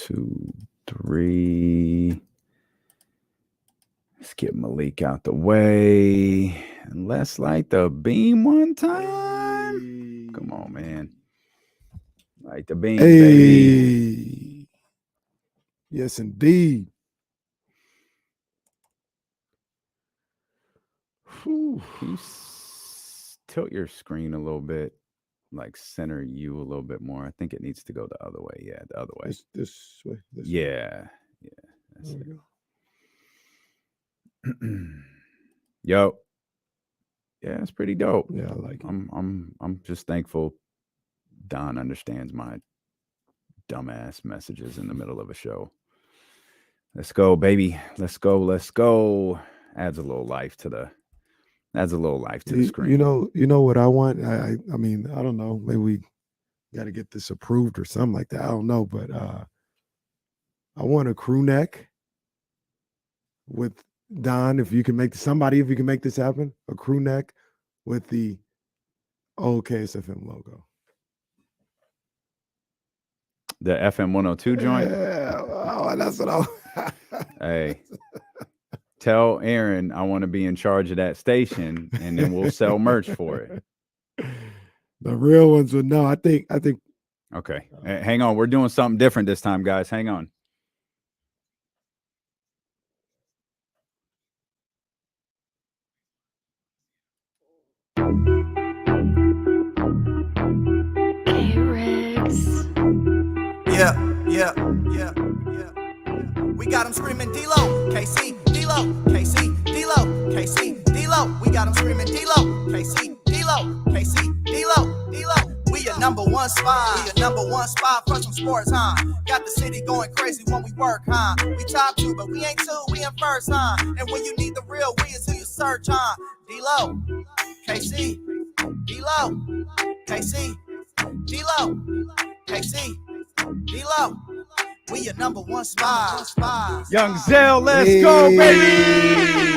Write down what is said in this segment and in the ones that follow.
2, 3. Let's get Malik out the way. And let's light the beam one time. Come on, man. Light the beam, baby. Yes, indeed. Can you tilt your screen a little bit? Like center you a little bit more. I think it needs to go the other way. Yeah, the other way. This way. Yeah. That's there it. We go. Yo. Yeah, it's pretty dope. Yeah, I like it. I'm just thankful Don understands my dumbass messages in the middle of a show. Let's go, baby. Let's go. Adds a little life to the screen. You know what I want? I mean, I don't know. Maybe we got to get this approved or something like that. I don't know, but I want a crew neck with Don. If you can make this happen, a crew neck with the KSFM logo. The FM 102 joint. Yeah, that's what I. Hey. Tell Aaron I want to be in charge of that station, and then we'll sell merch for it. The real ones would know. I think. Okay. Hang on. We're doing something different this time, guys. Hang on. Yeah. We got them screaming D-Lo, KC, D-Lo, KC, D-Lo, KC, D-Lo. We got them screaming D-Lo, KC, D-Lo, KC, D-Lo, D-Lo. We your number one spot for some sports, huh? Got the city going crazy when we work, huh? We top 2, but we ain't 2, we in first, huh? And when you need the real, we is who you search, huh? D-Lo, KC, D-Lo, KC, D-Lo, KC, D-Lo. We your number one spot. Young Zell, let's go, baby.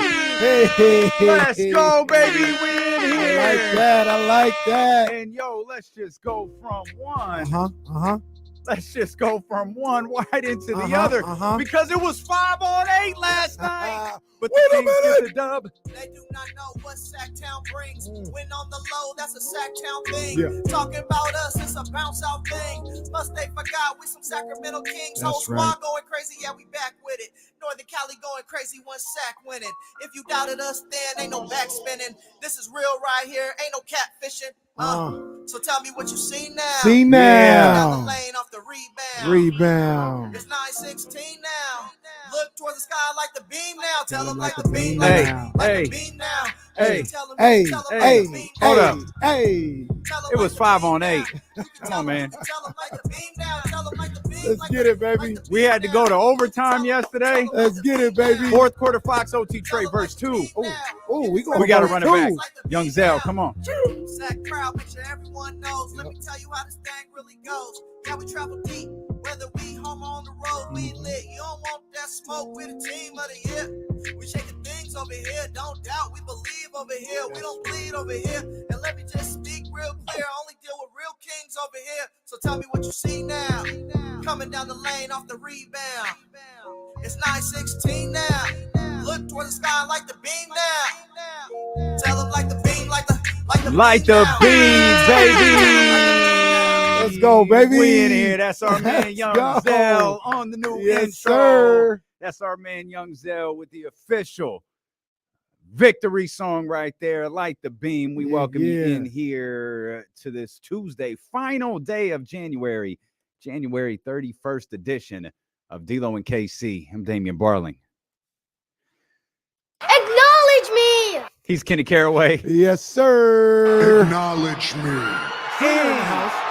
Let's go, baby. We in here. I like that. And yo, let's just go from one. Let's just go from one right into the other because it was 5 on 8 last night. But the Kings get the dub. They do not know what Sacktown brings. When on the low, that's a Sacktown thing. Talking about us, it's a bounce out thing. Must they forgot we some Sacramento Kings. Whole squad going crazy, yeah, we back with it. Northern Cali going crazy, one sack winning. If you doubted us, then ain't no back spinning. This is real right here, ain't no catfishing. So tell me what you see now. Down the lane off the rebound. It's 9-16 now. Look towards the sky like the beam now. Tell them like the beam now. Like the beam now. Hold up. It was 5 on 8. Come on, man. Let's get it, baby. We had to go to overtime yesterday. Let's get it, baby. Fourth quarter Fox OT Trey verse 2. We got to run it back. Young Zell, come on. Sack crowd, make sure everyone knows. Let me tell you how this thing really goes. Yeah, we travel deep. Whether we home or on the road, we lit. You don't want that smoke with a team of the year. We shaking things over here. Don't doubt, we believe over here. We don't bleed over here. And let me just speak real clear. I only deal with real kings over here. So tell me what you see now. Coming down the lane off the rebound. It's 9-16 now. Look toward the sky like the beam now. Tell them like the beam, like the beam, baby. Let's go, baby. We in here. That's our man, Young Zell, on the new intro. Sir. That's our man, Young Zell, with the official victory song right there. Light the beam. We welcome you in here to this Tuesday, final day of January 31st edition of D-Lo and KC. I'm Damian Barling. Acknowledge me. He's Kenny Caraway. Yes, sir. Acknowledge me.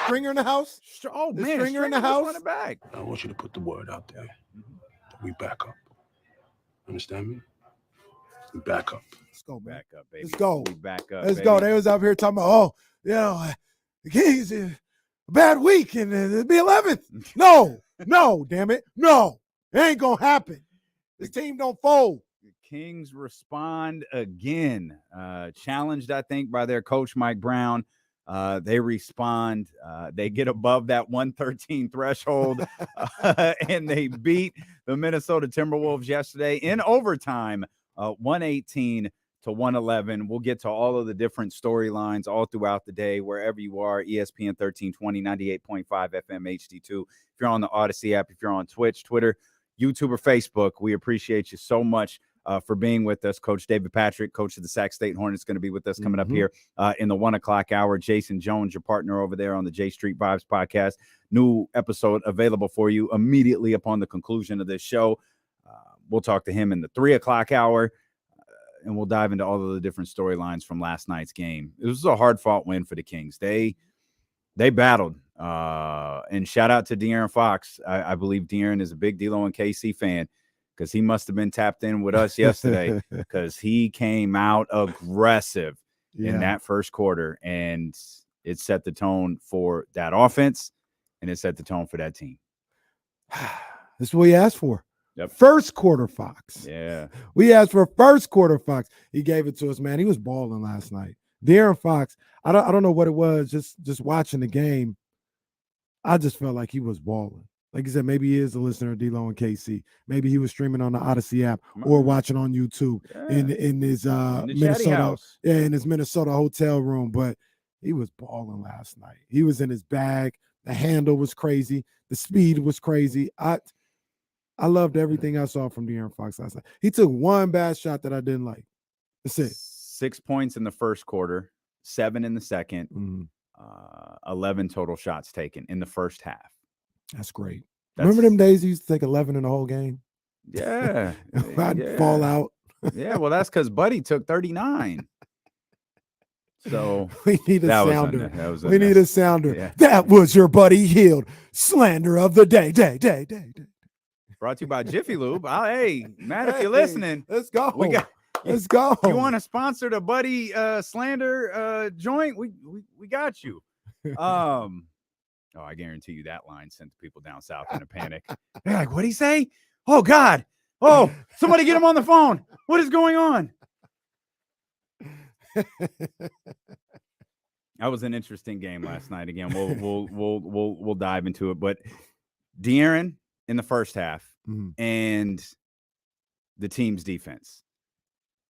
Stringer in the house. Oh, man. Stringer in the house. Run it back. I want you to put the word out there. We back up. Understand me? We back up. Let's go, man. Back up, baby. Let's go. We back up. Let's go. They was up here talking about, the Kings, a bad week, and it'll be 11th. No, damn it. No, it ain't going to happen. This team don't fold. The Kings respond again. Challenged, I think, by their coach, Mike Brown. They respond. They get above that 113 threshold, and they beat the Minnesota Timberwolves yesterday in overtime, 118 to 111. We'll get to all of the different storylines all throughout the day, wherever you are, ESPN 1320, 98.5 FM HD2. If you're on the Odyssey app, if you're on Twitch, Twitter, YouTube, or Facebook, we appreciate you so much for being with us. Coach David Patrick, coach of the Sac State Hornets, going to be with us coming up here in the 1 o'clock hour. Jason Jones, your partner over there on the J Street Vibes podcast. New episode available for you immediately upon the conclusion of this show. We'll talk to him in the 3 o'clock hour, and we'll dive into all of the different storylines from last night's game. It was a hard-fought win for the Kings. They battled. And shout out to De'Aaron Fox. I believe De'Aaron is a big D-Lo and KC fan, because he must have been tapped in with us yesterday, because he came out aggressive in that first quarter, and it set the tone for that offense, and it set the tone for that team. This is what he asked for. Yep. First quarter Fox. Yeah. We asked for first quarter Fox. He gave it to us, man. He was balling last night. De'Aaron Fox, I don't know what it was, just watching the game, I just felt like he was balling. Like you said, maybe he is a listener of D-Lo and KC. Maybe he was streaming on the Odyssey app or watching on YouTube in his Minnesota, in his Minnesota hotel room. But he was balling last night. He was in his bag. The handle was crazy. The speed was crazy. I loved everything I saw from De'Aaron Fox last night. He took one bad shot that I didn't like. That's it. 6 points in the first quarter, 7 in the second, 11 total shots taken in the first half. That's great. Remember them days he used to take 11 in the whole game? Yeah. I'd fall out. Yeah, well, that's because Buddy took 39. So we need a sounder. We need a sounder. Yeah. That was your Buddy Hield slander of the day. Brought to you by Jiffy Lube. Hey, Matt, if you're listening, let's go. Let's go. You want to sponsor the Buddy slander joint? We got you. Oh, I guarantee you that line sent people down south in a panic. They're like, what'd he say? Oh, God. Oh, somebody get him on the phone. What is going on? That was an interesting game last night. Again, we'll dive into it. But De'Aaron in the first half and the team's defense.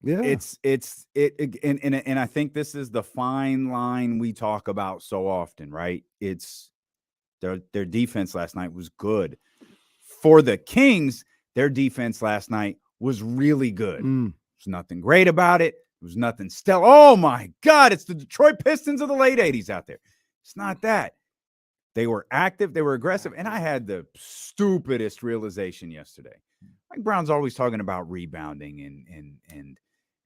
Yeah, and I think this is the fine line we talk about so often, right? It's their defense last night was good. For the Kings, their defense last night was really good. There's nothing great about it. There was nothing stellar. Oh my God, it's the Detroit Pistons of the late 80s out there. It's not that. They were active, they were aggressive, and I had the stupidest realization yesterday. Mike Brown's always talking about rebounding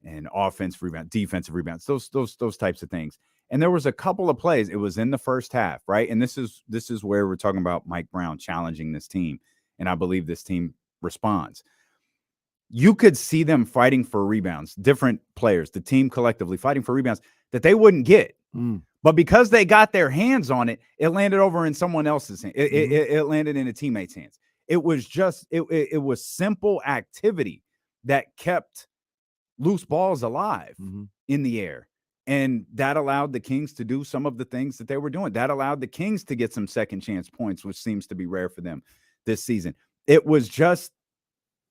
and offensive rebound, defensive rebounds, those types of things. And there was a couple of plays. It was in the first half, right? And this is where we're talking about Mike Brown challenging this team, and I believe this team responds. You could see them fighting for rebounds, different players, the team collectively fighting for rebounds that they wouldn't get. But because they got their hands on it, it landed over in someone else's hand. It landed in a teammate's hands. It was just it was simple activity that kept loose balls alive in the air. And that allowed the Kings to do some of the things that they were doing. That allowed the Kings to get some second chance points, which seems to be rare for them this season. It was just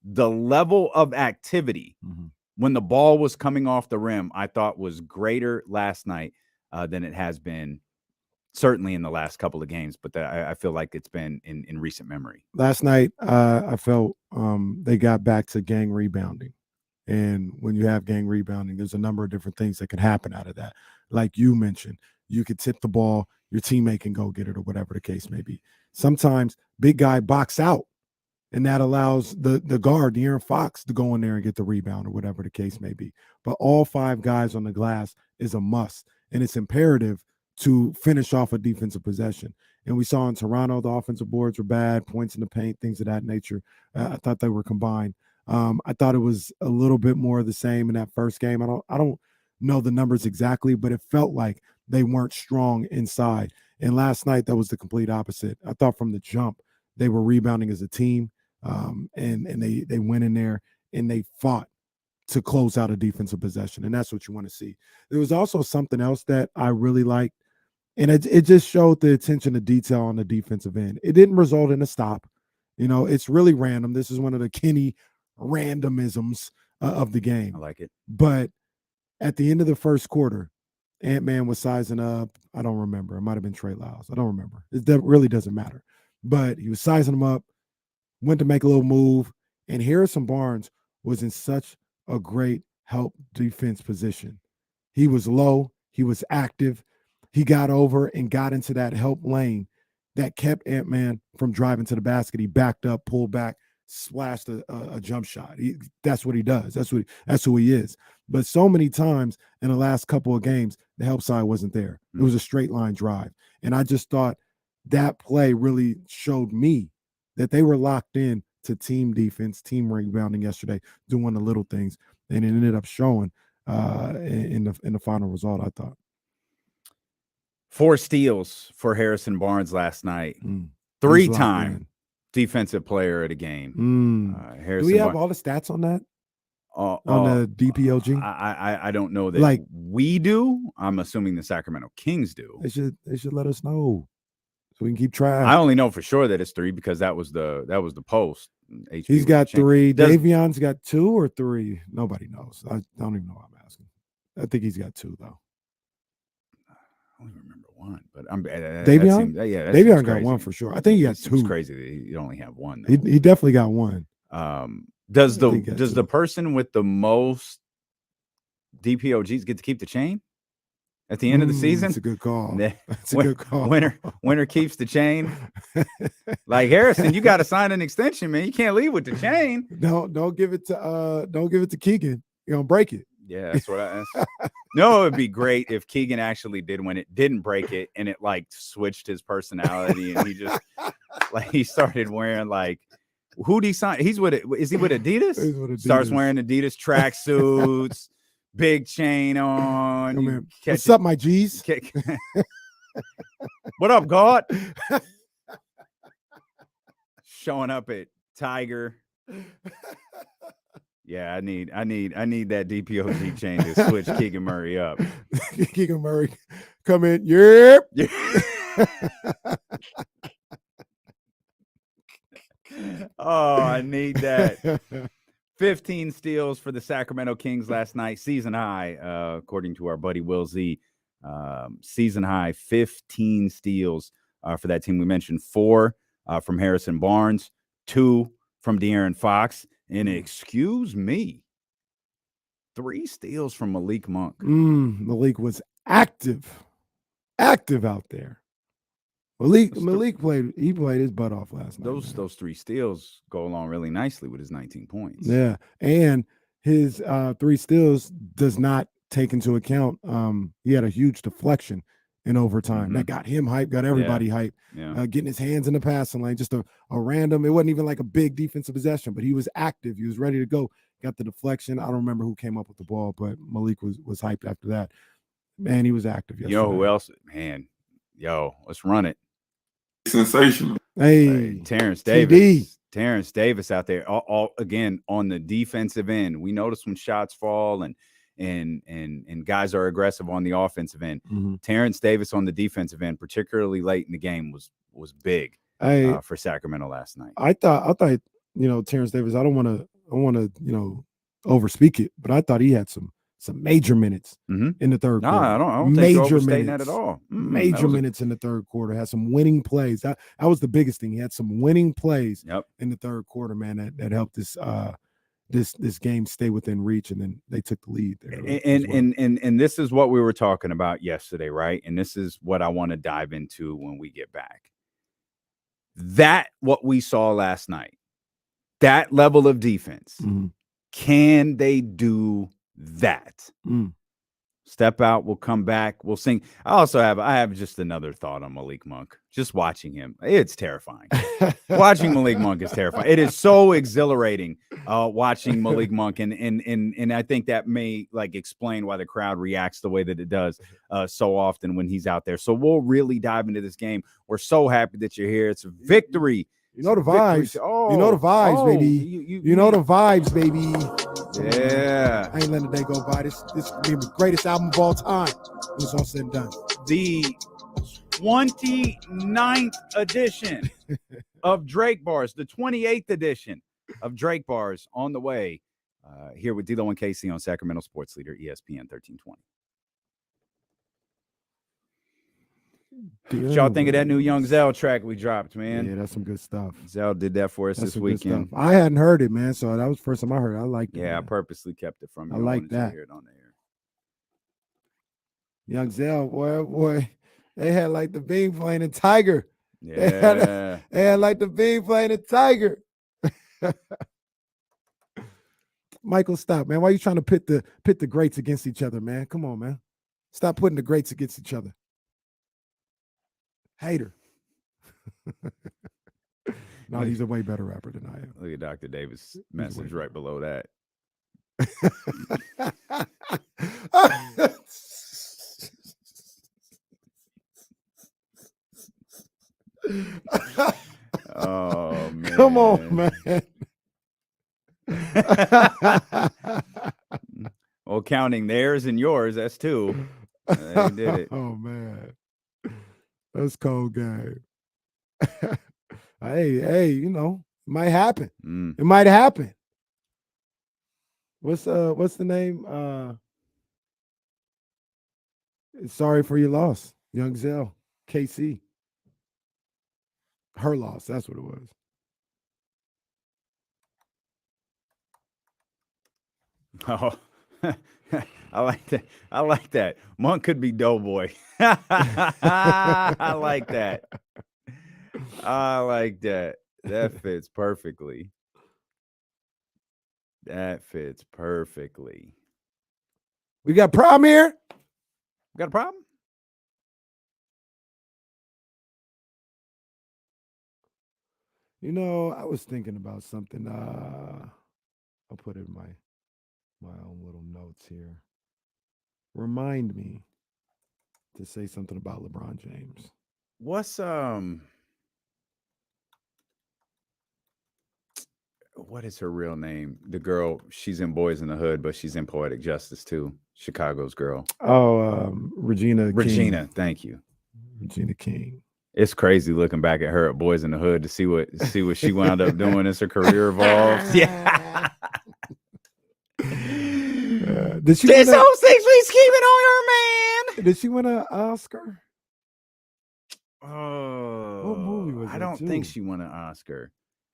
the level of activity when the ball was coming off the rim, I thought was greater last night than it has been certainly in the last couple of games, but I feel like it's been in recent memory. Last night, I felt they got back to gang rebounding. And when you have gang rebounding, there's a number of different things that can happen out of that. Like you mentioned, you could tip the ball, your teammate can go get it or whatever the case may be. Sometimes big guy box out, and that allows the guard, De'Aaron Fox, to go in there and get the rebound or whatever the case may be. But all 5 guys on the glass is a must, and it's imperative to finish off a defensive possession. And we saw in Toronto, the offensive boards were bad, points in the paint, things of that nature. I thought they were combined. I thought it was a little bit more of the same in that first game. I don't know the numbers exactly, but it felt like they weren't strong inside. And last night, that was the complete opposite. I thought from the jump, they were rebounding as a team, and they went in there and they fought to close out a defensive possession, and that's what you want to see. There was also something else that I really liked. And it just showed the attention to detail on the defensive end. It didn't result in a stop. It's really random. This is one of the Kenny randomisms of the game. I like it. But at the end of the first quarter, Ant-Man was sizing up. I don't remember. It might have been Trey Lyles. I don't remember. That really doesn't matter. But he was sizing him up, went to make a little move, and Harrison Barnes was in such a great help defense position. He was low. He was active. He got over and got into that help lane that kept Ant-Man from driving to the basket. He backed up, pulled back, splashed a jump shot. That's what he does. That's who he is. But so many times in the last couple of games, the help side wasn't there. It was a straight line drive. And I just thought that play really showed me that they were locked in to team defense, team rebounding yesterday, doing the little things. And it ended up showing in the final result, I thought. 4 steals for Harrison Barnes last night. 3-time defensive player of the game. Do we have all the stats on that? On the DPOG? I don't know that we do. I'm assuming the Sacramento Kings do. They should let us know so we can keep track. I only know for sure that it's 3 because that was the post. He's got 3. Davion's got 2 or 3. Nobody knows. I don't even know what I'm asking. I think he's got 2 though. I don't even remember 1, but I'm Davion. Davion got 1 for sure. I think he got 2. It's crazy that you only have 1. He definitely got 1. Does the person with the most DPOGs get to keep the chain at the end of the season? That's a good call. That's a good call. Winner keeps the chain. Like Harrison, you got to sign an extension, man. You can't leave with the chain. Don't give it to Keegan. You're gonna break it. Yeah, that's what I asked. No, it'd be great if Keegan actually did win it, didn't break it, and it like switched his personality, and he just he started wearing who'd he sign? Is he with Adidas? He's with Adidas. Starts wearing Adidas tracksuits, big chain on. What's up, my G's? What up, God? Showing up at Tiger. Yeah, I need that DPOG chain to switch Keegan Murray up. Keegan Murray, come in. Yep. Oh, I need that. 15 steals for the Sacramento Kings last night, season high, according to our buddy Will Z. Season high, 15 steals for that team. We mentioned 4 from Harrison Barnes, 2 from De'Aaron Fox. And excuse me, 3 steals from Malik Monk. Malik was active out there. Malik played his butt off last night. Those 3 steals go along really nicely with his 19 points. Yeah, and his 3 steals does not take into account he had a huge deflection in overtime. That got him hyped, got everybody hyped. Yeah. Getting his hands in the passing lane, just a random. It wasn't even like a big defensive possession, but he was active. He was ready to go. Got the deflection. I don't remember who came up with the ball, but Malik was hyped after that. Man, he was active yesterday. Who else? Man, let's run it. Sensational. Hey, Terrence Davis. Terrence Davis out there, all again on the defensive end. We notice when shots fall and guys are aggressive on the offensive end. Terrence Davis on the defensive end, particularly late in the game, was big for Sacramento last night. I thought Terrence Davis. I don't want to overspeak it, but I thought he had some major minutes in the third quarter. I don't think you're overstating that at all. Major minutes in the third quarter. Had some winning plays. That was the biggest thing. He had some winning plays in the third quarter, man, that helped this game stay within reach, and then they took the lead there. And this is what we were talking about yesterday, right? And this is what I want to dive into when we get back. That what we saw last night, that level of defense, can they do that? Step out, we'll come back, we'll sing. I have just another thought on Malik Monk. Just watching him, it's terrifying. Watching Malik Monk is terrifying. It is so exhilarating watching Malik Monk, and I think that may explain why the crowd reacts the way that it does so often when he's out there. So we'll really dive into this game. We're so happy that you're here. It's a victory. You know the vibes. You know the vibes, baby. You know the vibes, baby. Yeah. I ain't letting the day go by. This is the greatest album of all time when it's all said and done. The 29th edition of Drake Bars, the 28th edition of Drake Bars on the way. Here with D-Lo and KC on Sacramento Sports Leader, ESPN 1320. What y'all think of that new Young Zell track we dropped, man? Yeah, that's some good stuff. Zell did that for us this weekend. I hadn't heard it, man, so that was the first time I heard it. I liked it. Yeah, I purposely kept it from you. I like that. Hear it on the air. Young Zell, boy, they had like the Bean playing in Tiger. Yeah. They had like the Bean playing in Tiger. Michael, stop, man. Why are you trying to pit the greats against each other, man? Come on, man. Stop putting the greats against each other. Hater. No, he's a way better rapper than I am. Look at Dr. Davis' message right below that. Oh, man. Come on, man. Well, counting theirs and yours, that's two. They did it. Oh, man. That's cold game. Hey, you know, it might happen. It might happen. What's the name? Sorry for your loss, Young Zell, KC. Her loss, that's what it was. Oh, I like that. I like that. Monk could be Doughboy. I like that. I like that. That fits perfectly. That fits perfectly. We got a problem here? We got a problem? You know, I was thinking about something. I'll put it in my own little notes here. Remind me to say something about LeBron James. What's what is her real name? The girl, she's in Boys in the Hood, but she's in Poetic Justice too. Chicago's girl. Oh, Regina King. Thank you. Regina King. It's crazy looking back at her at Boys in the Hood to see what she wound up doing as her career evolves. Yeah. Did she this whole 6 weeks scheming on her, man. Did she win an Oscar? Oh, what movie was I don't think she won an Oscar.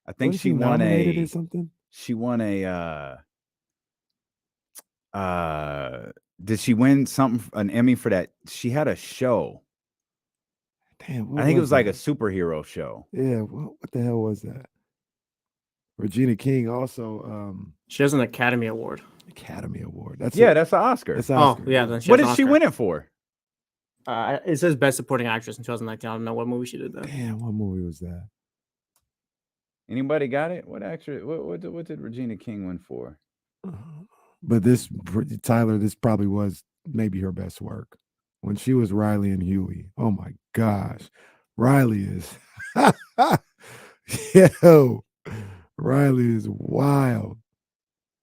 I think Wasn't she won or something. She won a did she win an Emmy for that? She had a show. Damn, I think it was like a superhero show. Yeah, what the hell was that? Regina King also she has an Academy Award. Academy Award. That's an Oscar. That's an Oscar. Oh, yeah. Then what did she win it for? It says Best Supporting Actress in 2019. I don't know what movie she did though. Damn, what movie was that? Anybody got it? What actress? What did Regina King win for? But Tyler, this probably was maybe her best work when she was Riley and Huey. Oh my gosh, Riley is, Riley is wild.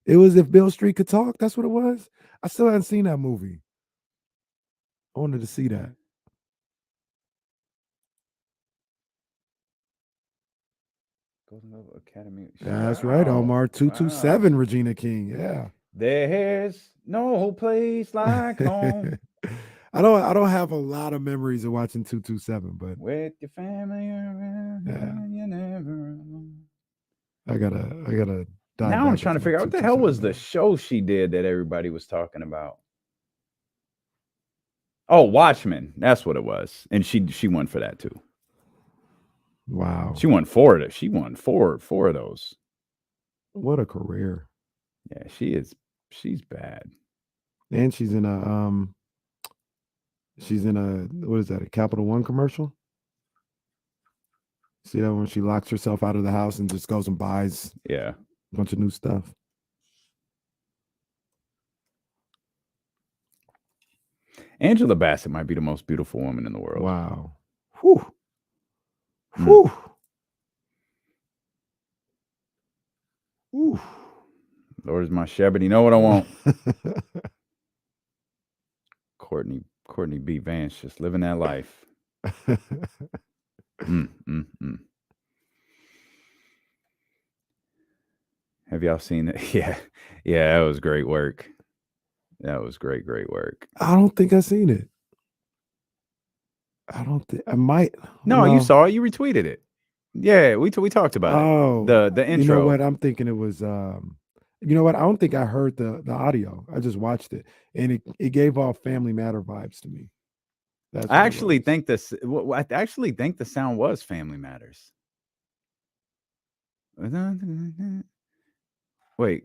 It was If Beale Street Could Talk. That's what it was. I still haven't seen that movie. I wanted to see that. Golden Globe Academy. Yeah, that's right, Omar. 227, Regina King. Yeah. There's no place like home. I don't have a lot of memories of watching 227, but with your family around, you never alone. I gotta. Now I'm trying to figure out what the hell was the show she did that everybody was talking about. Oh, Watchmen. That's what it was, and she won for that too. Wow. She won four of it. She won four of those. What a career. Yeah, she's bad. And she's in a what is that, a Capital One commercial? See that when she locks herself out of the house and just goes and buys a bunch of new stuff. Angela Bassett might be the most beautiful woman in the world. Wow. Whew. Whew. Whew. Lord is my shepherd. You know what I want. Courtney B. Vance just living that life. Have y'all seen it? Yeah, that was great work. That was great work. I don't think I've seen it. I don't think I might. No, you saw it. You retweeted it. Yeah, we talked about it. The intro. You know what? I'm thinking it was. You know what? I don't think I heard the audio. I just watched it, and it gave off Family Matter vibes to me. I actually think this. I actually think the sound was Family Matters. Wait,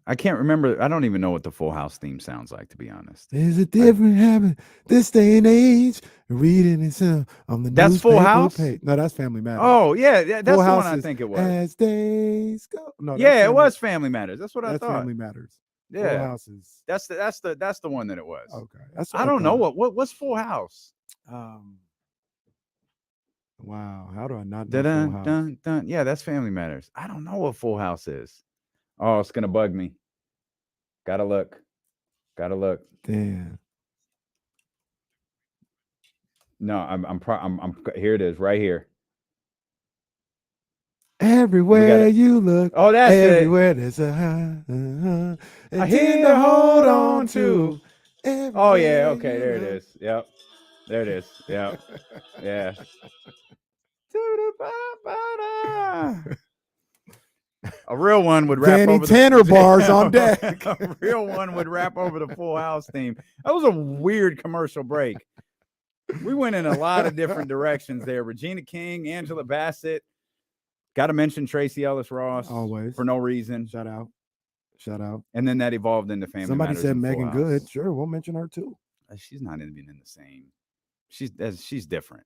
I can't remember. I don't even know what the Full House theme sounds like, to be honest. There's a different habit this day and age. Reading it on the That's Full House. Page. No, that's Family Matters. Oh yeah, that's Full the one I think it was. As days go. No, yeah, it was Family Matters. That's what I thought. Family Matters. Yeah, Full House is. That's the one that it was. Okay, I don't know what's Full House. Wow, how do I not know Full House? Yeah, that's Family Matters. I don't know what Full House is. Oh, it's gonna bug me. Gotta look. Damn. No, I'm here it is, right here. Everywhere you look. Oh, that's everywhere it. There's a I hear to hold on to. Oh yeah, okay, there it is. Yep. There it is. Yep. Yeah. A real one would rap over Tanner bars on deck. A real one would rap over the Full House theme. That was a weird commercial break. We went in a lot of different directions there. Regina King, Angela Bassett. Got to mention Tracy Ellis Ross. Always. For no reason. Shout out. And then that evolved into Family Somebody Matters said Megan Good. Sure, we'll mention her too. She's not even in the same. She's different.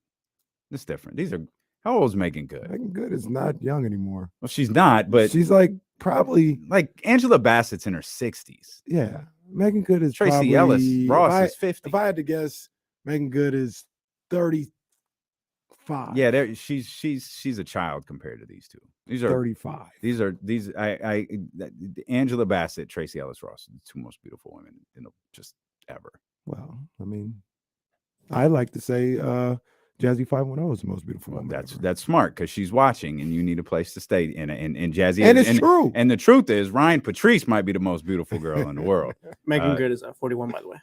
It's different. These are. How old is Megan Good? Megan Good is not young anymore. Well, she's not, but she's like probably like Angela Bassett's in her 60s. Yeah, Megan Good is Tracy probably, Ellis Ross is 50. If I had to guess, Megan Good is 35. Yeah, she's a child compared to these two. These are 35. These Angela Bassett, Tracy Ellis Ross, the two most beautiful women just ever. Well, I mean, I like to say Jazzy 510 is the most beautiful woman. That's smart because she's watching, and you need a place to stay. And Jazzy, and it's true. And the truth is, Ryan Patrice might be the most beautiful girl in the world. Megan Good is 41, by the way.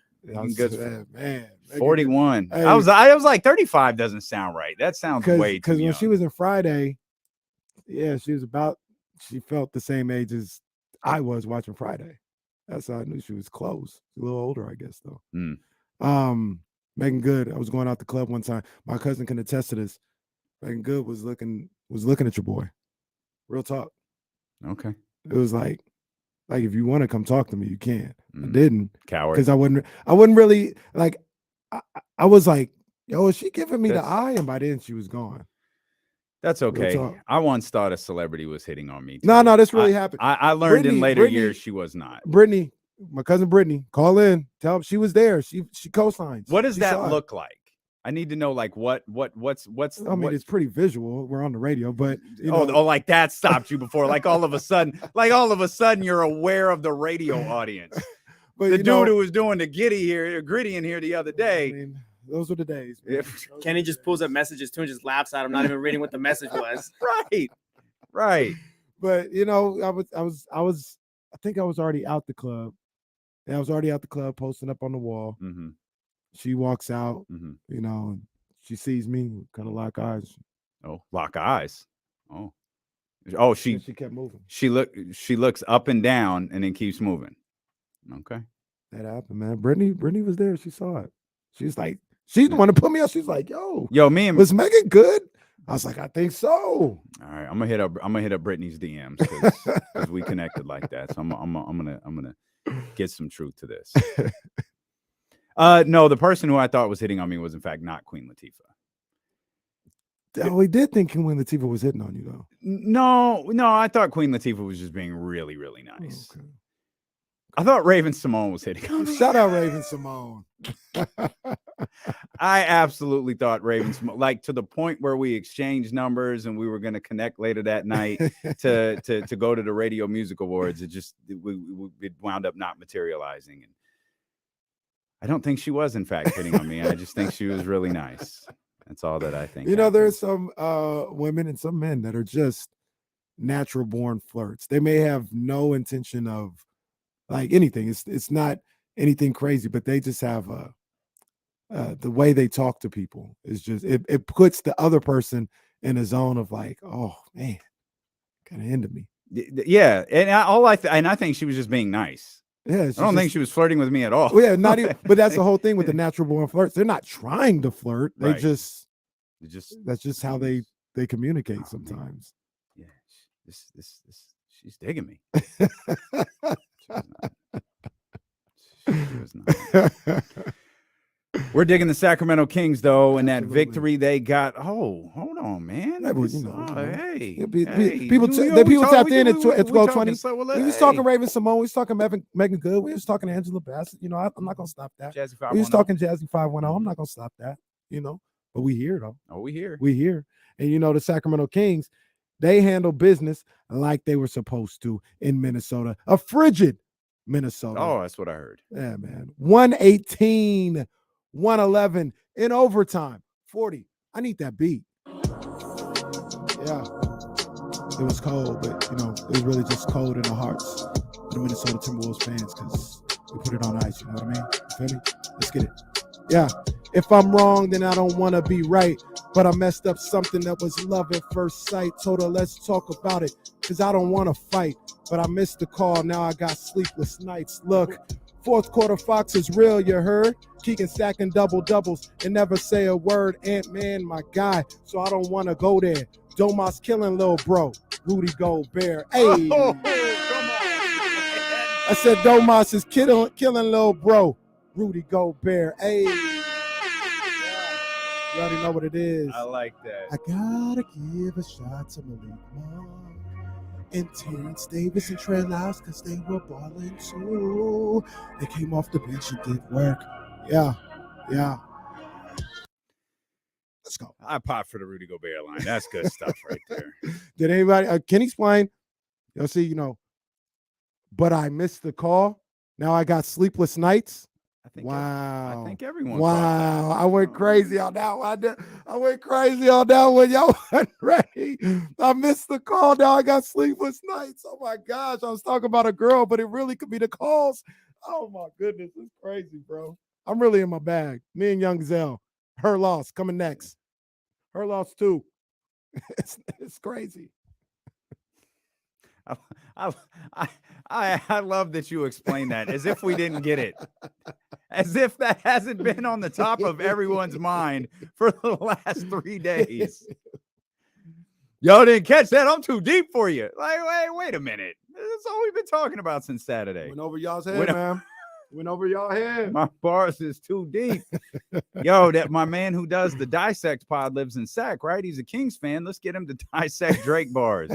Man, 41. Hey. I was like 35 doesn't sound right. That sounds way too young. Because when she was in Friday, yeah, she felt the same age as I was watching Friday. That's how I knew she was close. A little older, I guess, though. Megan Good, I was going out the club one time. My cousin can attest to this. Megan Good was looking at your boy. Real talk. Okay. It was like if you want to come talk to me, you can. I didn't. Coward. Because I wouldn't really like. I was like, yo, is she giving me the eye? And by then she was gone. That's okay. I once thought a celebrity was hitting on me too. No, this really happened. I learned in later years she was not. Brittany, my cousin Brittany, call in. Tell her she was there. She co-signs. What does that look like? I need to know like what's. I mean, it's pretty visual. We're on the radio, but like that stopped you before. Like all of a sudden, you're aware of the radio audience. But the dude who was doing the gritty in here the other day. I mean, those were the days. Kenny just pulls up messages too and just laughs at him, not even reading what the message was. Right. But I think I was already out the club. Yeah, I was already out the club, posting up on the wall. Mm-hmm. She walks out, and she sees me, kind of lock eyes. Oh, lock eyes. Oh, she kept moving. She looks up and down and then keeps moving. Okay. That happened, man. Brittany was there. She saw it. She's like, she's the one to put me up. She's like, yo, was Megan good? I was like, I think so. All right, I'm gonna hit up Brittany's DMs because we connected like that. So I'm gonna get some truth to this. No, the person who I thought was hitting on me was in fact not Queen Latifah. We did think Queen Latifah was hitting on you though. No, I thought Queen Latifah was just being really, really nice. Okay. I thought Raven Simone was hitting on me. Shout out Raven Simone. I absolutely thought Raven Simone, like to the point where we exchanged numbers and we were going to connect later that night to go to the Radio Music Awards. It wound up not materializing. And I don't think she was in fact hitting on me. I just think she was really nice. That's all that I think. You know, there's some women and some men that are just natural born flirts. They may have no intention of like anything. It's not anything crazy, but they just have the way they talk to people is just it puts the other person in a zone of like, oh man, kind of into me. Yeah, and I think she was just being nice. Yeah, I don't think she was flirting with me at all. Well, yeah, not even. But that's the whole thing with the natural born flirts. They're not trying to flirt. They Right. just that's just how they communicate sometimes. Yeah, she's digging me. She was not. We're digging the Sacramento Kings, though, and that victory they got. Oh, hold on, man. That was, hey, people tapped in at 12:20. We was talking Raven Simone. We was talking Megan Good. We was talking Angela Bassett. You know, I'm not gonna stop that. We was talking Jazzy 510. I'm not gonna stop that. You know, but we here though. Oh, we here. And you know, the Sacramento Kings, they handle business like they were supposed to in Minnesota. A frigid Minnesota. Oh, that's what I heard. Yeah, man. 118. 111 in overtime. 40. I need that beat. Yeah. It was cold, but you know, it was really just cold in the hearts of the Minnesota Timberwolves fans because we put it on ice. You know what I mean? You feel me? Let's get it. Yeah. If I'm wrong, then I don't want to be right. But I messed up something that was love at first sight. Told her, let's talk about it because I don't want to fight. But I missed the call. Now I got sleepless nights. Look. Fourth quarter Fox is real, you heard? Keegan stacking double-doubles and never say a word. Ant-Man, my guy, so I don't want to go there. Domas killing little bro. Rudy Gobert. Hey. Oh, come on. I said Domas is killing little bro. Rudy Gobert. Hey. You already know what it is. I like that. I gotta give a shot to Malik Monk and Terrence Davis and Trey Lyles because they were balling too. They came off the bench and did work. Yeah. Let's go. I popped for the Rudy Gobert line. That's good stuff right there. Did anybody? Can he explain? You'll see, but I missed the call. Now I got sleepless nights. I think everyone. Wow. I went crazy on that one. I went crazy on that one. Y'all wasn't ready. I missed the call. Now I got sleepless nights. Oh my gosh. I was talking about a girl, but it really could be the calls. Oh my goodness. It's crazy, bro. I'm really in my bag. Me and Young Zell. Her loss coming next. Her loss too. It's crazy. I love that you explained that as if we didn't get it. As if that hasn't been on the top of everyone's mind for the last 3 days. Y'all didn't catch that? I'm too deep for you. Like, wait a minute. That's all we've been talking about since Saturday. Went over y'all's head, man. Went over y'all head. My bars is too deep. Yo, that my man who does the Dissect pod lives in Sac, right? He's a Kings fan. Let's get him to dissect Drake bars.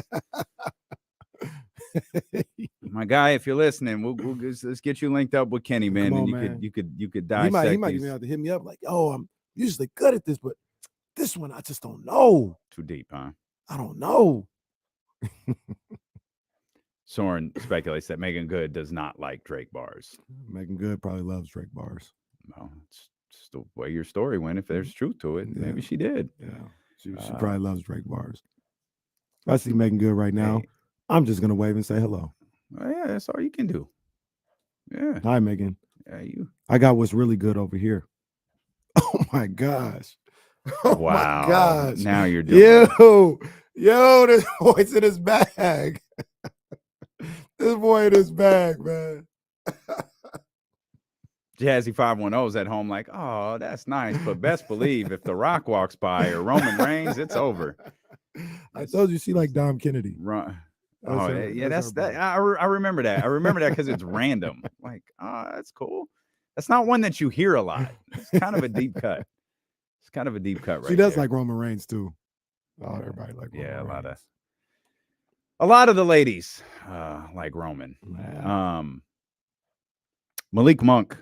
My guy, if you're listening, let's get you linked up with Kenny, man. And you could dissect. He might even have to hit me up like, "Oh, I'm usually good at this, but this one I just don't know." Too deep, huh? I don't know. Soren speculates that Megan Good does not like Drake bars. Megan Good probably loves Drake bars. Well, it's just the way your story went. If there's truth to it, maybe she did. Yeah, she probably loves Drake bars. If I see Megan Good right now, I'm just gonna wave and say hello. Oh, yeah, that's all you can do. Yeah. Hi, Megan. Yeah, you. I got what's really good over here. Oh my gosh. Oh wow. My gosh. Now you're doing Yo, this boy's in his bag. This boy in his bag, man. Jazzy 510's at home like, oh, that's nice. But best believe if The Rock walks by or Roman Reigns, it's over. I told you she like Dom Kennedy. Oh, yeah, that's that. I remember that. I remember that because it's random. Like, oh, that's cool. That's not one that you hear a lot. It's kind of a deep cut. It's kind of a deep cut, right? She does like Roman Reigns too. Oh, everybody like Roman Reigns. A lot of the ladies like Roman. Malik Monk.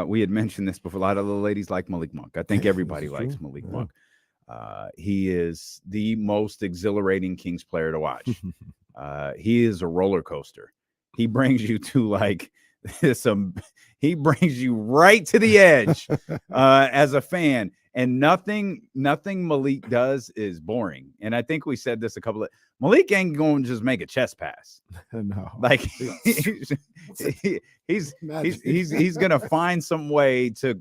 We had mentioned this before. A lot of the ladies like Malik Monk. I think everybody likes Malik Monk. He is the most exhilarating Kings player to watch. He is a roller coaster. He brings you to like he brings you right to the edge as a fan. And nothing Malik does is boring. And I think we said this a couple of Malik ain't going to just make a chest pass. No. Like he's going to find some way to,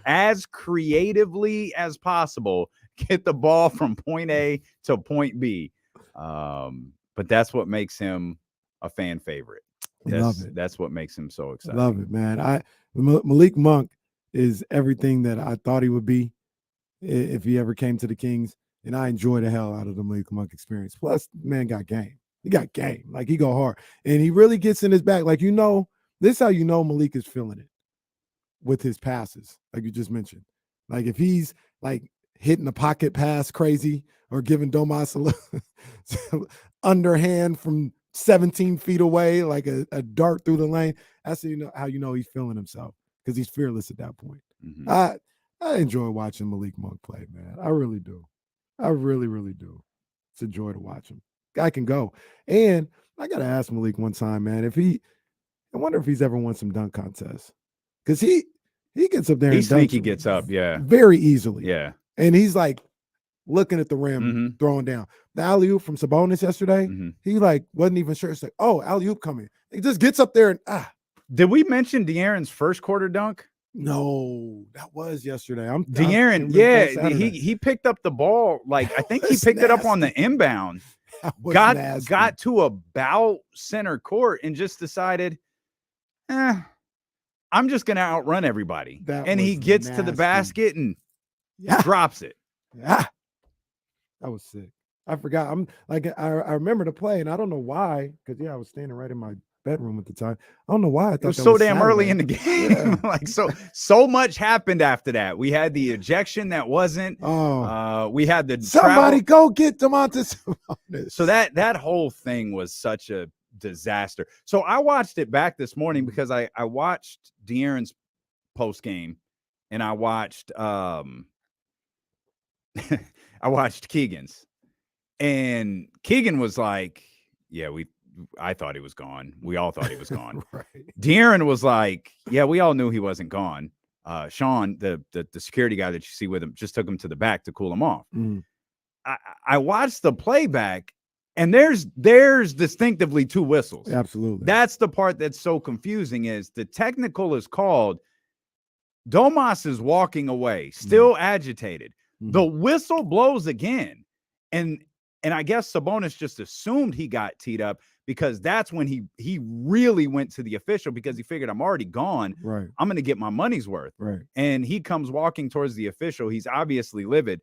as creatively as possible, get the ball from point A to point B. But that's what makes him a fan favorite. Love it. That's what makes him so exciting. Love it, man. Malik Monk is everything that I thought he would be if he ever came to the Kings, and I enjoy the hell out of the Malik Monk experience. Plus, man got game. He got game. Like, he go hard, and he really gets in his back. Like, this is how you know Malik is feeling it with his passes, like you just mentioned. Like, if he's like hitting a pocket pass crazy or giving Domas a underhand from 17 feet away, like a dart through the lane, that's how you know he's feeling himself, because he's fearless at that point. Mm-hmm. I enjoy watching Malik Monk play, man. I really do. I really, really do. It's a joy to watch him. Guy can go. And I got to ask Malik one time, man, I wonder if he's ever won some dunk contests. Because he gets up there and sneaky gets up, yeah. Very easily. Yeah. And he's like looking at the rim, throwing down. The alley-oop from Sabonis yesterday, he like wasn't even sure. It's like, oh, alley-oop coming. He just gets up there and Did we mention De'Aaron's first quarter dunk? No, that was yesterday. De'Aaron, yeah, he picked up the ball. Like, I think he picked it up on the inbound. Got to about center court and just decided, I'm just gonna outrun everybody. And he gets to the basket and drops it. Yeah, that was sick. I forgot. I'm like, I remember the play, and I don't know why, because I was standing right in my bedroom at the time. I don't know why I thought it was so damn Saturday. Early in the game. Yeah. Like, so much happened after that. We had the ejection that wasn't. We had the somebody go get Domantas. So that whole thing was such a disaster. So I watched it back this morning because I watched De'Aaron's post game, and I watched I watched Keegan's, and Keegan was like, I thought he was gone. We all thought he was gone. Right. De'Aaron was like, yeah, we all knew he wasn't gone. Sean, the security guy that you see with him, just took him to the back to cool him off. I watched the playback, and there's distinctively two whistles. Absolutely. That's the part that's so confusing, is the technical is called. Domas is walking away, still agitated. The whistle blows again. And I guess Sabonis just assumed he got teed up, because that's when he really went to the official, because he figured, I'm already gone. Right. I'm going to get my money's worth. Right. And he comes walking towards the official. He's obviously livid.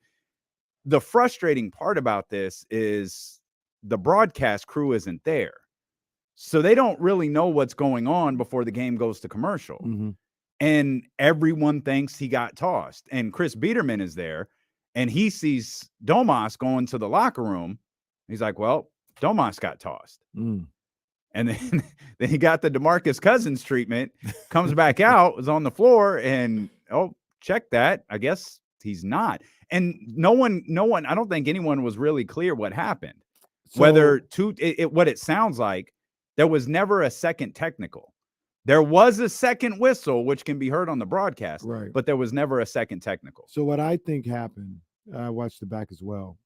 The frustrating part about this is the broadcast crew isn't there. So they don't really know what's going on before the game goes to commercial. And everyone thinks he got tossed. And Chris Biederman is there, and he sees Domas going to the locker room. He's like, well, Domas got tossed. And then he got the DeMarcus Cousins treatment, comes back out, is on the floor, and, check that. I guess he's not. And no one, I don't think anyone was really clear what happened. So, what it sounds like, there was never a second technical. There was a second whistle, which can be heard on the broadcast, right, but there was never a second technical. So what I think happened, I watched the back as well.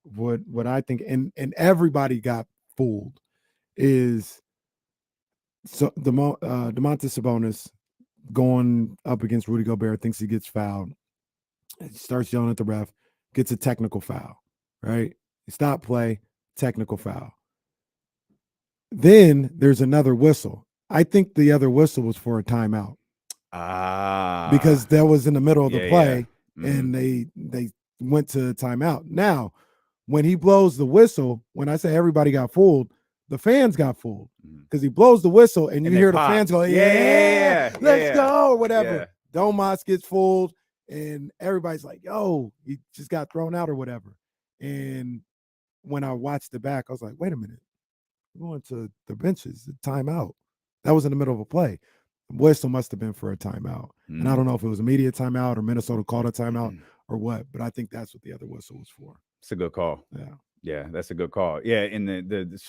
What I think, and everybody got fooled, is Domantas Sabonis going up against Rudy Gobert, thinks he gets fouled, starts yelling at the ref, gets a technical foul, right? Stop play, technical foul. Then there's another whistle. I think the other whistle was for a timeout. Because that was in the middle of the play, and they went to timeout. Now, when he blows the whistle, when I say everybody got fooled, the fans got fooled, because he blows the whistle, and you hear the fans go, let's go, or whatever. Yeah. Domas gets fooled, and everybody's like, yo, he just got thrown out or whatever. And when I watched it back, I was like, wait a minute. We're going to the benches, the timeout. That was in the middle of a play. The whistle must have been for a timeout. And I don't know if it was immediate timeout or Minnesota called a timeout or what, but I think that's what the other whistle was for. It's a good call. Yeah, that's a good call. Yeah, in the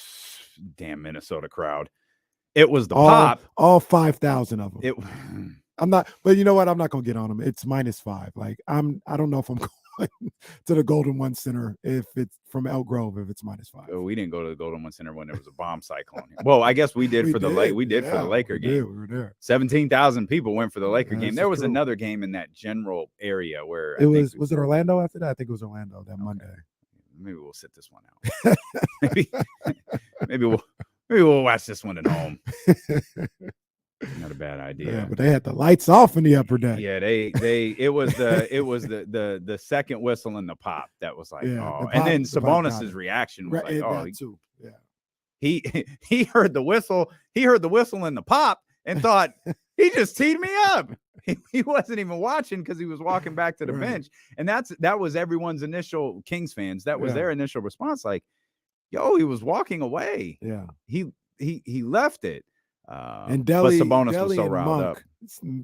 damn Minnesota crowd. It was the pop. All 5,000 of them. I'm not, but you know what? I'm not gonna get on them. It's -5. Like I don't know if I'm going to the Golden One Center if it's from Elk Grove if it's -5. Oh, we didn't go to the Golden One Center when there was a bomb cyclone. Well, I guess we did for the Laker game. We were there. 17,000 people went for the Laker game. There was true. another game in that general area where was it Orlando after that? I think it was Orlando that Monday. Maybe we'll sit this one out. maybe we'll watch this one at home. Not a bad idea. Yeah, but they had the lights off in the upper deck. Yeah, it was the second whistle and the pop that was like, and then Sabonis's reaction was like, too. Yeah. He heard the whistle, and the pop and thought he just teed me up. He wasn't even watching because he was walking back to the bench. And that was everyone's initial Kings fans. That was their initial response. Like, yo, he was walking away. Yeah. He left it. And Delly, but Sabonis Delly was so and riled Monk, up.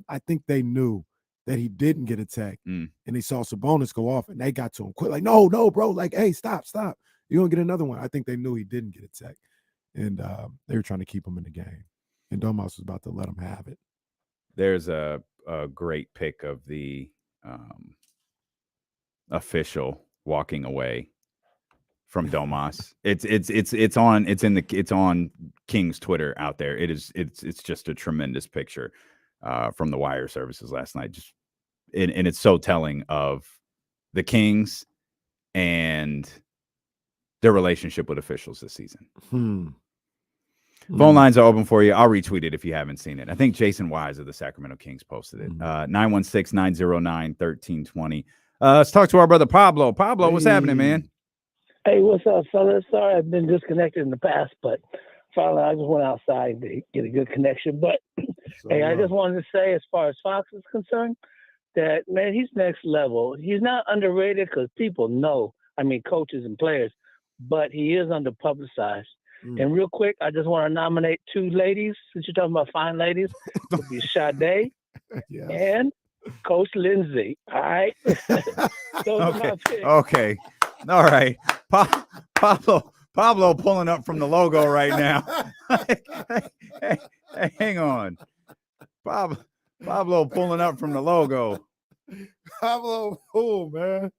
I think they knew that he didn't get a tech, and they saw Sabonis go off, and they got to him quick, like, no, bro, like, hey, stop, you're gonna get another one. I think they knew he didn't get a tech, and they were trying to keep him in the game, and Domas was about to let him have it. There's a great pic of the official walking away from Domas. It's on King's Twitter out there. It's just a tremendous picture from the wire services last night. And it's so telling of the Kings and their relationship with officials this season. Phone lines are open for you. I'll retweet it if you haven't seen it. I think Jason Wise of the Sacramento Kings posted it. 916-909-1320. Let's talk to our brother Pablo. Pablo, what's happening, man? Hey, what's up, fellas? Sorry I've been disconnected in the past, but finally I just went outside to get a good connection. But hey, I just wanted to say, as far as Fox is concerned, that, man, he's next level. He's not underrated because people know, coaches and players, but he is underpublicized. And real quick, I just want to nominate 2 ladies, since you're talking about fine ladies. It'll be Sade and Coach Lindsay. All right? Those are my picks. Okay. All right. Pablo pulling up from the logo right now. hey, hang on. Pablo pulling up from the logo. Pablo, man.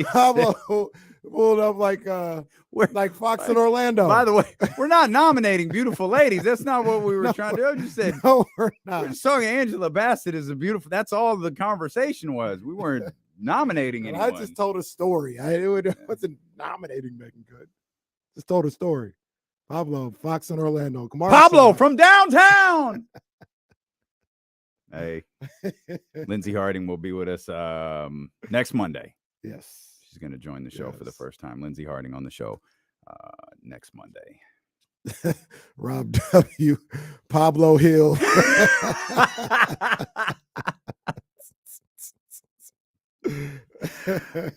Pablo pulled up like Fox in Orlando. By the way, we're not nominating beautiful ladies. That's not what we were trying to do. I just said, no, we're not. We're just talking Angela Bassett is a beautiful. That's all the conversation was. We weren't nominating anyone. I just told a story. It wasn't nominating Megan Good. Just told a story. Pablo, Fox in Orlando. Pablo from downtown. Hey, Lindsey Harding will be with us next Monday. Yes. She's going to join the show for the first time. Lindsey Harding on the show next Monday. Rob W. Pablo Hill.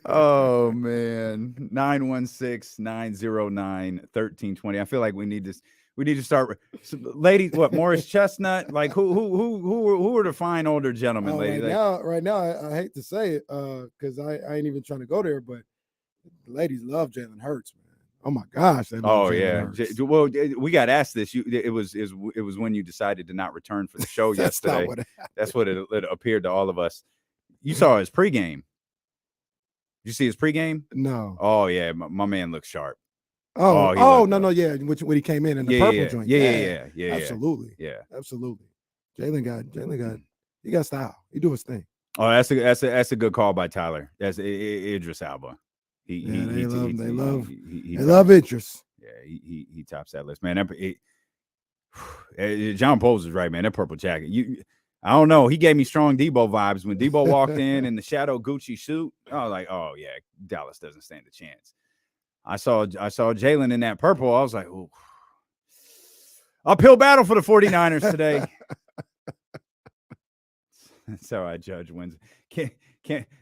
Oh, man. 916-909-1320. I feel like we need to start. Ladies, what, Morris Chestnut? Like, who are the fine older gentlemen, ladies? Right now, I hate to say it because I ain't even trying to go there, but the ladies love Jalen Hurts, man. Oh my gosh! Well, we got asked this. It was when you decided to not return for the show yesterday. That's what it appeared to all of us. You saw his pregame. Did you see his pregame? No. Oh yeah, my man looks sharp. No, yeah. When he came in the purple joint. Yeah. Absolutely. Yeah. Absolutely. Jalen got style. He do his thing. Oh, that's a good call by Tyler. That's Idris Elba. They love Idris. Yeah, he tops that list, man. John Poles is right, man. That purple jacket. I don't know. He gave me strong Debo vibes when Debo walked in the shadow Gucci suit. I was like, oh yeah, Dallas doesn't stand a chance. I saw Jalen in that purple. I was like, ooh. Uphill battle for the 49ers today. That's how I judge wins.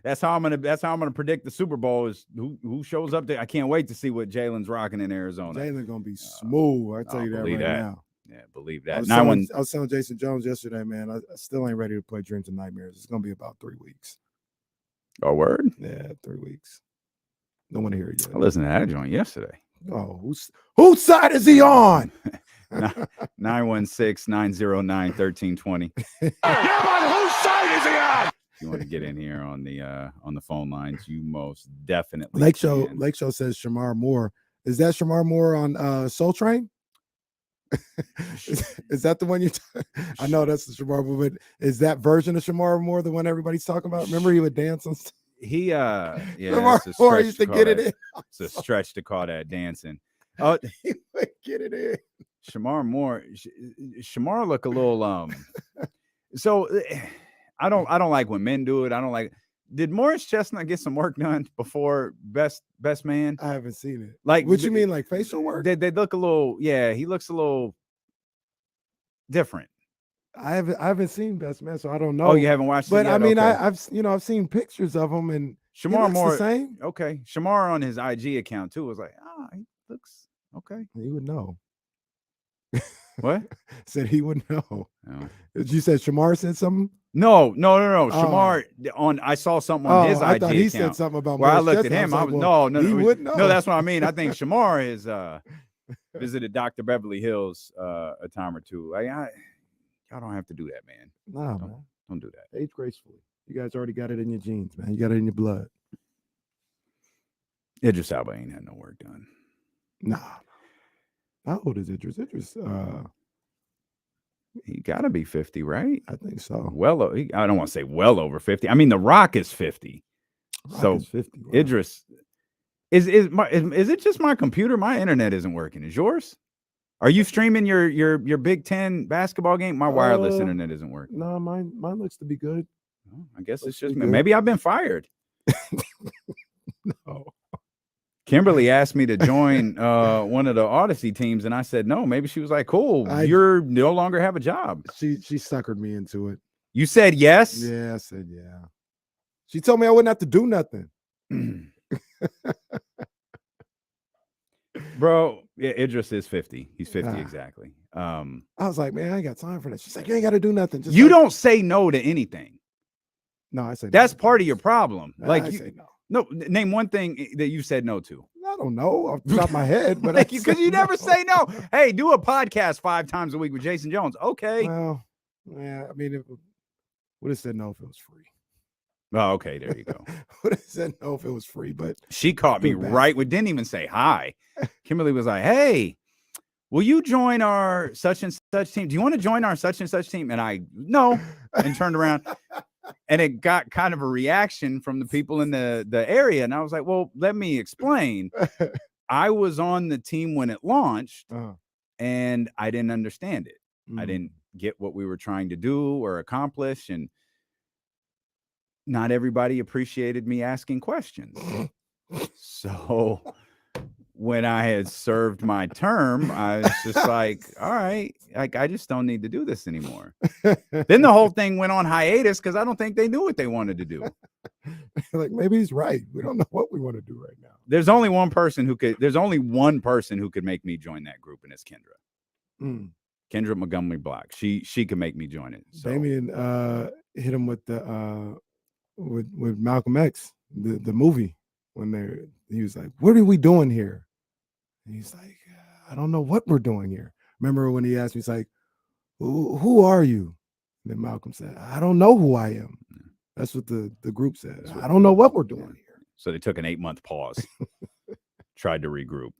That's how I'm gonna predict the Super Bowl is who shows up there. I can't wait to see what Jalen's rocking in Arizona. Jalen's gonna be smooth. I tell you that right now. Yeah, believe that. I was telling Jason Jones yesterday, man. I still ain't ready to play Dreams and Nightmares. It's gonna be about 3 weeks. Oh, word? Yeah, 3 weeks. Don't want to hear it yet. I listened to that joint yesterday. Oh, whose side is he on? 916-909-1320. Yeah, man, whose side is he on? If you want to get in here on the phone lines, you most definitely Lake can. Show says Shamar Moore. Is that Shamar Moore on Soul Train? is that the one you? I know that's the Shamar Moore, but is that version of Shamar Moore the one everybody's talking about? Remember he would dance on. He Shamar it's a Moore stretch used to to get call it that- in. It's a stretch to call that dancing. Oh, He would get it in. Shamar Moore. Shamar look a little So I don't like when men do it. I don't like. Did Morris Chestnut get some work done before best man? I haven't seen it. Like, What you mean, like facial work? They look a little. Yeah, he looks a little different. I haven't seen Best Man, so I don't know. Oh, you haven't watched But it yet? I mean, Okay. I've seen pictures of him, and he Shamar looks Moore. the same. Okay, Shamar on his IG account too was like, he looks okay. He would know. What? Said he would know. Oh. You said Shamar said something. No. Shamar on. I saw something on his I IG thought he account said something about. where I Morris looked at Chestnut. him. I was like, no. He would know. No, that's what I mean. I think Shamar has visited Dr. Beverly Hills a time or two. Y'all don't have to do that, man. Nah, man. Don't do that. Age gracefully. You guys already got it in your genes, man. You got it in your blood. Idris Elba ain't had no work done. Nah. How old is Idris? He got to be 50, right? I think so. Well, I don't want to say well over 50. I mean, The Rock is 50. Rock is 50. Wow. Idris, is it just my computer? My internet isn't working. Is yours? Are you streaming your Big Ten basketball game? My wireless internet isn't working. No, mine looks to be good. Oh, I guess it's Looks just pretty me. good. Maybe I've been fired. No. Kimberly asked me to join one of the Odyssey teams, and I said no. Maybe she was like, "Cool, you're no longer have a job." She suckered me into it. You said yes. Yeah, I said yeah. She told me I wouldn't have to do nothing. Bro, yeah, Idris is 50. He's 50 Ah. exactly. I was like, man, I ain't got time for that. She's like, you ain't got to do nothing. Just You like- don't say no to anything. No, I say That's no. part of your problem. Like I you, say no. no, name one thing that you said no to. I don't know off the top of my head, but Because you never say no. Hey, do a podcast 5 times a week with Jason Jones. Okay. Well, yeah, I mean, would have said no if it was free. Oh, okay. There you go. Would have said no if it was free, but She caught me Too bad. right. We didn't even say hi. Kimberly was like, "Hey, will you join our such and such team? Do you want to join our such and such team?" And I no, and turned around, and it got kind of a reaction from the people in the area. And I was like, "Well, let me explain. I was on the team when it launched, and I didn't understand it. I didn't get what we were trying to do or accomplish, and not everybody appreciated me asking questions." So when I had served my term, I was just like, all right, like I just don't need to do this anymore. Then the whole thing went on hiatus because I don't think they knew what they wanted to do. like maybe he's right. We don't know what we want to do right now. There's only one person who could make me join that group, and it's Kendra. Kendra Montgomery Block. She could make me join it. So. Damien hit him with the with Malcolm X, the movie, when he was like, "What are we doing here?" And he's like, "I don't know what we're doing here." Remember when he asked me, he's like, "Who are you?" And then Malcolm said, "I don't know who I am." That's what the group said. I don't know what we're doing here. So they took an 8-month pause, tried to regroup.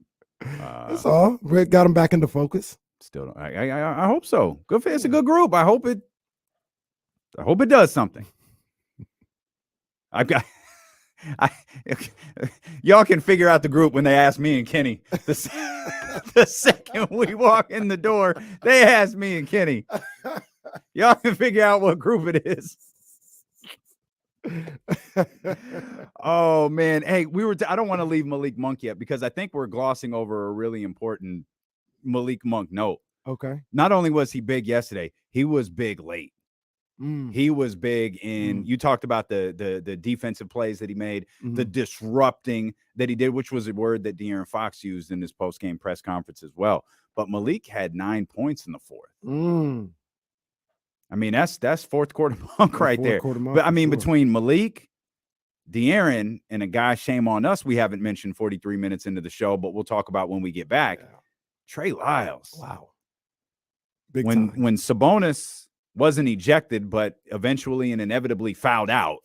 That's all. Rick got him back into focus. Still don't. I hope so. Good for it's a good group. I hope it does something. Y'all can figure out the group when they ask me and Kenny. The second we walk in the door, they ask me and Kenny. Y'all can figure out what group it is. Oh man. Hey, I don't want to leave Malik Monk yet because I think we're glossing over a really important Malik Monk note. Okay. Not only was he big yesterday, he was big late. He was big in you talked about the defensive plays that he made, the disrupting that he did, which was a word that De'Aaron Fox used in his post-game press conference as well. But Malik had 9 points in the fourth. I mean, that's fourth quarter Monk right there. But I mean, between Malik, De'Aaron, and a guy, shame on us, we haven't mentioned 43 minutes into the show, but we'll talk about when we get back. Trey Lyles. Wow. Big when time. when Sabonis wasn't ejected, but eventually and inevitably fouled out,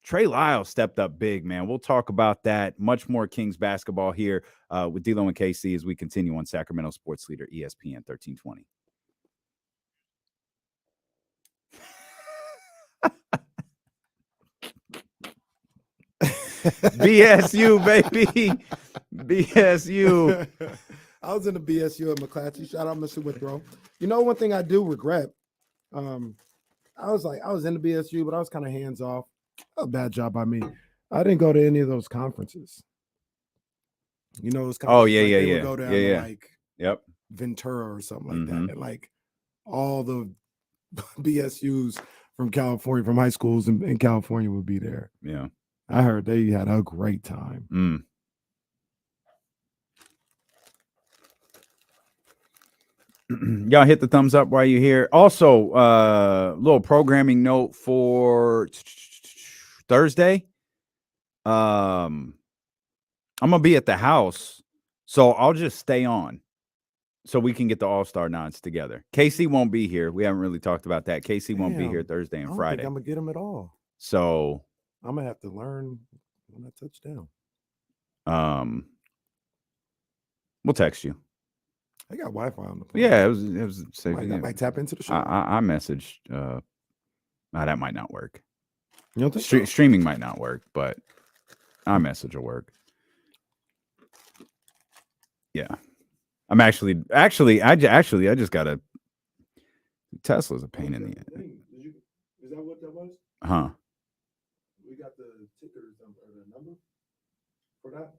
Trey Lyles stepped up big, man. We'll talk about that. Much more Kings basketball here with D'Lo and KC as we continue on Sacramento Sports Leader ESPN 1320. BSU, baby. BSU. I was in the BSU at McClatchy. Shout out Mr. Withrow. You know, one thing I do regret. I was in the BSU, but I was kind of hands off. A bad job by me. I didn't go to any of those conferences. You know, it was kind of yeah. Go down to like Yep. Ventura or something like that, and like all the BSUs from California, from high schools in California, would be there. Yeah, I heard they had a great time. Y'all hit the thumbs up while you're here. Also, little programming note for Thursday. I'm gonna be at the house, so I'll just stay on so we can get the All-Star nods together. KC won't be here. We haven't really talked about that. KC won't be here Thursday and Friday. I'm gonna get him at all. So I'm gonna have to learn when I touch down. We'll text you. I got Wi-Fi on the plane. Yeah, it was safe. I might tap into the show. I messaged. That might not work. You don't think so? Streaming might not work, but iMessage will work. Yeah, I'm actually. I just got a Tesla's a pain in the end. Is that what that was? Huh? We got the tickers or the number for that.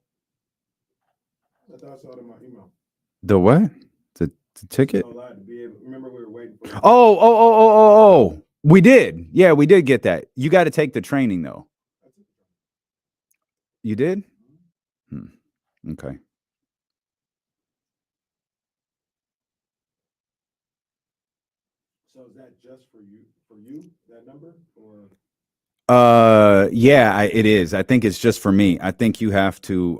I thought I saw it in my email. The what? The ticket? Remember we were waiting for. Oh. We did. Yeah, we did get that. You got to take the training though. You did? Okay. So is that just for you, that number, or? Yeah, it is. I think it's just for me. I think you have to.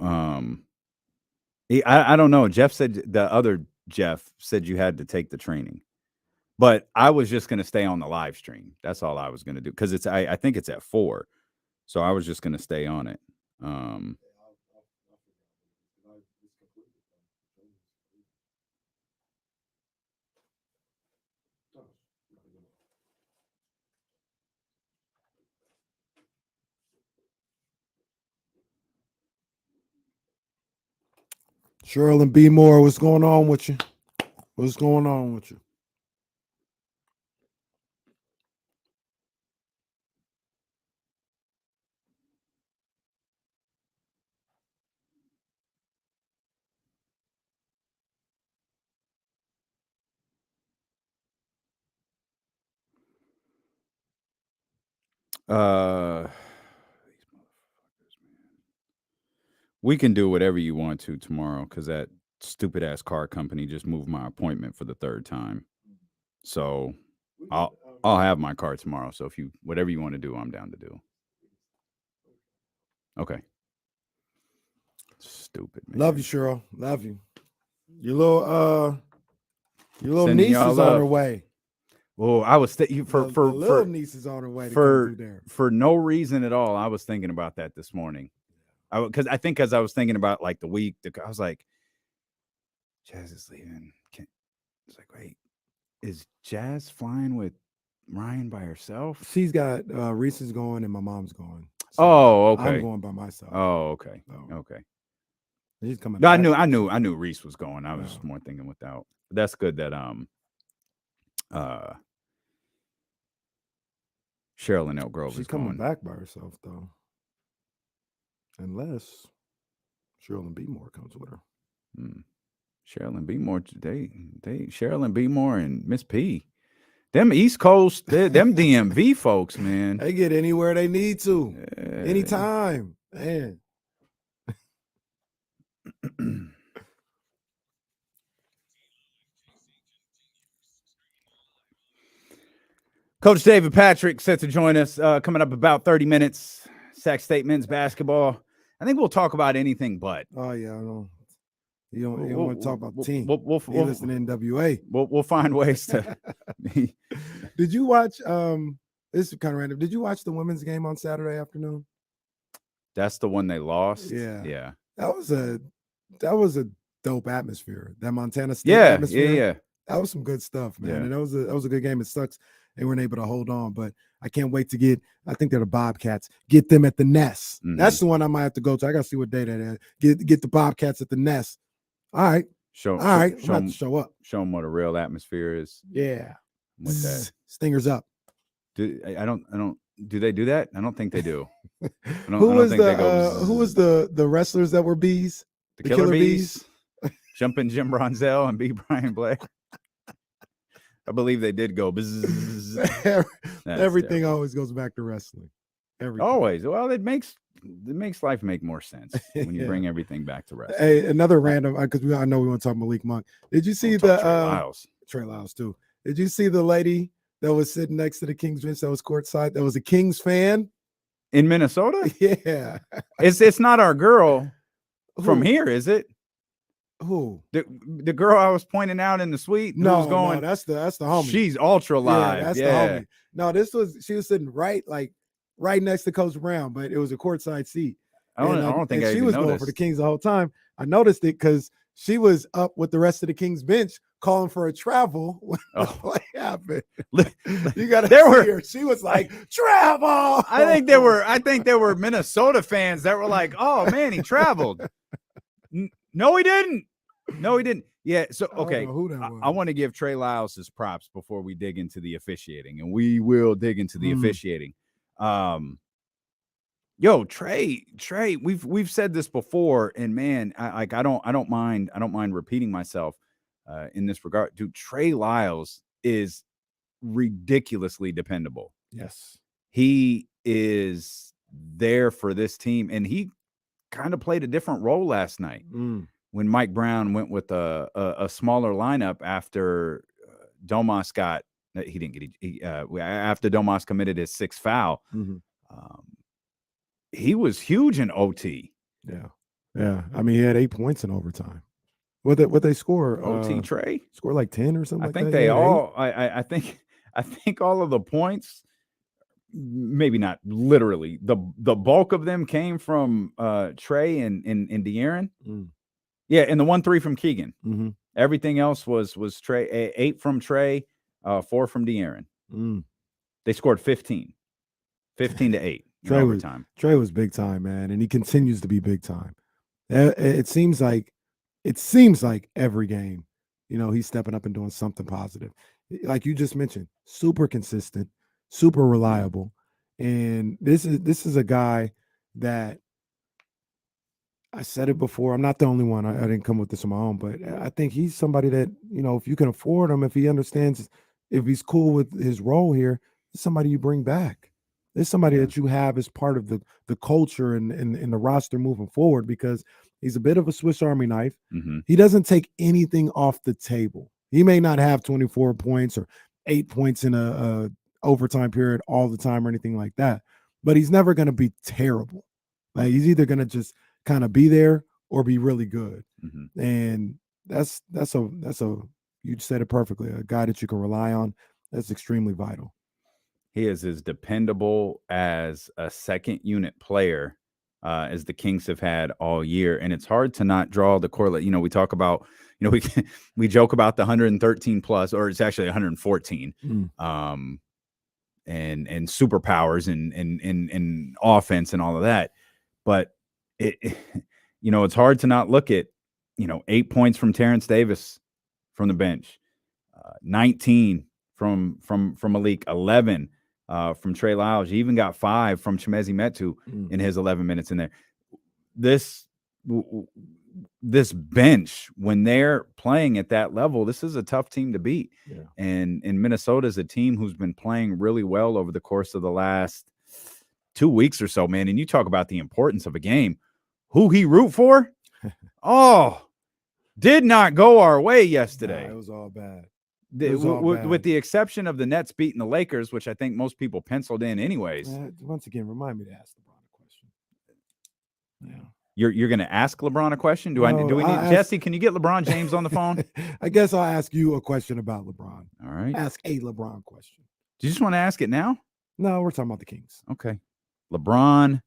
I don't know. Jeff said the other Jeff said you had to take the training, but I was just going to stay on the live stream. That's all I was going to do because it's. I think it's at 4, so I was just going to stay on it. Cheryl and B. Moore, what's going on with you? What's going on with you? We can do whatever you want to tomorrow because that stupid ass car company just moved my appointment for the 3rd time. So I'll have my car tomorrow. So if whatever you want to do, I'm down to do. Okay. Stupid, man. Love you, Cheryl. Love you. Your little Sending niece y'all is on love. her way. Well, I was The little niece is on her way to come through there. For no reason at all. I was thinking about that this morning. Because I was thinking about like the week. I was like, Jazz is leaving. It's like, wait, is Jazz flying with Ryan by herself? She's got Reese's going and my mom's going. So okay. I'm going by myself. Oh, okay. So Okay. She's coming. No, back. I knew Reese was going. I was just more thinking without. But that's good that Cheryl and Elk Grove She's is coming going. back by herself though. Unless Cheryl and B. Moore comes with her. Cheryl and B. Moore, Cheryl and B. Moore and Miss P. Them East Coast, them DMV folks, man. They get anywhere they need to, anytime, man. Coach David Patrick set to join us coming up about 30 minutes. Sac State men's basketball. I think we'll talk about anything but. Oh yeah, I know. You don't want to talk about the team. We'll listen to NWA. We'll find ways to. Did you watch? This is kind of random. Did you watch the women's game on Saturday afternoon? That's the one they lost. Yeah. That was a dope atmosphere. That Montana State Yeah. That was some good stuff, man. Yeah. And that was a good game. It sucks they weren't able to hold on, but I can't wait to I think they're the Bobcats. Get them at the Nest. Mhm. That's the one I might have to go to. I gotta see what day that is. Get the Bobcats at the Nest. All right. Show up. Show them what a real atmosphere is. Yeah. With that. Stingers up. Do they do that? I don't think they do. Who was the wrestlers that were bees? The Killer Bees? Jumping Jim Bronzell and B. Brian Blake. I believe they did go. Everything terrible. Always goes back to wrestling. Everything. Always. Well, it makes life make more sense when you bring everything back to wrestling. Hey, another random, because I know we want to talk Malik Monk. Did you see Trey Lyles too? Did you see the lady that was sitting next to the Kings bench that was courtside? That was a Kings fan in Minnesota. Yeah, it's not our girl from here, is it? Who? The girl I was pointing out in the suite? No, that's the homie. She's ultra live. Yeah, that's the homie. No, she was sitting right next to Coach Brown, but it was a courtside seat. I don't think she was going for the Kings the whole time. I noticed it because she was up with the rest of the Kings bench calling for a travel when the play happened. You got to see her. She was like, travel. I think there were Minnesota fans that were like, oh man, he traveled. No, he didn't. Yeah. So, okay. I want to give Trey Lyles his props before we dig into the officiating, and we will dig into the officiating. Trey, we've said this before, and man, I don't mind repeating myself in this regard. Dude, Trey Lyles is ridiculously dependable. Yes. He is there for this team, and he kind of played a different role last night when Mike Brown went with a smaller lineup after Domas after Domas committed his sixth foul. He was huge in OT. Yeah. I mean, he had 8 points in overtime. What they score? OT Trey score like 10 or something. I think they all. I think all of the points. Maybe not literally. The bulk of them came from Trey and De'Aaron. Yeah, and the 1-3 from Keegan. Everything else was Trey. 8 from Trey, 4 from De'Aaron. They scored 15 to 8. Trey was big time, man, and he continues to be big time. It seems like every game, he's stepping up and doing something positive. Like you just mentioned, super consistent, super reliable. And this is a guy that I said it before. I'm not the only one. I didn't come with this on my own, but I think he's somebody that, if you can afford him, if he understands, if he's cool with his role here, it's somebody you bring back. It's somebody that you have as part of the culture and the roster moving forward, because he's a bit of a Swiss Army knife. He doesn't take anything off the table. He may not have 24 points or 8 points in a overtime period all the time or anything like that, but he's never going to be terrible. Like, he's either going to just kind of be there or be really good. And that's you said it perfectly. A guy that you can rely on. That's extremely vital. He is as dependable as a second unit player as the Kings have had all year. And it's hard to not draw the correlate. We talk about, we joke about the 113 plus, or it's actually 114 and superpowers and offense and all of that. But it's hard to not look at, 8 points from Terrence Davis from the bench, 19 from Malik, 11 from Trey Lyles. You even got 5 from Chimezie Metu in his 11 minutes in there. This bench, when they're playing at that level, this is a tough team to beat. And Minnesota is a team who's been playing really well over the course of the last 2 weeks or so, man. And you talk about the importance of a game. Who he root for? Did not go our way yesterday. It was all bad. With the exception of the Nets beating the Lakers, which I think most people penciled in anyways. Once again, remind me to ask LeBron a question. You're going to ask LeBron a question? Do we need Jesse? Can you get LeBron James on the phone? I guess I'll ask you a question about LeBron. All right. Ask a LeBron question. Do you just want to ask it now? No, we're talking about the Kings. Okay. LeBron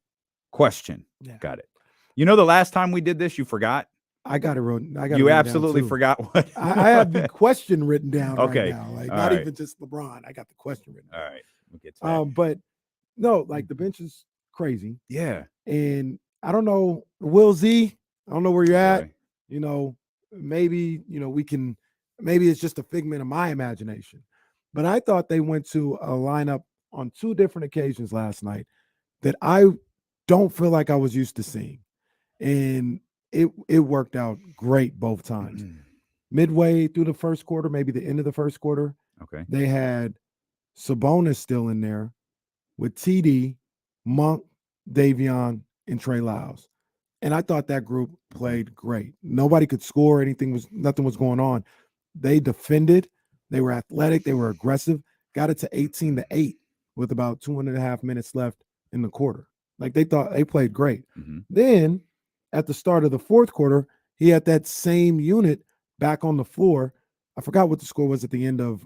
question. Yeah. Got it. You know, the last time we did this, you forgot. I got it written. You absolutely forgot what. I have the question written down okay. right now. Like not even just LeBron. I got the question written down. All right. We'll get to that. But no, like the bench is crazy. Yeah. And I don't know, Will Z, I don't know where you're at. Okay. You know, maybe, maybe it's just a figment of my imagination. But I thought they went to a lineup on 2 different occasions last night that I don't feel like I was used to seeing. And it worked out great both times. Midway through the first quarter, maybe the end of the first quarter, okay, they had Sabonis still in there with TD, Monk, Davion, and Trey Lyles. And I thought that group played great. Nobody could score. Nothing was going on. They defended. They were athletic. They were aggressive. Got it to 18-8 with about 2.5 minutes left in the quarter. Like they thought they played great. Then at the start of the fourth quarter, he had that same unit back on the floor. I forgot what the score was at the end of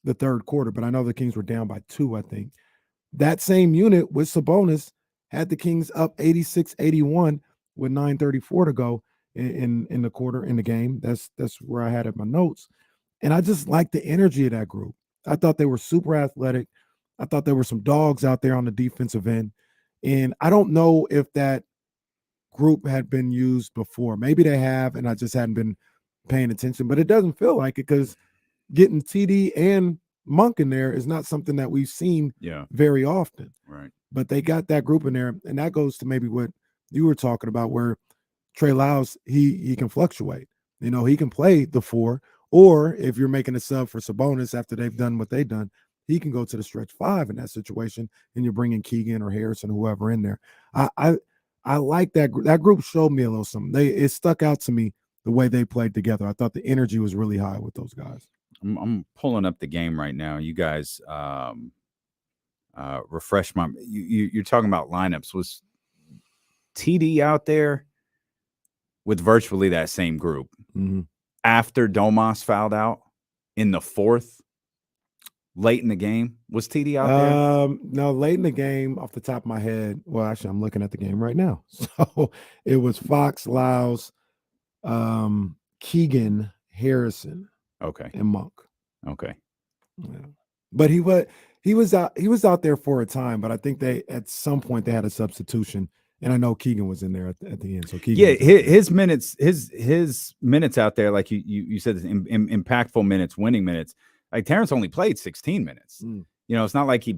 the third quarter, but I know the Kings were down by 2, I think. That same unit with Sabonis had the Kings up 86-81 with 9:34 to go in the quarter, in the game. That's where I had it in my notes. And I just like the energy of that group. I thought they were super athletic. I thought there were some dogs out there on the defensive end. And I don't know if that group had been used before. Maybe they have, and I just hadn't been paying attention. But it doesn't feel like it because getting TD and Monk in there is not something that we've seen very often. Right. But they got that group in there, and that goes to maybe what you were talking about, where Trey Lyles, he can fluctuate. You know, he can play the 4, or if you're making a sub for Sabonis after they've done what they've done, he can go to the stretch 5 in that situation, and you're bringing Keegan or Harrison, whoever in there. I like that group. That group showed me a little something. It stuck out to me the way they played together. I thought the energy was really high with those guys. I'm pulling up the game right now. You guys refresh my. You're talking about lineups. Was TD out there with virtually that same group after Domas fouled out in the 4th? Late in the game, was TD out there? No, late in the game, off the top of my head. Well, actually, I'm looking at the game right now. So it was Fox, Lyles, Keegan, Harrison, and Monk. Okay. Yeah. But he was out there for a time, but I think at some point they had a substitution, and I know Keegan was in there at the end. So Keegan, his minutes out there, like you said, impactful minutes, winning minutes. Like Terrence only played 16 minutes. You know, it's not like he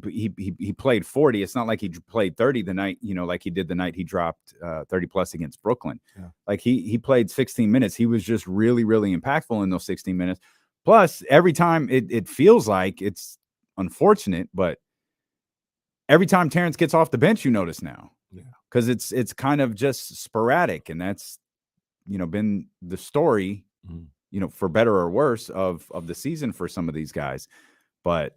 played 40. It's not like he played 30 the night, like he did the night he dropped 30 plus against Brooklyn. Yeah. Like he played 16 minutes. He was just really, really impactful in those 16 minutes. Plus, every time it feels like, it's unfortunate, but every time Terrence gets off the bench, you notice now. Yeah. Because it's kind of just sporadic, and that's been the story. For better or worse of the season for some of these guys. But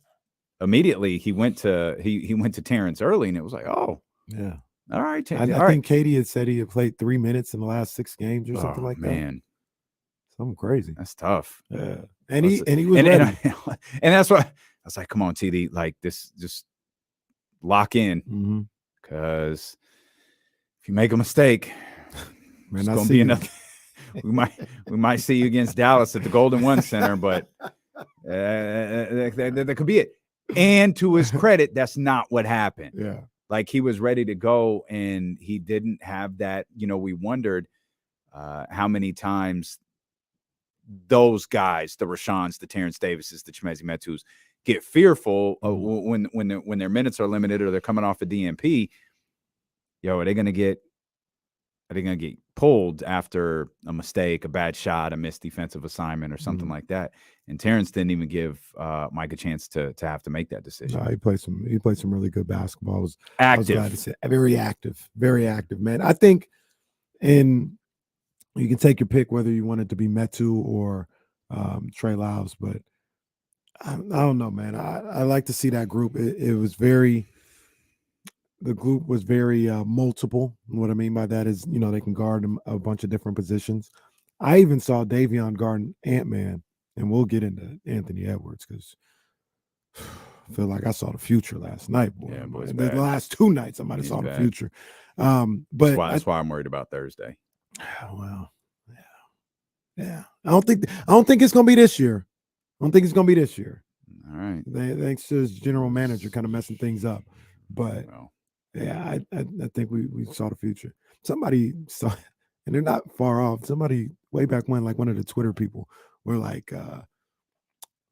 immediately he went to Terrence early, and it was like, oh, yeah, all right. I think Katie had said he had played 3 minutes in the last 6 games or something like that. Man, something crazy. That's tough. Yeah, and he was ready. And that's why I was like, come on, TD, like this, just lock in, because if you make a mistake, it's going to be another. We might see you against Dallas at the Golden One Center, but that could be it. And to his credit, that's not what happened. Yeah, like he was ready to go, and he didn't have that. We wondered how many times those guys, the Rashans, the Terrence Davises, the Chimezie Metus, get fearful when their minutes are limited or they're coming off a DNP. Are they going to get pulled after a mistake, a bad shot, a missed defensive assignment, or something like that? And Terrence didn't even give Mike a chance to have to make that decision. No, he played some really good basketball. I was glad to say, very active, man. I think, and you can take your pick whether you want it to be Metu or Trey Lyles, but I don't know, man. I like to see that group. It was very. the group was very multiple. What I mean by that is, they can guard a bunch of different positions. I even saw Davion guarding Ant-Man, and we'll get into Anthony Edwards because I feel like I saw the future last night, boy. Yeah, boy, the last 2 nights I might have saw the future. But that's why I'm worried about Thursday. Well, yeah. I don't think it's gonna be this year. All right. Thanks to his general manager kind of messing things up. But I think we saw the future. Somebody saw, and they're not far off. Somebody way back when, like one of the Twitter people, were like,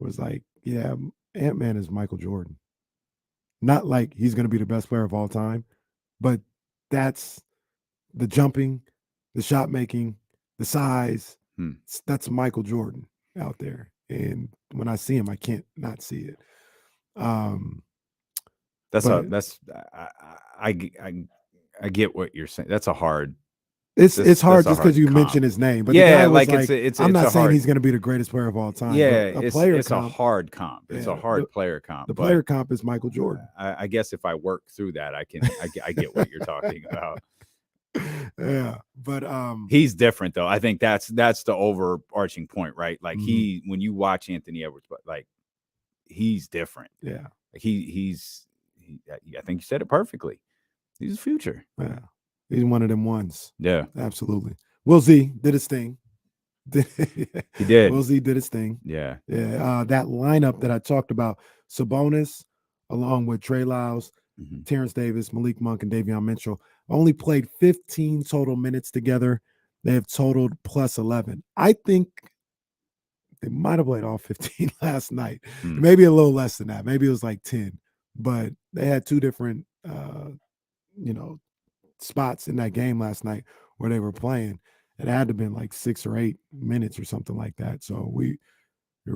was like, yeah, Ant-Man is Michael Jordan. Not like he's going to be the best player of all time, but that's the jumping, the shot making, the size. That's Michael Jordan out there. And when I see him, I can't not see it. I get what you're saying. That's a hard. It's hard just because you mentioned his name. But yeah, I'm not saying he's going to be the greatest player of all time. Yeah, it's a hard comp. It's a hard player comp. The player comp is Michael Jordan. I guess if I work through that, I get what you're talking about. Yeah, but he's different though. I think that's the overarching point, right? Like when you watch Anthony Edwards, but like he's different. Yeah, like I think you said it perfectly. He's the future. Yeah, he's one of them ones. Yeah, absolutely. Will Z did his thing. He did. Will Z did his thing. Yeah, yeah. That lineup that I talked about, Sabonis, along with Trey Lyles, Terrence Davis, Malik Monk, and Davion Mitchell, only played 15 total minutes together. They have totaled plus 11. I think they might have played all 15 last night. Maybe a little less than that. Maybe it was like 10. But they had two different, spots in that game last night where they were playing. It had to have been like 6 or 8 minutes or something like that. So you're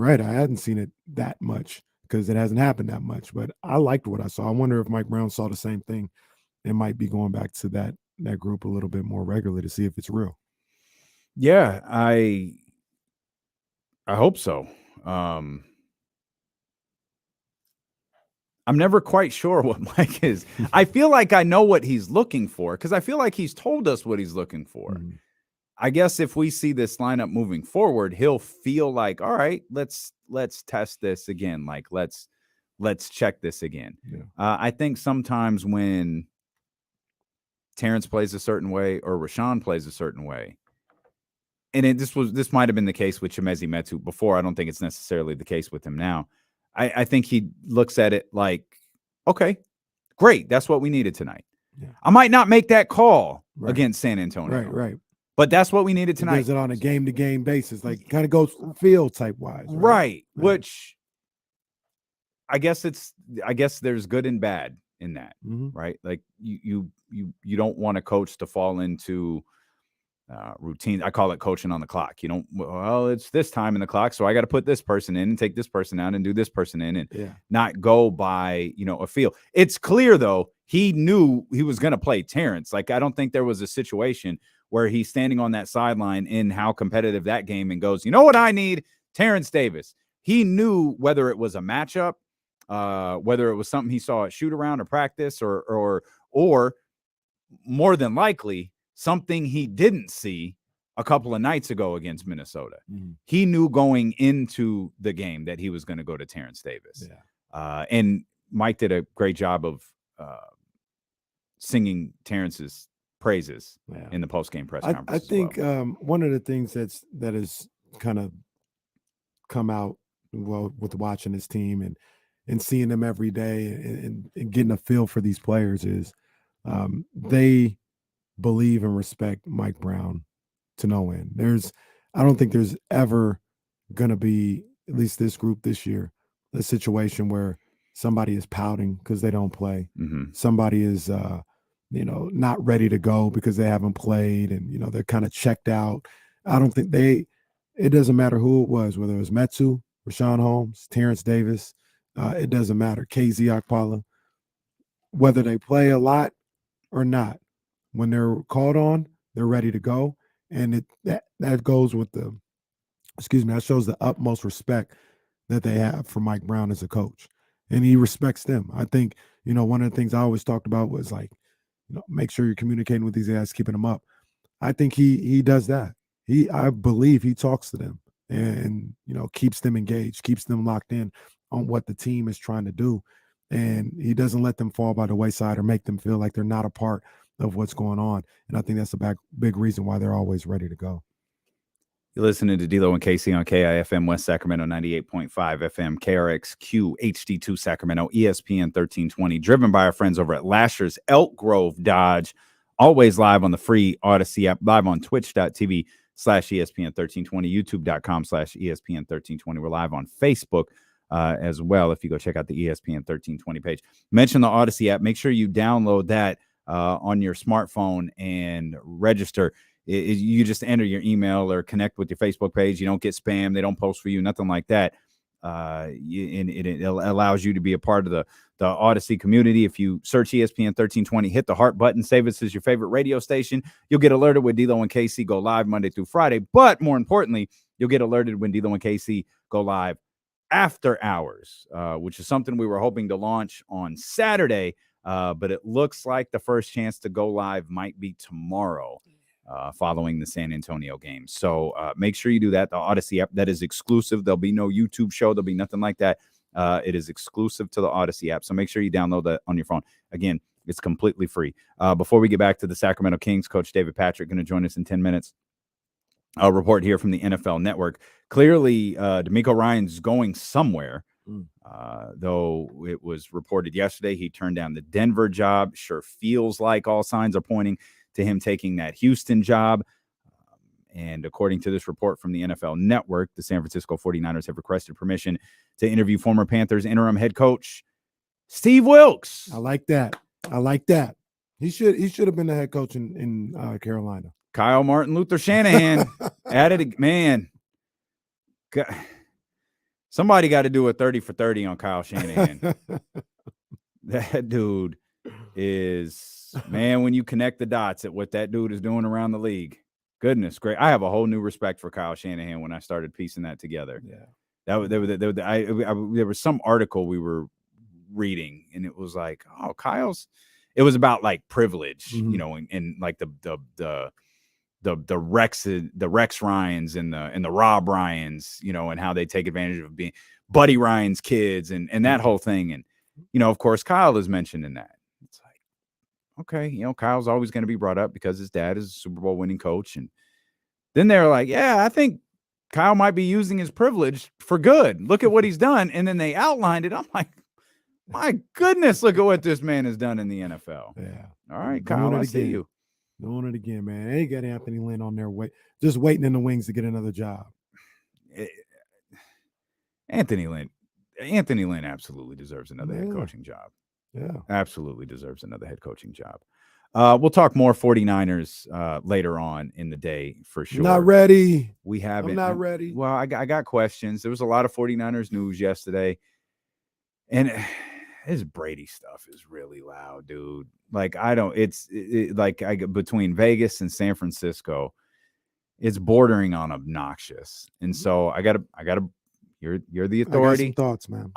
right. I hadn't seen it that much because it hasn't happened that much. But I liked what I saw. I wonder if Mike Brown saw the same thing. It might be going back to that group a little bit more regularly to see if it's real. Yeah, I hope so. I'm never quite sure what Mike is. I feel like I know what he's looking for because I feel like he's told us what he's looking for. I guess if we see this lineup moving forward, he'll feel like, all right, let's test this again. Like let's check this again. Yeah. I think sometimes when Terrence plays a certain way or Rashawn plays a certain way, and this might have been the case with Chimezie Metu before. I don't think it's necessarily the case with him now. I think he looks at it like, okay, great. That's what we needed tonight. Yeah. I might not make that call against San Antonio. Right. But that's what we needed tonight. He does it on a game-to-game basis, like kind of goes field type wise. Right. Which I guess there's good and bad in that, right? Like you don't want a coach to fall into routine. I call it coaching on the clock. It's this time in the clock, so I got to put this person in and take this person out and do this person in and not go by, a feel. It's clear though, he knew he was going to play Terrence. Like, I don't think there was a situation where he's standing on that sideline in how competitive that game and goes, you know what I need? Terrence Davis. He knew whether it was a matchup, whether it was something he saw at shoot around or practice or more than likely something he didn't see a couple of nights ago against Minnesota. He knew going into the game that he was going to go to Terrence Davis. Yeah. And Mike did a great job of singing Terrence's praises in the post-game press conference. I think one of the things that has kind of come out with watching this team and seeing them every day and getting a feel for these players is they believe and respect Mike Brown to no end. I don't think there's ever going to be, at least this group this year, a situation where somebody is pouting because they don't play. Somebody is, not ready to go because they haven't played and, they're kind of checked out. I don't think it doesn't matter who it was, whether it was Metu, Rashawn Holmes, Terrence Davis, it doesn't matter. KZ Okpala, whether they play a lot or not, when they're called on, they're ready to go. And that goes with that shows the utmost respect that they have for Mike Brown as a coach. and he respects them. I think, one of the things I always talked about was like, make sure you're communicating with these guys, keeping them up. I think he does that. I believe he talks to them and keeps them engaged, keeps them locked in on what the team is trying to do. And he doesn't let them fall by the wayside or make them feel like they're not a part of what's going on. And I think that's a big reason why they're always ready to go. You're listening to D-Lo and KC on KIFM West Sacramento 98.5 FM, KRXQ HD2 Sacramento, ESPN 1320, driven by our friends over at Lasher's Elk Grove Dodge, always live on the free Odyssey app, live on twitch.tv/ESPN 1320, youtube.com/ESPN 1320. We're live on Facebook as well if you go check out the ESPN 1320 page. Mention the Odyssey app. Make sure you download that on your smartphone and register. You just enter your email or connect with your Facebook page. You don't get spam. They don't post for you, nothing like that. It allows you to be a part of the Odyssey community. If you search ESPN 1320, hit the heart button, save us as your favorite radio station. You'll get alerted when D-Lo and KC go live Monday through Friday. But more importantly, you'll get alerted when D-Lo and KC go live after hours, which is something we were hoping to launch on Saturday. But it looks like the first chance to go live might be tomorrow. Following the San Antonio game. So make sure you do that. The Odyssey app, that is exclusive. There'll be no YouTube show. There'll be nothing like that. It is exclusive to the Odyssey app. So make sure you download that on your phone. Again, it's completely free. Before we get back to the Sacramento Kings, Coach David Patrick going to join us in 10 minutes. A report here from the NFL Network. Clearly, Demeco Ryan's going somewhere. Though it was reported yesterday he turned down the Denver job. Sure feels like all signs are pointing to him taking that Houston job. And according to this report from the NFL Network, the San Francisco 49ers have requested permission to interview former Panthers interim head coach Steve Wilks. I like that. He should have been the head coach in Carolina. Kyle Martin Luther Shanahan added, man. Somebody got to do a 30 for 30 on Kyle Shanahan. That dude is, man, when you connect the dots at what that dude is doing around the league, goodness great. I have a whole new respect for Kyle Shanahan when I started piecing that together. Yeah. There was some article we were reading, and it was like, oh, it was about like privilege, and like the Rex Ryans and the Rob Ryans, and how they take advantage of being Buddy Ryan's kids and that whole thing. And, of course, Kyle is mentioned in that. It's like, okay, Kyle's always going to be brought up because his dad is a Super Bowl winning coach. And then they're like, yeah, I think Kyle might be using his privilege for good. Look at what he's done. And then they outlined it. I'm like, my goodness, look at what this man has done in the NFL. Yeah. All right, Kyle, I see you. Doing it again, man. They got Anthony Lynn on their way, just waiting in the wings to get another job. Anthony Lynn absolutely deserves another head coaching job. Yeah. Absolutely deserves another head coaching job. We'll talk more 49ers later on in the day for sure. Not ready. We haven't. I'm not ready. Well, I got questions. There was a lot of 49ers news yesterday. And his Brady stuff is really loud, dude. Like, between Vegas and San Francisco, it's bordering on obnoxious. And so I gotta, you're the authority. I got some thoughts, man.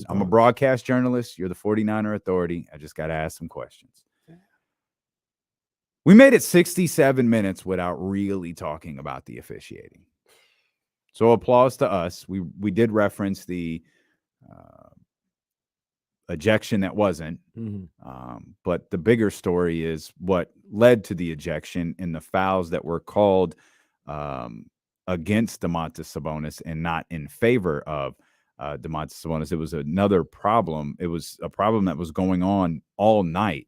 I'm a broadcast journalist. You're the 49er authority. I just got to ask some questions. We made it 67 minutes without really talking about the officiating. So applause to us. We did reference the ejection that wasn't. But the bigger story is what led to the ejection and the fouls that were called against Domantas Sabonis and not in favor of Domantas Sabonis. It was another problem. It was a problem that was going on all night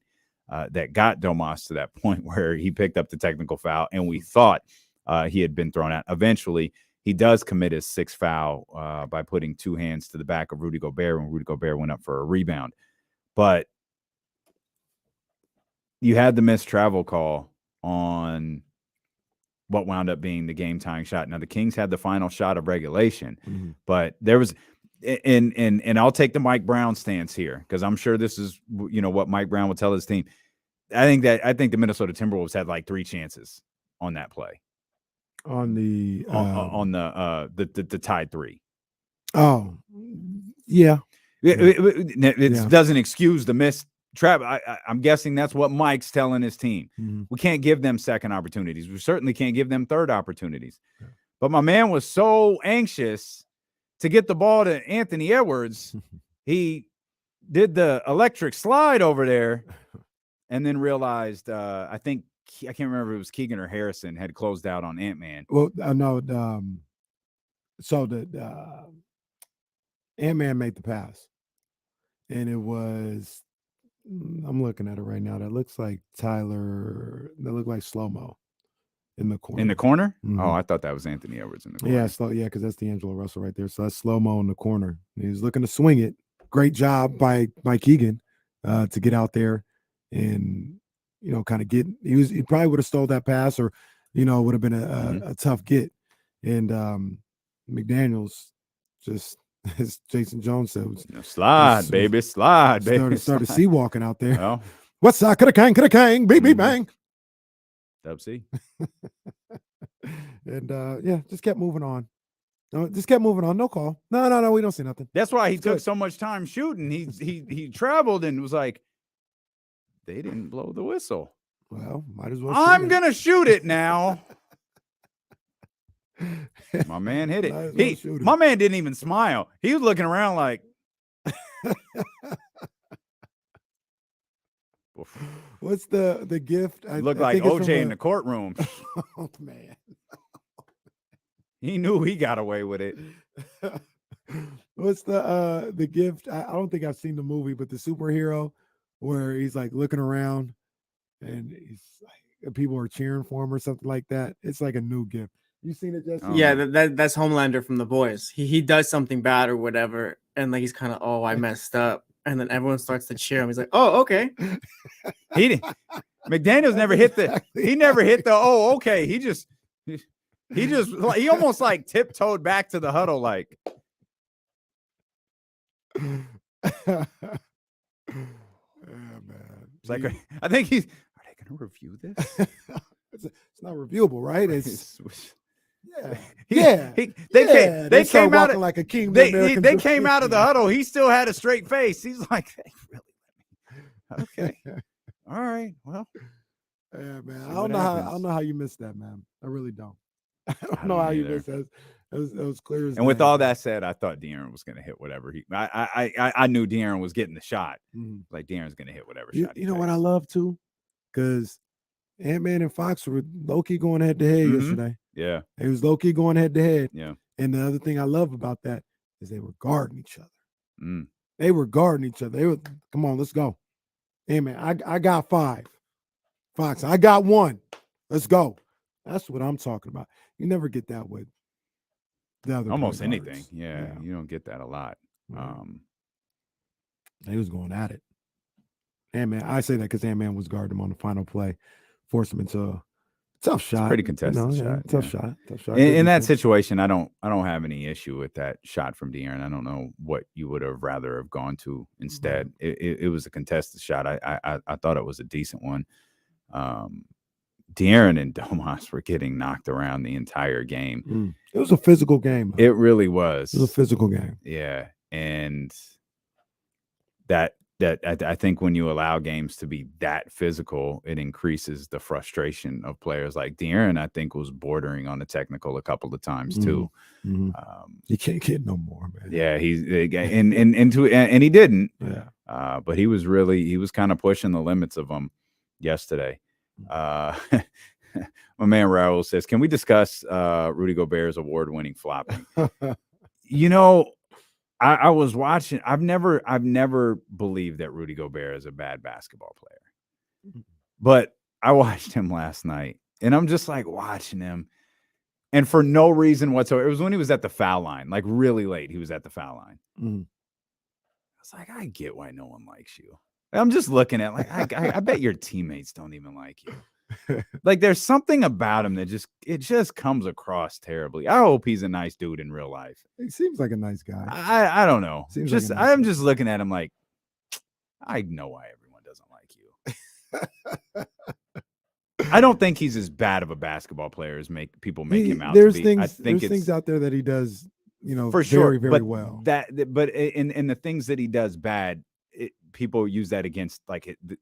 that got Domas to that point where he picked up the technical foul, and we thought he had been thrown out. Eventually, he does commit his sixth foul by putting two hands to the back of Rudy Gobert when Rudy Gobert went up for a rebound. But you had the missed travel call on what wound up being the game-tying shot. Now, the Kings had the final shot of regulation, but there was and I'll take the Mike Brown stance here because I'm sure this is what Mike Brown will tell his team. I think the Minnesota Timberwolves had like 3 chances on that play. On the tied 3. Oh, yeah. It doesn't excuse the missed trap. I'm guessing that's what Mike's telling his team. Mhm. We can't give them second opportunities. We certainly can't give them third opportunities. Yeah. But my man was so anxious to get the ball to Anthony Edwards. He did the electric slide over there and then realized, I can't remember if it was Keegan or Harrison had closed out on Ant-Man. Well, I know. So the Ant-Man made the pass. And it was, I'm looking at it right now. That looks like Tyler. That looked like slow-mo in the corner. In the corner? Mm-hmm. Oh, I thought that was Anthony Edwards in the corner. Yeah, because that's D'Angelo Russell right there. So that's slow-mo in the corner. He was looking to swing it. Great job by Keegan to get out there and, kind of get. He probably would have stole that pass, or, would have been a tough get. And McDaniels just, as Jason Jones said, slide, baby. Started sea walking out there. Well, what's that? Coulda kang, beep, bang. Dub C. And just kept moving on. No, just kept moving on. No call. No. We don't see nothing. That's why he took so much time shooting. He traveled and was like, they didn't blow the whistle. Well, might as well. I'm gonna shoot it now. My man hit it. My man didn't even smile. He was looking around like, what's the gift? Looked like OJ in the courtroom. Oh man. He knew he got away with it. What's the gift? I don't think I've seen the movie, but the superhero where he's like looking around and he's like, people are cheering for him or something like that. It's like a new gift. You seen it, Jesse? Yeah, that's Homelander from The Boys. He does something bad or whatever, and like he's kind of, I messed up, and then everyone starts to cheer him. He's like, oh, okay. He didn't. McDaniels never hit the. He never hit the. Oh, okay. He almost like tiptoed back to the huddle, like. Yeah, man. It's like, I think he's. Are they going to review this? It's not reviewable, right? It's. They came out like a king. They came out of the huddle. He still had a straight face. He's like, hey, really? Okay. All right. Well. Yeah, man. I don't know how you missed that, man. I really don't. I don't know how you missed that. It was clear as and with all that said, I thought De'Aaron was going to hit whatever I knew De'Aaron was getting the shot. Mm-hmm. Like De'Aaron's going to hit whatever shot. You know what I love too, because Ant-Man and Fox were low-key going head-to-head yesterday. Yeah. It was low-key going head-to-head. Yeah. And the other thing I love about that is they were guarding each other. Mm. They were guarding each other. They were, come on, let's go. Hey, man, I got 5. Fox, I got 1. Let's go. That's what I'm talking about. You never get that with the other almost anything. Yeah, you don't get that a lot. They was going at it. Ant-Man, I say that because Ant-Man was guarding him on the final play. Forced him into a tough shot. Pretty contested shot. Tough shot. In that situation, I don't have any issue with that shot from De'Aaron. I don't know what you would have rather have gone to instead. It was a contested shot. I thought it was a decent one. De'Aaron and Domas were getting knocked around the entire game. It was a physical game. It really was. It was a physical game. Yeah, and that I think when you allow games to be that physical, it increases the frustration of players. Like De'Aaron, I think was bordering on the technical a couple of times too. He can't get no more, man. Yeah, and he didn't. Yeah, but he was kind of pushing the limits of them yesterday. My man Raul says, "Can we discuss Rudy Gobert's award-winning flopping?" I was watching. I've never believed that Rudy Gobert is a bad basketball player, but I watched him last night, and I'm just like watching him, and for no reason whatsoever. It was when he was at the foul line, like really late. He was at the foul line. I was like, I get why no one likes you. I'm just looking at I bet your teammates don't even like you. Like there's something about him that just comes across terribly. I hope he's a nice dude in real life. He seems like a nice guy. I don't know. I'm just looking at him like, I know why everyone doesn't like you. I don't think he's as bad of a basketball player as people make him out there's to be. Things, I think there's things out there that he does for sure, very but well. But in the things that he does bad, people use that against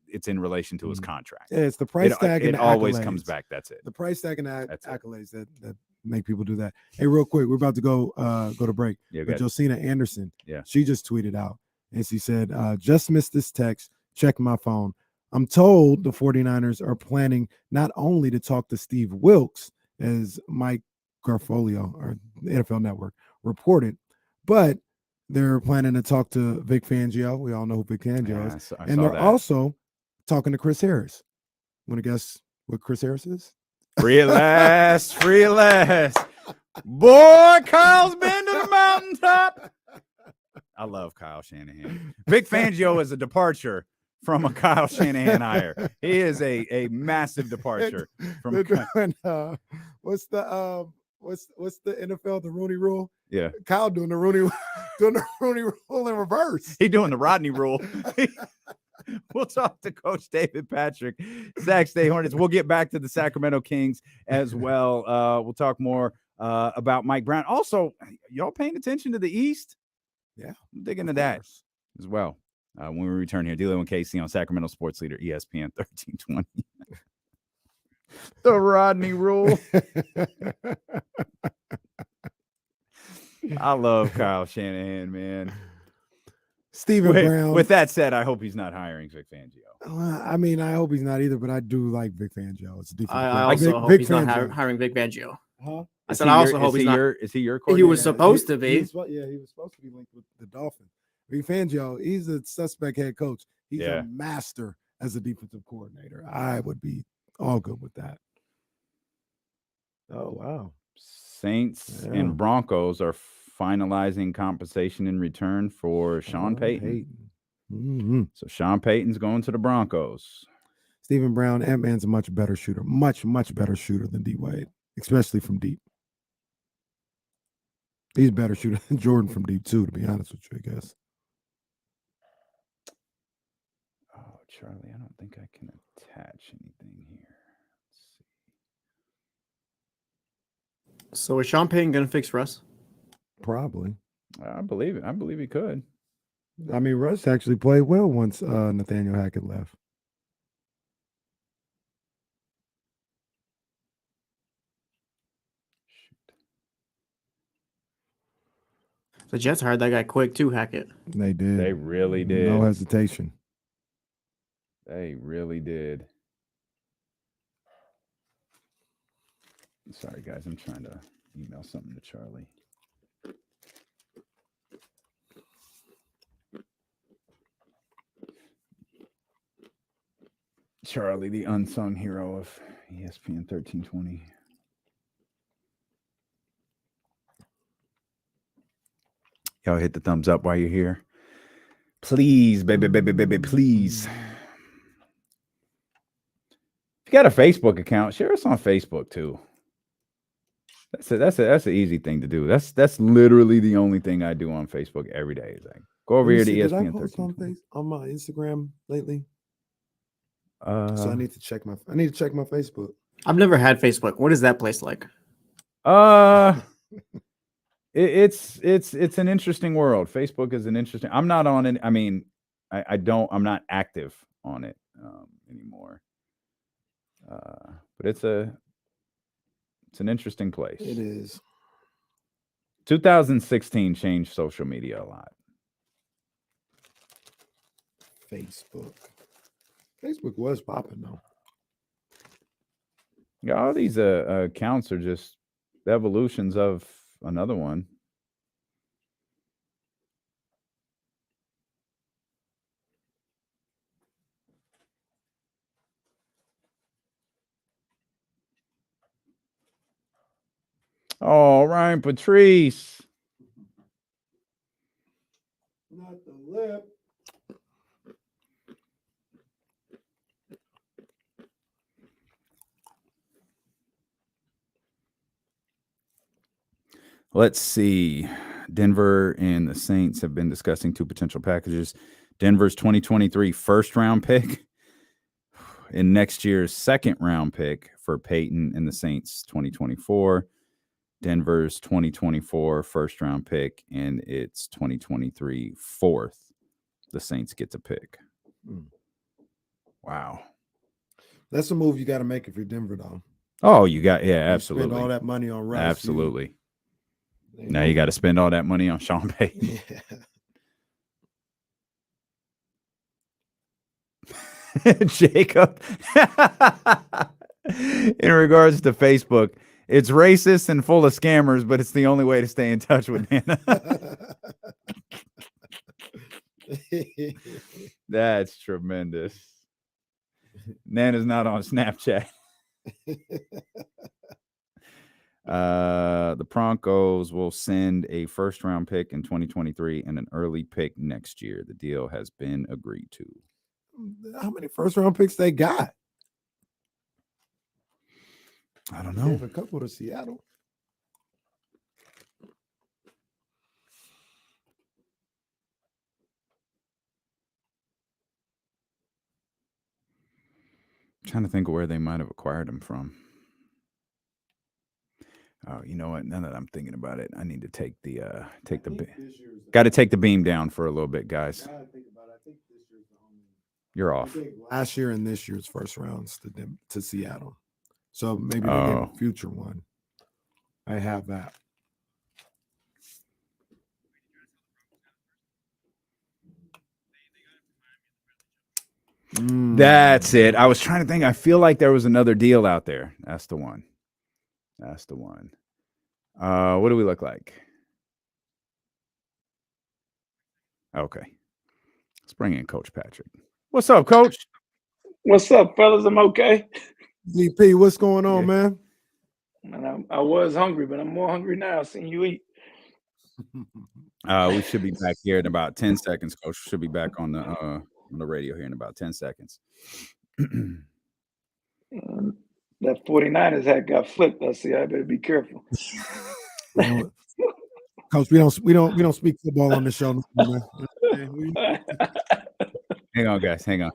it's in relation to his contract. Yeah, it's the price tag and it the always accolades. comes back. That's it. The price tag and accolades that make people do that. Hey, real quick, we're about to go to break. Yeah, but Josina Anderson, yeah, she just tweeted out and she said, just missed this text. Check my phone. I'm told the 49ers are planning not only to talk to Steve Wilks, as Mike Garfolio or the NFL Network reported, but they're planning to talk to Vic Fangio. We all know who Vic Fangio is. And they're also talking to Chris Harris. Want to guess what Chris Harris is? Free last. Boy, Kyle's been to the mountaintop. I love Kyle Shanahan. Vic Fangio is a departure from a Kyle Shanahan hire. He is a massive departure from. What's the NFL, the Rooney Rule? Yeah, Kyle doing the Rooney Rule in reverse. He doing the Rodney Rule. We'll talk to Coach David Patrick, Sac State Hornets. We'll get back to the Sacramento Kings as well. We'll talk more about Mike Brown. Also, y'all paying attention to the East? Yeah, I'm digging into that as well. When we return here, D'Lo and Casey on Sacramento Sports Leader, ESPN 1320. The Rodney Rule. I love Kyle Shanahan, man. Stephen Brown. With that said, I hope he's not hiring Vic Fangio. I mean, I hope he's not either, but I do like Vic Fangio. It's a I also hope he's not hiring Vic Fangio. Huh? I said I also hope he's not. Is he your coordinator? He was supposed to be. He was supposed to be linked with the Dolphins. Vic Fangio, he's a suspect head coach. He's a master as a defensive coordinator. I would be all good with that. Oh, wow. Saints and Broncos are finalizing compensation in return for Sean Payton. Mm-hmm. So Sean Payton's going to the Broncos. Stephen Brown, Ant-Man's a much better shooter. Much, much better shooter than D-Wade, especially from deep. He's a better shooter than Jordan from deep, too, to be honest with you, I guess. Oh, Charlie, I don't think I can attach anything here. So is Sean Payton going to fix Russ? Probably. I believe it. I believe he could. I mean, Russ actually played well once Nathaniel Hackett left. The Jets hired that guy quick too, Hackett. They did. They really did. No hesitation. They really did. Sorry, guys. I'm trying to email something to Charlie. Charlie, the unsung hero of ESPN 1320. Y'all hit the thumbs up while you're here. Please, baby, please. If you got a Facebook account, share us on Facebook too. That's an easy thing to do. That's literally the only thing I do on Facebook every day. Is like go over here to ESPN. Did I post on my Instagram lately? So I need to check my Facebook. I've never had Facebook. What is that place like? It's an interesting world. Facebook is an interesting. I'm not on it. I mean, I'm not active on it anymore. But it's an interesting place. It is. 2016 changed social media a lot. Facebook was popping though. Yeah, all these accounts are just evolutions of another one. Oh, Ryan Patrice. Not the lip. Let's see. Denver and the Saints have been discussing two potential packages. Denver's 2023 first-round pick and next year's second-round pick for Peyton and the Saints 2024. Denver's 2024 first round pick, and it's 2023 fourth. The Saints get to pick. Wow. That's a move you got to make if you're Denver, though. Oh, you absolutely. Spend all that money on Russ. Absolutely. Now you got to spend all that money on Sean Payton. Yeah. Jacob, in regards to Facebook, it's racist and full of scammers, but it's the only way to stay in touch with Nana. That's tremendous. Nana's not on Snapchat. The Broncos will send a first-round pick in 2023 and an early pick next year. The deal has been agreed to. How many first-round picks they got? I don't know. A couple to Seattle. I'm trying to think of where they might have acquired him from. Oh, you know what? Now that I'm thinking about it, I need to take the got to take the beam down for a little bit, guys. You're off. Last year and this year's first rounds to Seattle. So maybe they get a future one. I have that. That's it. I was trying to think. I feel like there was another deal out there. That's the one. That's the one. What do we look like? Okay. Let's bring in Coach Patrick. What's up, Coach? What's up, fellas? I'm okay. VP, what's going on, man? And I was hungry, but I'm more hungry now seeing you eat. We should be back here in about 10 seconds, Coach. We should be back on the radio here in about 10 seconds. That 49ers hat got flipped. I see. I better be careful. Coach, we don't speak football on the show. Hang on, guys. Hang on.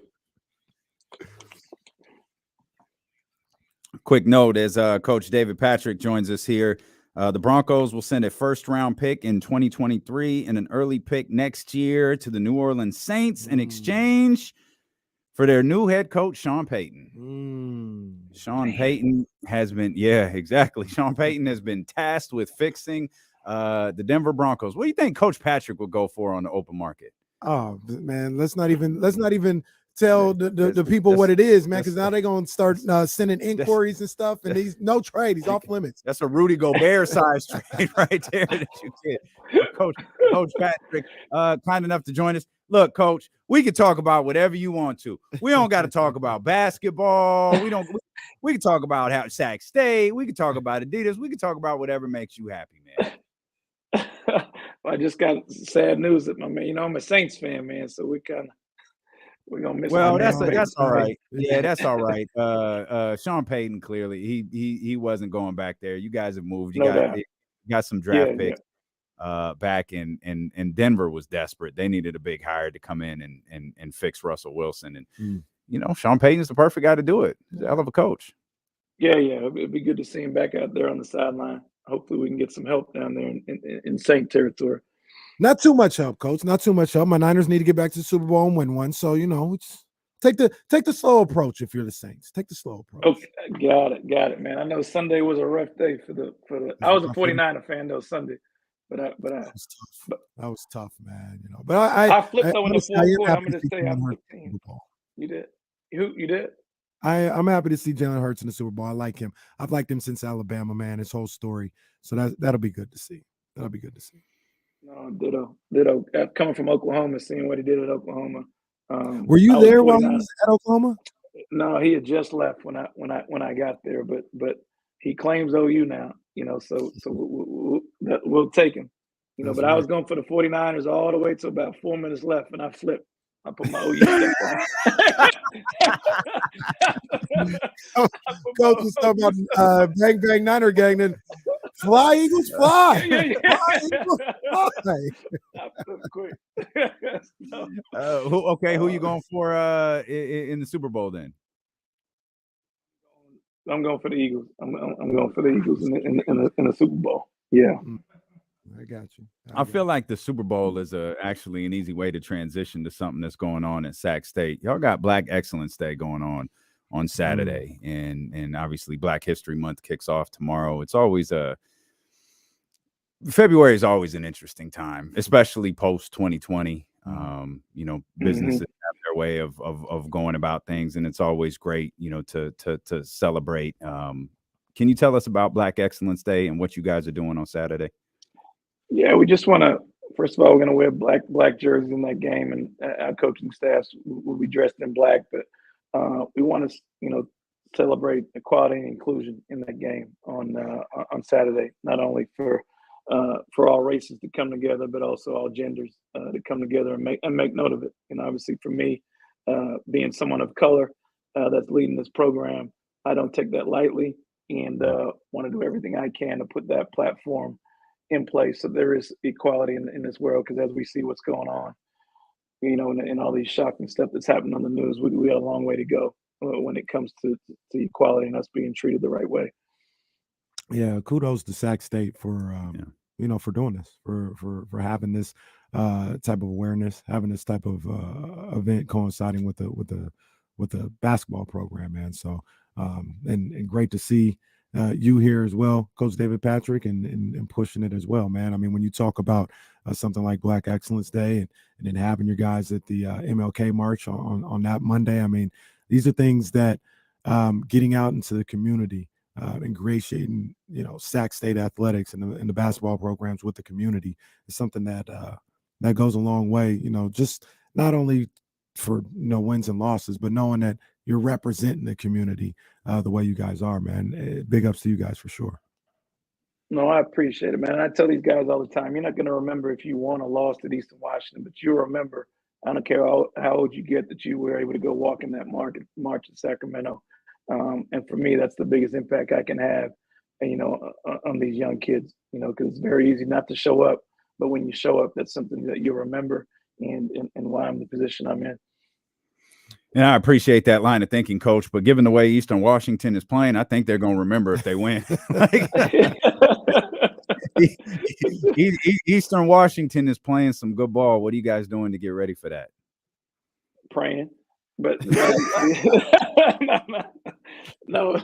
Quick note as Coach David Patrick joins us here. The Broncos will send a first-round pick in 2023 and an early pick next year to the New Orleans Saints in exchange for their new head coach, Sean Payton. Sean Payton has been, Sean Payton has been tasked with fixing the Denver Broncos. What do you think Coach Patrick would go for on the open market? Oh man, let's not even tell the people what it is, man, because now they're gonna start sending inquiries and stuff, and he's no trade, he's off limits. That's a Rudy Gobert size trade right there that you get. Coach Patrick, kind enough to join us. Look, Coach, we can talk about whatever you want to. We don't got to talk about basketball. We can talk about how Sac State. We can talk about Adidas. We can talk about whatever makes you happy, man. I just got sad news that I'm a Saints fan, man. So we're gonna miss. Well, that's all right. Yeah, that's all right. Sean Payton clearly he wasn't going back there. You guys have moved. You got some draft picks back in Denver was desperate. They needed a big hire to come in and fix Russell Wilson. And Sean Payton is the perfect guy to do it. He's a hell of a coach. Yeah. It'd be good to see him back out there on the sideline. Hopefully we can get some help down there in Saint territory. Not too much help, Coach. Not too much help. My Niners need to get back to the Super Bowl and win one. So, take the slow approach if you're the Saints. Take the slow approach. Okay, got it, man. I know Sunday was a rough day for the. I was a 49er fan though Sunday, but that was tough, man. But I flipped over the fourth quarter. I'm going to say I flipped team. You did? You did? I'm happy to see Jalen Hurts in the Super Bowl. I like him. I've liked him since Alabama, man. His whole story. So that'll be good to see. That'll be good to see. No, ditto. Coming from Oklahoma, seeing what he did at Oklahoma. Were you there while he was at Oklahoma? No, he had just left when I got there, but he claims OU now. So we'll take him. But right. I was going for the 49ers all the way to about 4 minutes left, and I flipped. I put my OU stuff on. Coach was talking about bang bang Niner gang, then fly Eagles fly. Fly Eagles fly. I flipped quick. Who you going for in the Super Bowl then? I'm going for the Eagles. I'm going for the Eagles in the Super Bowl. Yeah. I got you. I feel like the Super Bowl is actually an easy way to transition to something that's going on at Sac State. Y'all got Black Excellence Day going on Saturday, and obviously Black History Month kicks off tomorrow. It's always February is always an interesting time, especially post 2020. Businesses have their way of going about things, and it's always great, to celebrate. Can you tell us about Black Excellence Day and what you guys are doing on Saturday? Yeah, we just want to. First of all, we're going to wear black jerseys in that game, and our coaching staffs will be dressed in black. But we want to, celebrate equality and inclusion in that game on Saturday. Not only for all races to come together, but also all genders to come together and make note of it. And obviously, for me, being someone of color that's leading this program, I don't take that lightly, and want to do everything I can to put that platform in place so there is equality in this world. Because as we see what's going on, and all these shocking stuff that's happening on the news, we have a long way to go when it comes to equality and us being treated the right way. Yeah, kudos to Sac State for for doing this, for having this type of awareness, having this type of event coinciding with the basketball program, man. So and great to see you here as well, Coach David Patrick, and pushing it as well, man. I mean, when you talk about something like Black Excellence Day and then having your guys at the MLK March on that Monday, I mean, these are things that getting out into the community, ingratiating, Sac State athletics and the basketball programs with the community is something that goes a long way, just not only for, wins and losses, but knowing that you're representing the community the way you guys are, man. Big ups to you guys for sure. No, I appreciate it, man. And I tell these guys all the time, you're not going to remember if you won or lost at Eastern Washington, but you'll remember, I don't care how old you get, that you were able to go walk in that march in Sacramento. And for me, that's the biggest impact I can have, on these young kids, because it's very easy not to show up. But when you show up, that's something that you'll remember and why I'm in the position I'm in. Yeah, I appreciate that line of thinking, Coach. But given the way Eastern Washington is playing, I think they're going to remember if they win. Eastern Washington is playing some good ball. What are you guys doing to get ready for that? Praying, but no.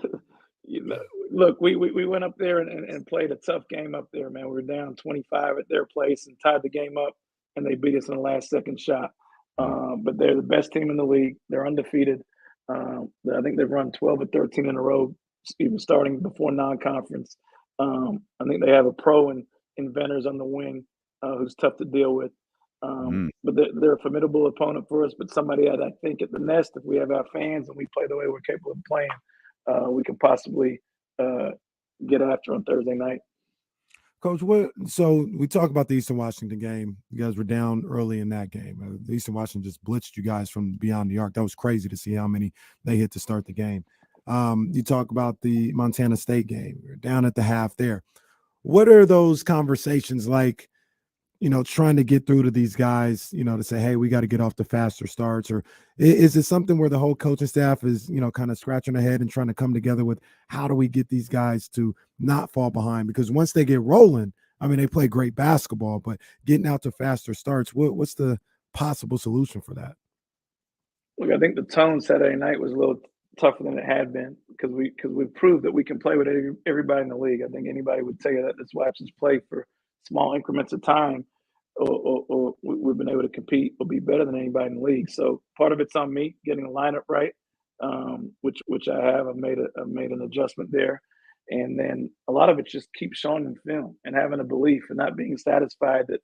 Look, we went up there and played a tough game up there, man. We were down 25 at their place and tied the game up, and they beat us in the last second shot. But they're the best team in the league. They're undefeated. I think they've run 12 or 13 in a row, even starting before non-conference. I think they have a pro and inventors on the wing who's tough to deal with. But they're a formidable opponent for us. But somebody I think at the Nest, if we have our fans and we play the way we're capable of playing, we can possibly get after on Thursday night. Coach, so we talk about the Eastern Washington game. You guys were down early in that game. The Eastern Washington just blitzed you guys from beyond New York. That was crazy to see how many they hit to start the game. You talk about the Montana State game. You're down at the half there. What are those conversations like, trying to get through to these guys, to say, hey, we got to get off the faster starts? Or is it something where the whole coaching staff is, kind of scratching their head and trying to come together with how do we get these guys to not fall behind? Because once they get rolling, I mean, they play great basketball, but getting out to faster starts, what's the possible solution for that? Look, I think the tone Saturday night was a little tougher than it had been because we've proved that we can play with everybody in the league. I think anybody would tell you that that's watched us play for small increments of time, or we've been able to compete or be better than anybody in the league. So part of it's on me getting the lineup right, which I have. I've made an adjustment there, and then a lot of it just keeps showing in film and having a belief and not being satisfied that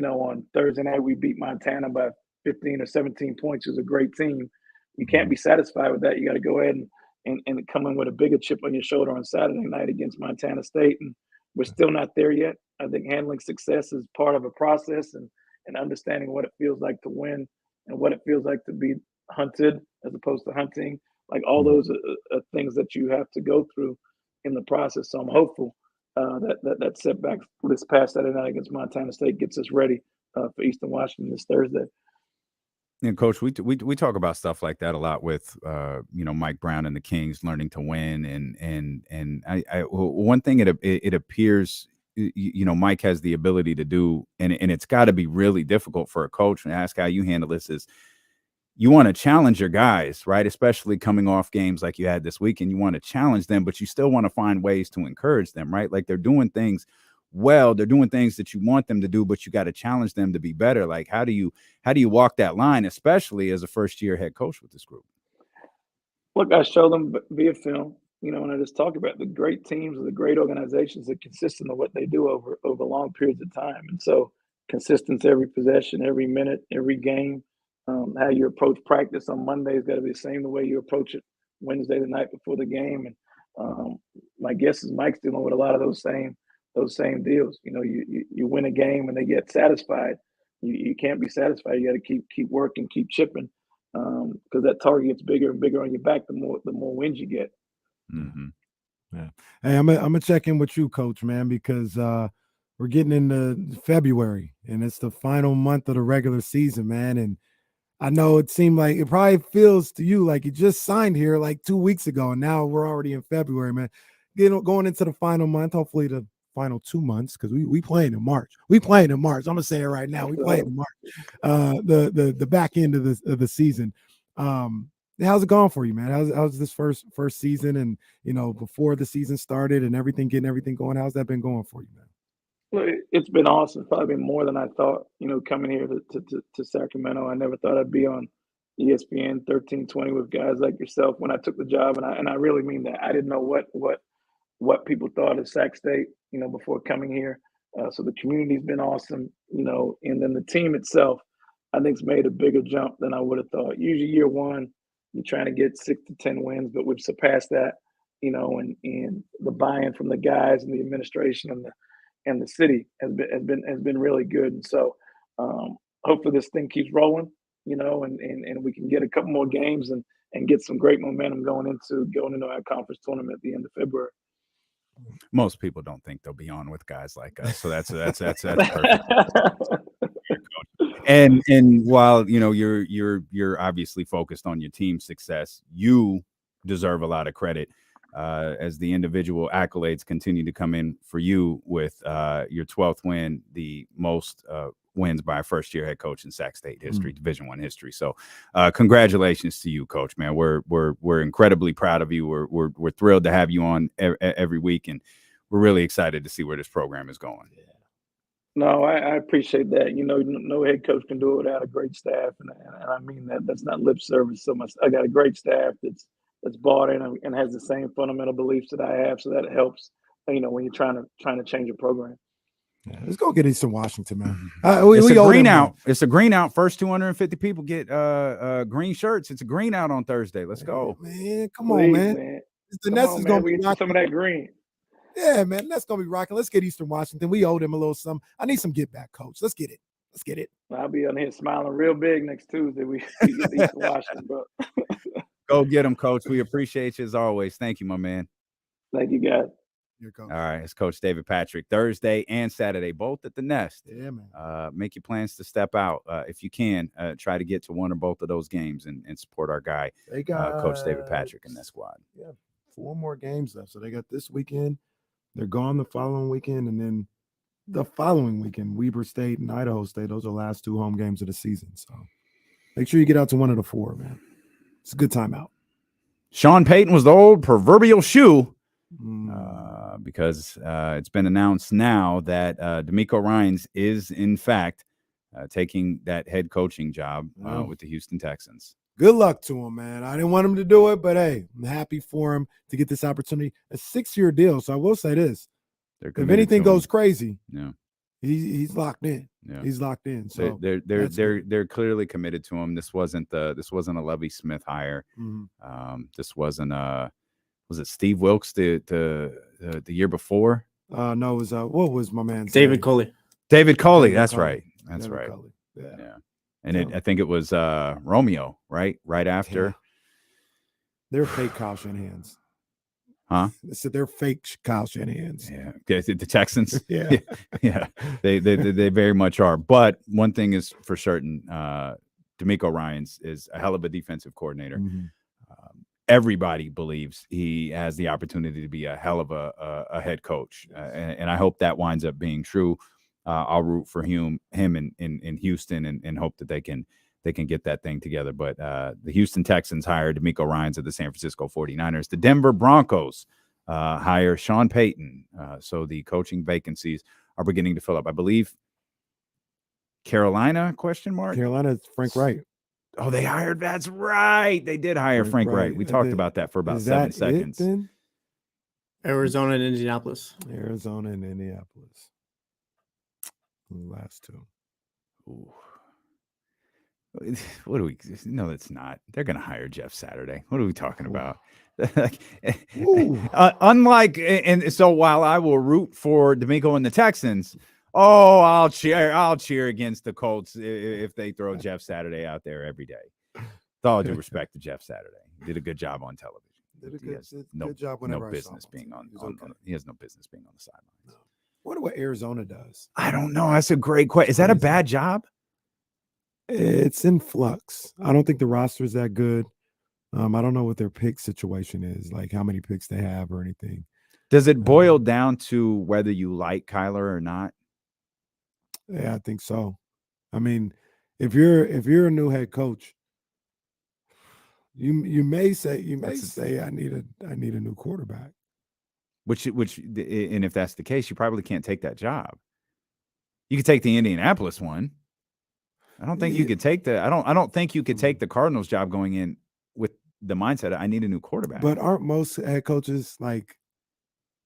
on Thursday night we beat Montana by 15 or 17 points. Is a great team. You can't be satisfied with that. You got to go ahead and come in with a bigger chip on your shoulder on Saturday night against Montana State. And we're still not there yet. I think handling success is part of a process and understanding what it feels like to win and what it feels like to be hunted as opposed to hunting. Like all those are things that you have to go through in the process. So I'm hopeful that setback this past Saturday night against Montana State gets us ready for Eastern Washington this Thursday. And Coach, we talk about stuff like that a lot with Mike Brown and the Kings learning to win, and one thing it appears Mike has the ability to do, and it's got to be really difficult for a coach, and ask how you handle this, is you want to challenge your guys, right? Especially coming off games like you had this weekend, you want to challenge them, but you still want to find ways to encourage them, right? Like they're doing things well, they're doing things that you want them to do, but you got to challenge them to be better. Like how do you walk that line, especially as a first-year head coach with this group? Look, I show them via film, and I just talk about the great teams or the great organizations that consistent of what they do over long periods of time. And so consistency every possession, every minute, every game, how you approach practice on Monday has got to be the same the way you approach it Wednesday, the night before the game. And my guess is Mike's dealing with a lot of those same deals. You win a game and they get satisfied. You can't be satisfied. You got to keep working, keep chipping, because that target gets bigger and bigger on your back the more wins you get. Mm-hmm. Yeah. Hey, I'm gonna check in with you, Coach, man, because we're getting into February and it's the final month of the regular season, man. And I know it seemed like it probably feels to you like you just signed here like 2 weeks ago, and now we're already in February, man. Going into the final month, hopefully the final 2 months, because we playing in March. I'm gonna say it right now. We playing in March. The back end of the season. How's it going for you, man? How's this first season, and before the season started and getting everything going? How's that been going for you, man? Well, it's been awesome. It's probably been more than I thought. Coming here to Sacramento, I never thought I'd be on ESPN 1320 with guys like yourself when I took the job, and I really mean that. I didn't know what people thought of Sac State, before coming here. So the community's been awesome, and then the team itself, I think's made a bigger jump than I would have thought. Usually year one, you're trying to get 6 to 10 wins, but we've surpassed that, and the buy-in from the guys and the administration and the city has been really good. And so hopefully this thing keeps rolling, and we can get a couple more games and get some great momentum going into our conference tournament at the end of February. Most people don't think they'll be on with guys like us, so that's perfect. And while you're obviously focused on your team's success, you deserve a lot of credit as the individual accolades continue to come in for you with your 12th win, the most wins by a first-year head coach in Sac State history, Division I history. So, congratulations to you, Coach. Man, we're incredibly proud of you. We're thrilled to have you on every week, and we're really excited to see where this program is going. Yeah. No, I appreciate that. No head coach can do it without a great staff, and I mean that. That's not lip service so much. I got a great staff that's bought in and has the same fundamental beliefs that I have, so that helps. When you're trying to change a program. Yeah, let's go get Eastern Washington, man. It's a green out. It's a green out. First 250 people get green shirts. It's a green out on Thursday. Let's go, man. Come on, man. The Nets is gonna be rocking some of that green. Yeah, man. That's gonna be rocking. Let's get Eastern Washington. We owe them a little something. I need some get back, Coach. Let's get it. I'll be on here smiling real big next Tuesday. We get Eastern Washington, bro. Go get them, Coach. We appreciate you as always. Thank you, my man. Thank you, guys. All right, it's Coach David Patrick. Thursday and Saturday, both at the Nest. Yeah, man. Make your plans to step out if you can. Try to get to one or both of those games and support our guy, Coach David Patrick and that squad. Yeah, 4 more games left. So they got this weekend. They're gone the following weekend, and then the following weekend, Weber State and Idaho State. Those are the last 2 home games of the season. So make sure you get out to one of the 4, man. It's a good time out. Sean Payton was the old proverbial shoe. Because it's been announced now that Demeco Ryans is, in fact, taking that head coaching job with the Houston Texans. Good luck to him, man. I didn't want him to do it, but hey, I'm happy for him to get this opportunity. A 6-year deal. So I will say this. If anything goes crazy, he's locked in. Yeah. He's locked in. So they're clearly committed to him. This wasn't a Lovie Smith hire. This wasn't was it Steve Wilks the year before? No, it was what was my man's David name? Coley. David Coley. That's right. That's David right. Coley. Yeah. And I think it was Romeo, right? Right after. Yeah. They're fake Kyle Shanahan's. Huh? So they're fake Kyle Shanahan's. Yeah. The Texans. Yeah. Yeah. They very much are. But one thing is for certain, Demeco Ryans is a hell of a defensive coordinator. Mhm. Everybody believes he has the opportunity to be a hell of a head coach, and I hope that winds up being true. I'll root for him in Houston and hope that they can get that thing together. But the Houston Texans hired Demeco Ryans of the San Francisco 49ers. The Denver Broncos hire Sean Payton. So the coaching vacancies are beginning to fill up. I believe Carolina, ? Carolina's Frank Wright. Oh, they hired. That's right. They did hire Frank Wright. We talked about that for about 7 seconds. Arizona and Indianapolis. Arizona and Indianapolis. The last two. Ooh. What do we? No, it's not. They're going to hire Jeff Saturday. What are we talking about? Unlike, and so while I will root for Demeco and the Texans, I'll cheer against the Colts if they throw Jeff Saturday out there every day. With all due respect to Jeff Saturday, he did a good job on television. He has no business being on. He has no business being on the sidelines. No. Wonder what Arizona does. I don't know. That's a great question. Is that a bad job? It's in flux. I don't think the roster is that good. I don't know what their pick situation is, like how many picks they have or anything. Does it boil down to whether you like Kyler or not? Yeah, I think so. I mean, if you're a new head coach, you may say I need a new quarterback. Which and if that's the case, you probably can't take that job. You could take the Indianapolis one. I don't think you could take the. I don't think you could take the Cardinals job going in with the mindset I need a new quarterback. But aren't most head coaches like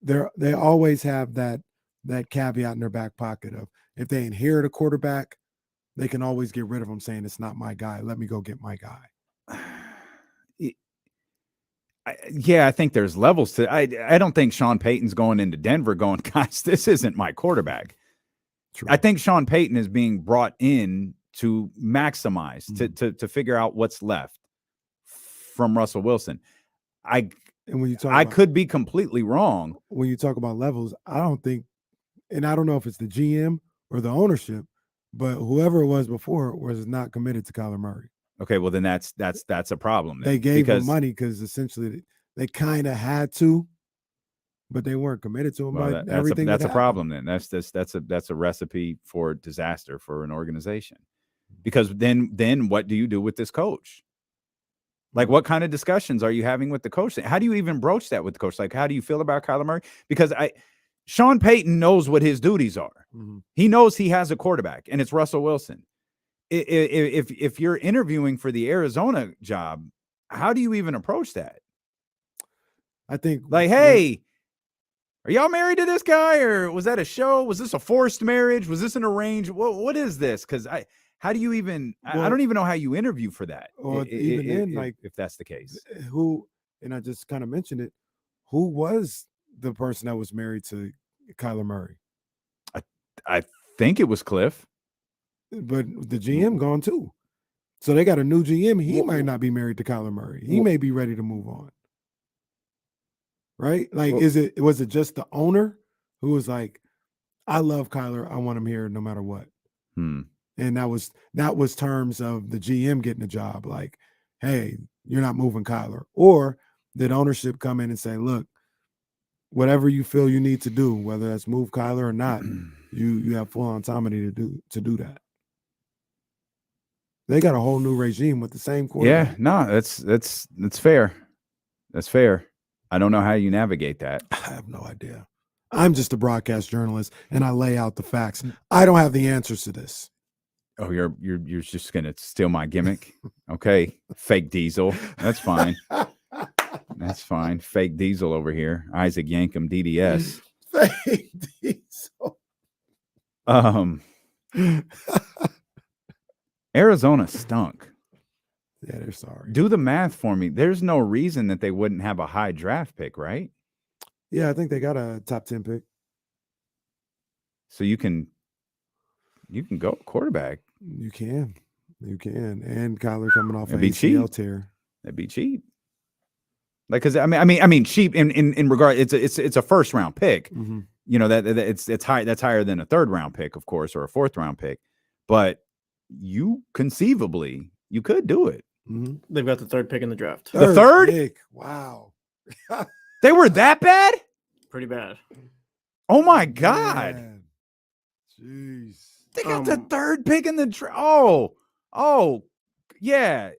they always have that caveat in their back pocket of if they inherit a quarterback, they can always get rid of him saying it's not my guy. Let me go get my guy. I think there's levels to. I don't think Sean Payton's going into Denver going, guys, this isn't my quarterback. True. I think Sean Payton is being brought in to maximize, to figure out what's left from Russell Wilson. I could be completely wrong. When you talk about levels, I don't think, and I don't know if it's the GM or the ownership, but whoever it was before was not committed to Kyler Murray. Okay, well then that's a problem. They gave him money because essentially they kind of had to, but they weren't committed to him. Well, that's a problem. Then that's a recipe for disaster for an organization. Because then what do you do with this coach? Like, what kind of discussions are you having with the coach? How do you even broach that with the coach? Like, how do you feel about Kyler Murray? Because Sean Payton knows what his duties are. Mm-hmm. He knows he has a quarterback, and it's Russell Wilson. If you're interviewing for the Arizona job, how do you even approach that? I think, like, hey, are y'all married to this guy, or was that a show? Was this a forced marriage? Was this an arranged? What is this? Because how do you even? I don't even know how you interview for that. Or if that's the case, and I just kind of mentioned it. Who was the person that was married to Kyler Murray? I think it was Cliff. But the GM gone too. So they got a new GM. He might not be married to Kyler Murray. He may be ready to move on. Right? Like, was it just the owner who was like, I love Kyler. I want him here no matter what. And that was terms of the GM getting a job. Like, hey, you're not moving Kyler. Or did ownership come in and say, look, whatever you feel you need to do, whether that's move Kyler or not, you have full autonomy to do that. They got a whole new regime with the same quarterback. Yeah, no, that's fair. That's fair. I don't know how you navigate that. I have no idea. I'm just a broadcast journalist, and I lay out the facts. I don't have the answers to this. Oh, you're just gonna steal my gimmick? Okay, fake Diesel. That's fine. That's fine. Fake Diesel over here. Isaac Yankum, DDS. Fake Diesel. Arizona stunk. Yeah, they're sorry. Do the math for me. There's no reason that they wouldn't have a high draft pick, right? Yeah, I think they got a top 10 pick. So you can go quarterback. You can. And Kyler coming off an ACL tear. That'd be cheap. Like, because I mean, cheap in regard. It's a first round pick. Mm-hmm. You know that it's high. That's higher than a third round pick, of course, or a fourth round pick. But you conceivably You could do it. They've got the 3rd pick in the draft. The 3rd? Pick. Wow. They were that bad? Pretty bad. Oh my God. Man. Jeez. They got the 3rd pick in the draft. Oh, yeah.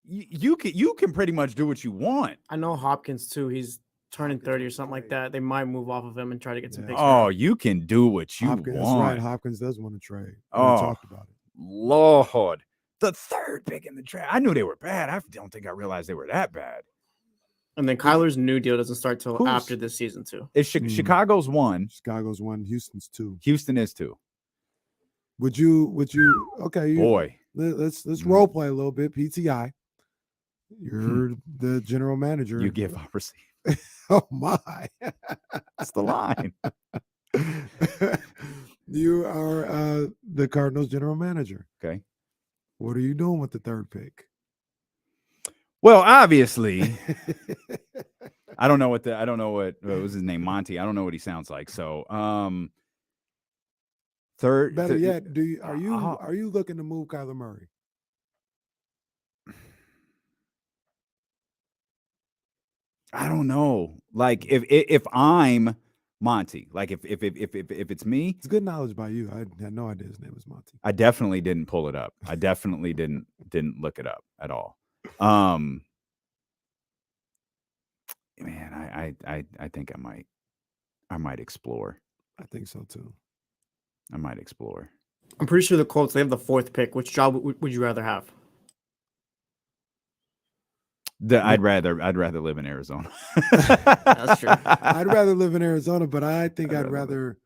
You can pretty much do what you want. I know Hopkins too. He's turning 30 or something like that. They might move off of him and try to get some picks. Oh, you can do what you want. That's right. Hopkins does want to trade. We Oh, talked about it. Lord. The 3rd pick in the draft. I knew they were bad. I don't think I realized they were that bad. And then Kyler's new deal doesn't start till after this season too. It's Chicago's 1. Chicago's 1. Houston's 2. Houston is 2. Would you? Okay. Boy. Let's role play a little bit. PTI. You're the general manager. You give, I receive. Oh my. That's the line. You are the Cardinals general manager. Okay. What are you doing with the 3rd pick? Well, obviously, I don't know what was his name, Monty. I don't know what he sounds like. So, 3rd. Better yet, are you looking to move Kyler Murray? I don't know. Like if I'm Monty, like if it's me, it's good knowledge by you. I had no idea his name was Monty. I definitely didn't pull it up. I definitely didn't look it up at all. Man, I think I might explore. I think so too. I might explore. I'm pretty sure the Colts, they have the 4th pick. Which job would you rather have? I'd rather live in Arizona. That's true. I'd rather live in Arizona, but I think I'd rather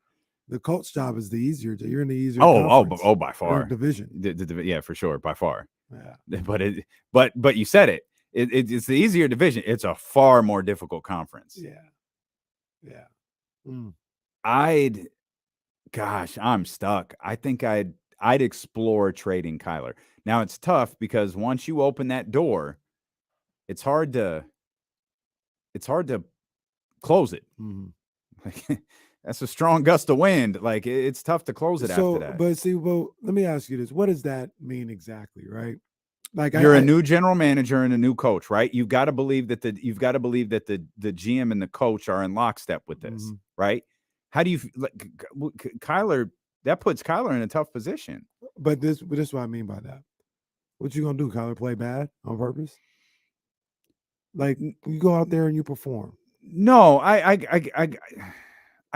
the Colts job is the easier. You're in the easier. By far division. Yeah, for sure, by far. Yeah. But you said it. It's the easier division. It's a far more difficult conference. Yeah. I'm stuck. I think I'd explore trading Kyler. Now it's tough because once you open that door, it's hard to close it. Like, that's a strong gust of wind. Like it's tough to close it after that. But see, let me ask you this: what does that mean exactly, right? Like you're a new general manager and a new coach, right? You've got to believe that the GM and the coach are in lockstep with this, right? How do you Kyler? That puts Kyler in a tough position. But this is what I mean by that. What you gonna do, Kyler? Play bad on purpose? Like you go out there and you perform. No, I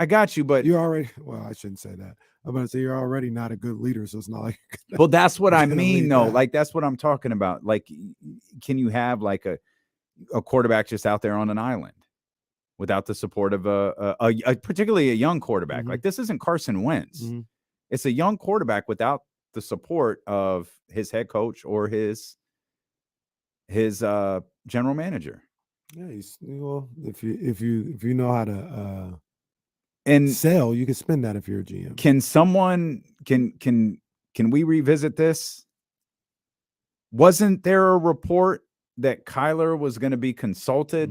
got you, but you're already. Well, I shouldn't say that. I'm about to say you're already not a good leader, so it's not like. Well, that's what I mean, though. Like that's what I'm talking about. Like, can you have like a quarterback just out there on an island without the support of particularly a young quarterback? Like this isn't Carson Wentz. It's a young quarterback without the support of his head coach or his general manager. Yeah, if you know how to and sell, you can spend that if you're a GM. Can someone can we revisit this? Wasn't there a report that Kyler was going to be consulted?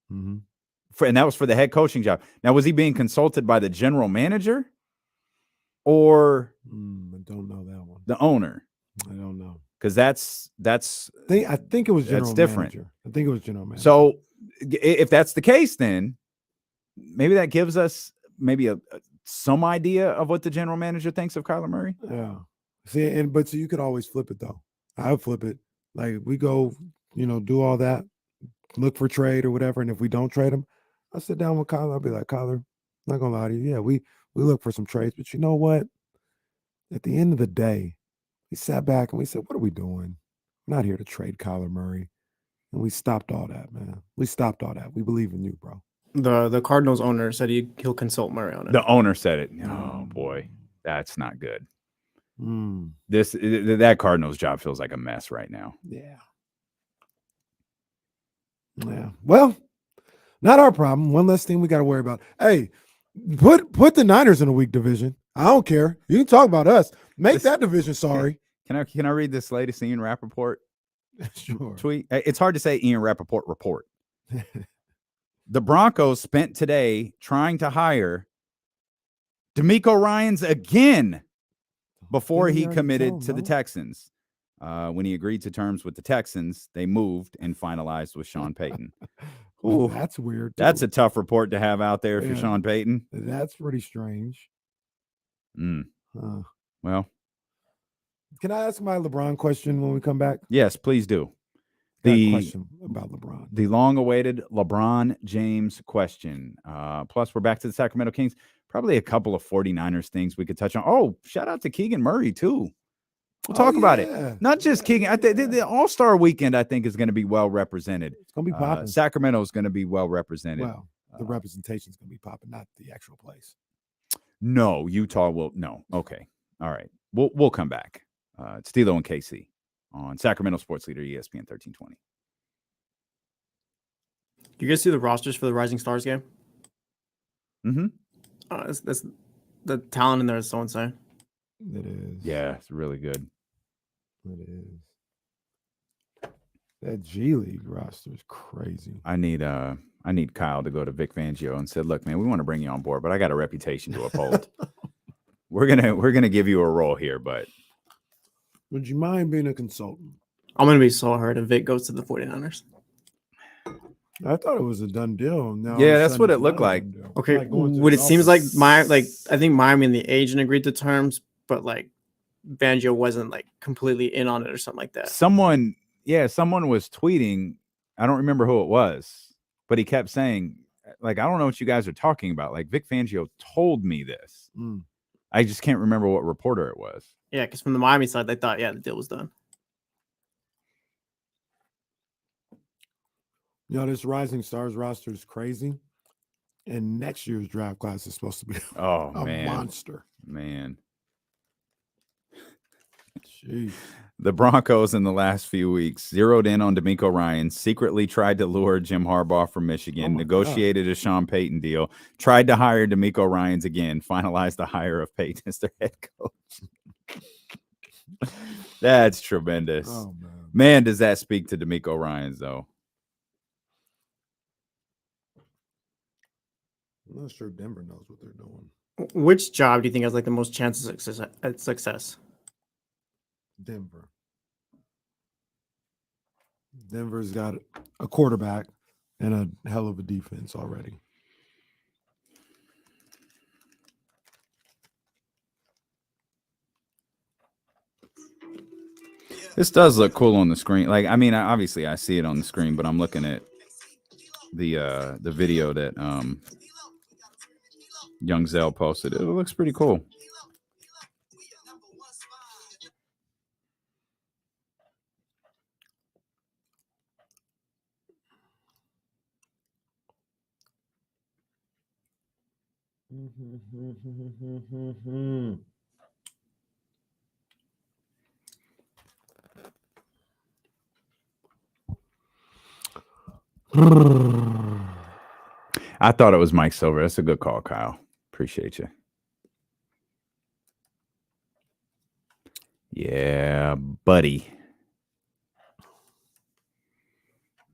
And that was for the head coaching job. Now, was he being consulted by the general manager or I don't know that one. The owner? I don't know. Because I think it was general different. Manager. I think it was general manager. So if that's the case, then maybe that gives us maybe some idea of what the general manager thinks of Kyler Murray. Yeah. See, but you could always flip it though. I would flip it. Like we go, do all that, look for trade or whatever. And if we don't trade him, I'll sit down with Kyler. I'll be like, Kyler, I'm not gonna lie to you. Yeah, we look for some trades, but you know what? At the end of the day, we sat back and we said, what are we doing? We're not here to trade Kyler Murray. And we stopped all that, man. We stopped all that. We believe in you, bro. The Cardinals owner said he'll consult Murray on it. The owner said it. Oh boy, that's not good. That Cardinals job feels like a mess right now. Yeah. Well, not our problem. One less thing we got to worry about. Hey, put the Niners in a weak division. I don't care. You can talk about us. Make that division sorry. Can I read this latest Ian Rappaport sure. tweet? It's hard to say Ian Rappaport report. The Broncos spent today trying to hire Demeco Ryans again before he committed to the Texans. When he agreed to terms with the Texans, they moved and finalized with Sean Payton. Well, that's weird. That's a tough report to have out there if you're Sean Payton. That's pretty strange. Well, can I ask my LeBron question when we come back? Yes, please do. The question about LeBron. The long-awaited LeBron James question. Plus, we're back to the Sacramento Kings. Probably a couple of 49ers things we could touch on. Oh, shout out to Keegan Murray, too. We'll talk about it. Not just Keegan. The All-Star weekend, I think, is going to be well represented. It's going to be popping. Sacramento is going to be well represented. Well, the representation is going to be popping, not the actual place. No, Utah will. No. Okay. All right. We'll come back. It's Stilo and KC on Sacramento Sports Leader ESPN 1320. You guys see the rosters for the Rising Stars game? Mm-hmm. That's the talent in there is so insane. It is. Yeah, it's really good. It is. That G League roster is crazy. I need Kyle to go to Vic Fangio and said, "Look, man, we want to bring you on board, but I got a reputation to uphold. We're gonna give you a role here, but would you mind being a consultant?" I'm gonna be so hurt if Vic goes to the 49ers. I thought it was a done deal. Now yeah, that's what it looked like. Okay, what it seems like I think Miami and the agent agreed to terms, but like Fangio wasn't like completely in on it or something like that. Someone was tweeting. I don't remember who it was, but he kept saying, like, I don't know what you guys are talking about. Like, Vic Fangio told me this. I just can't remember what reporter it was. Yeah, because from the Miami side, they thought, the deal was done. You know, this Rising Stars roster is crazy. And next year's draft class is supposed to be a monster. Man. Jeez. The Broncos in the last few weeks zeroed in on Demeco Ryans, secretly tried to lure Jim Harbaugh from Michigan, negotiated a Sean Payton deal, tried to hire Demeco Ryans again, finalized the hire of Payton as their head coach. That's tremendous. Oh, man, does that speak to Demeco Ryans, though? I'm not sure Denver knows what they're doing. Which job do you think has like the most chances at success? Denver. Denver's got a quarterback and a hell of a defense already. This does look cool on the screen. Like, I mean, obviously I see it on the screen, but I'm looking at the video that Young Zell posted. It looks pretty cool. I thought it was Mike Silver. That's a good call, Kyle. Appreciate you. Yeah, buddy.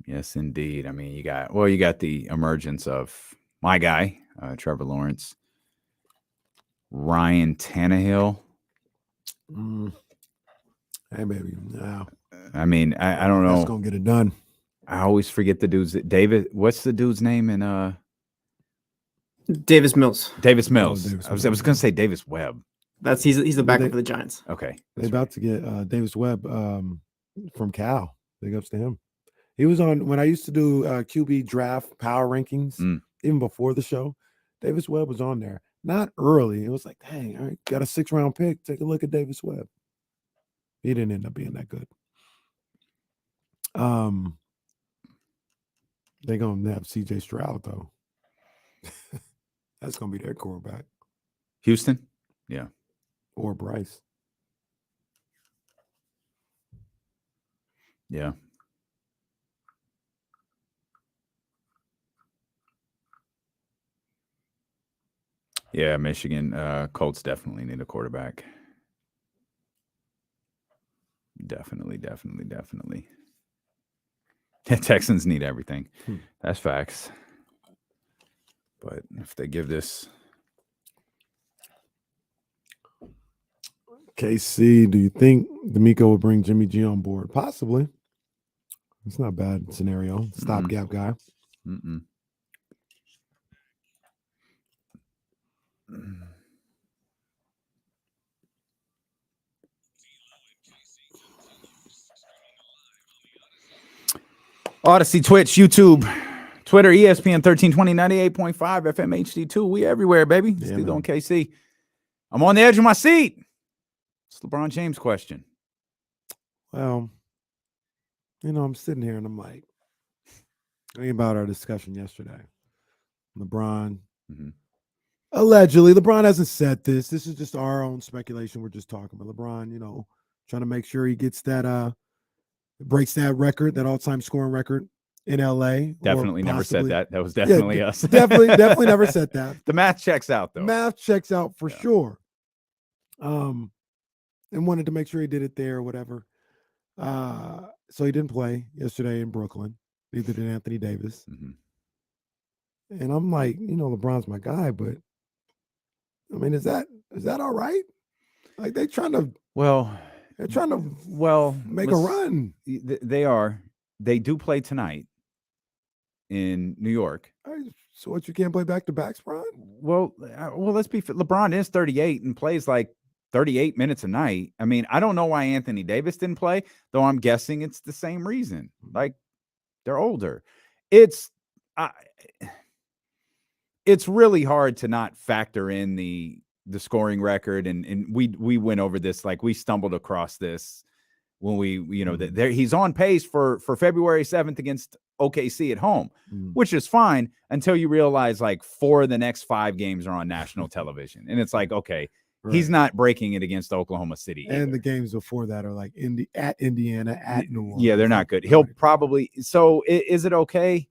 Yes, indeed. I mean, you got the emergence of my guy, Trevor Lawrence, Ryan Tannehill. Hey, baby. No. I mean, I don't know. That's gonna get it done. I always forget the dude's David. What's the dude's name in Davis Mills. Davis Mills. Davis I was going to say Davis Webb. He's the backup for the Giants. Okay. They're about to get Davis Webb from Cal. Big ups to him. He was on when I used to do QB draft power rankings, even before the show. Davis Webb was on there. Not early. It was like, dang, all right, got a 6th-round pick. Take a look at Davis Webb. He didn't end up being that good. They're gonna have CJ Stroud though. That's gonna be their quarterback. Houston? Yeah. Or Bryce. Yeah. Yeah, Michigan. Colts definitely need a quarterback. Definitely. The Texans need everything. That's facts. But if they give this KC, do you think Demeco will bring Jimmy G on board? Possibly. It's not a bad scenario. Stopgap guy. Mm-mm. Odyssey, Twitch, YouTube, Twitter, ESPN 1320, 98.5 FM HD2. We everywhere, baby. Yeah, Still man. on KC. I'm on the edge of my seat. It's LeBron James question. Well, I'm sitting here and I'm like, thinking about our discussion yesterday. LeBron, allegedly, LeBron hasn't said this. This is just our own speculation. We're just talking about LeBron, trying to make sure he gets that, breaks that record, that all-time scoring record in LA. Definitely never said that. That was Yeah, definitely us. definitely never said that. The math checks out, though. Math checks out for sure. And wanted to make sure he did it there or whatever. So he didn't play yesterday in Brooklyn. Neither did Anthony Davis. And I'm like, LeBron's my guy, but I mean, is that all right? Like they're trying to make a run. They are. They do play tonight in New York. So what, you can't play back-to-backs, Bron? Well, let's be fair. LeBron is 38 and plays like 38 minutes a night. I mean, I don't know why Anthony Davis didn't play, though I'm guessing it's the same reason. Like, they're older. It's really hard to not factor in the scoring record, and we went over this, like we stumbled across this when he's on pace for February 7th against OKC at home, which is fine until you realize like 4 of the next 5 games are on national television. And it's like, okay, right. He's not breaking it against Oklahoma City. And either. The games before that are like at Indiana, at New Orleans. Yeah, they're not good. He'll probably, so is it okay?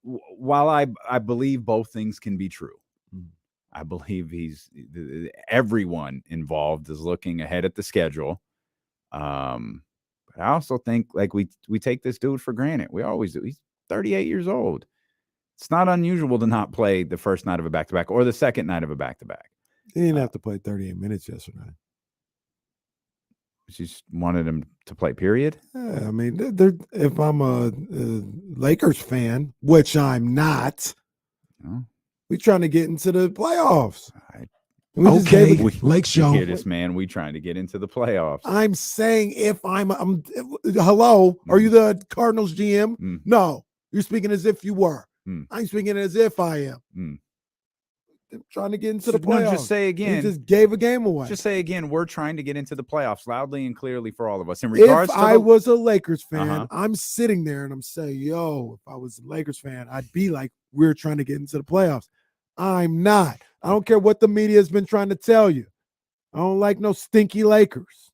While I believe both things can be true, I believe everyone involved is looking ahead at the schedule. But I also think like we take this dude for granted. We always do. He's 38 years old. It's not unusual to not play the first night of a back-to-back or the second night of a back-to-back. He didn't have to play 38 minutes yesterday. She just wanted him to play, period. Yeah, I mean, if I'm a Lakers fan, which I'm not, we're trying to get into the playoffs. Lake Show. Hear this, man. We trying to get into the playoffs. I'm saying if hello, are you the Cardinals GM? No, you're speaking as if you were. I'm speaking as if I am. I'm trying to get into the playoffs. No, just say again. He just gave a game away. Just say again. We're trying to get into the playoffs loudly and clearly for all of us. In regards if to I was a Lakers fan, I'm sitting there and I'm saying, yo, if I was a Lakers fan, I'd be like, we're trying to get into the playoffs. I'm not. I don't care what the media has been trying to tell you. I don't like no stinky Lakers.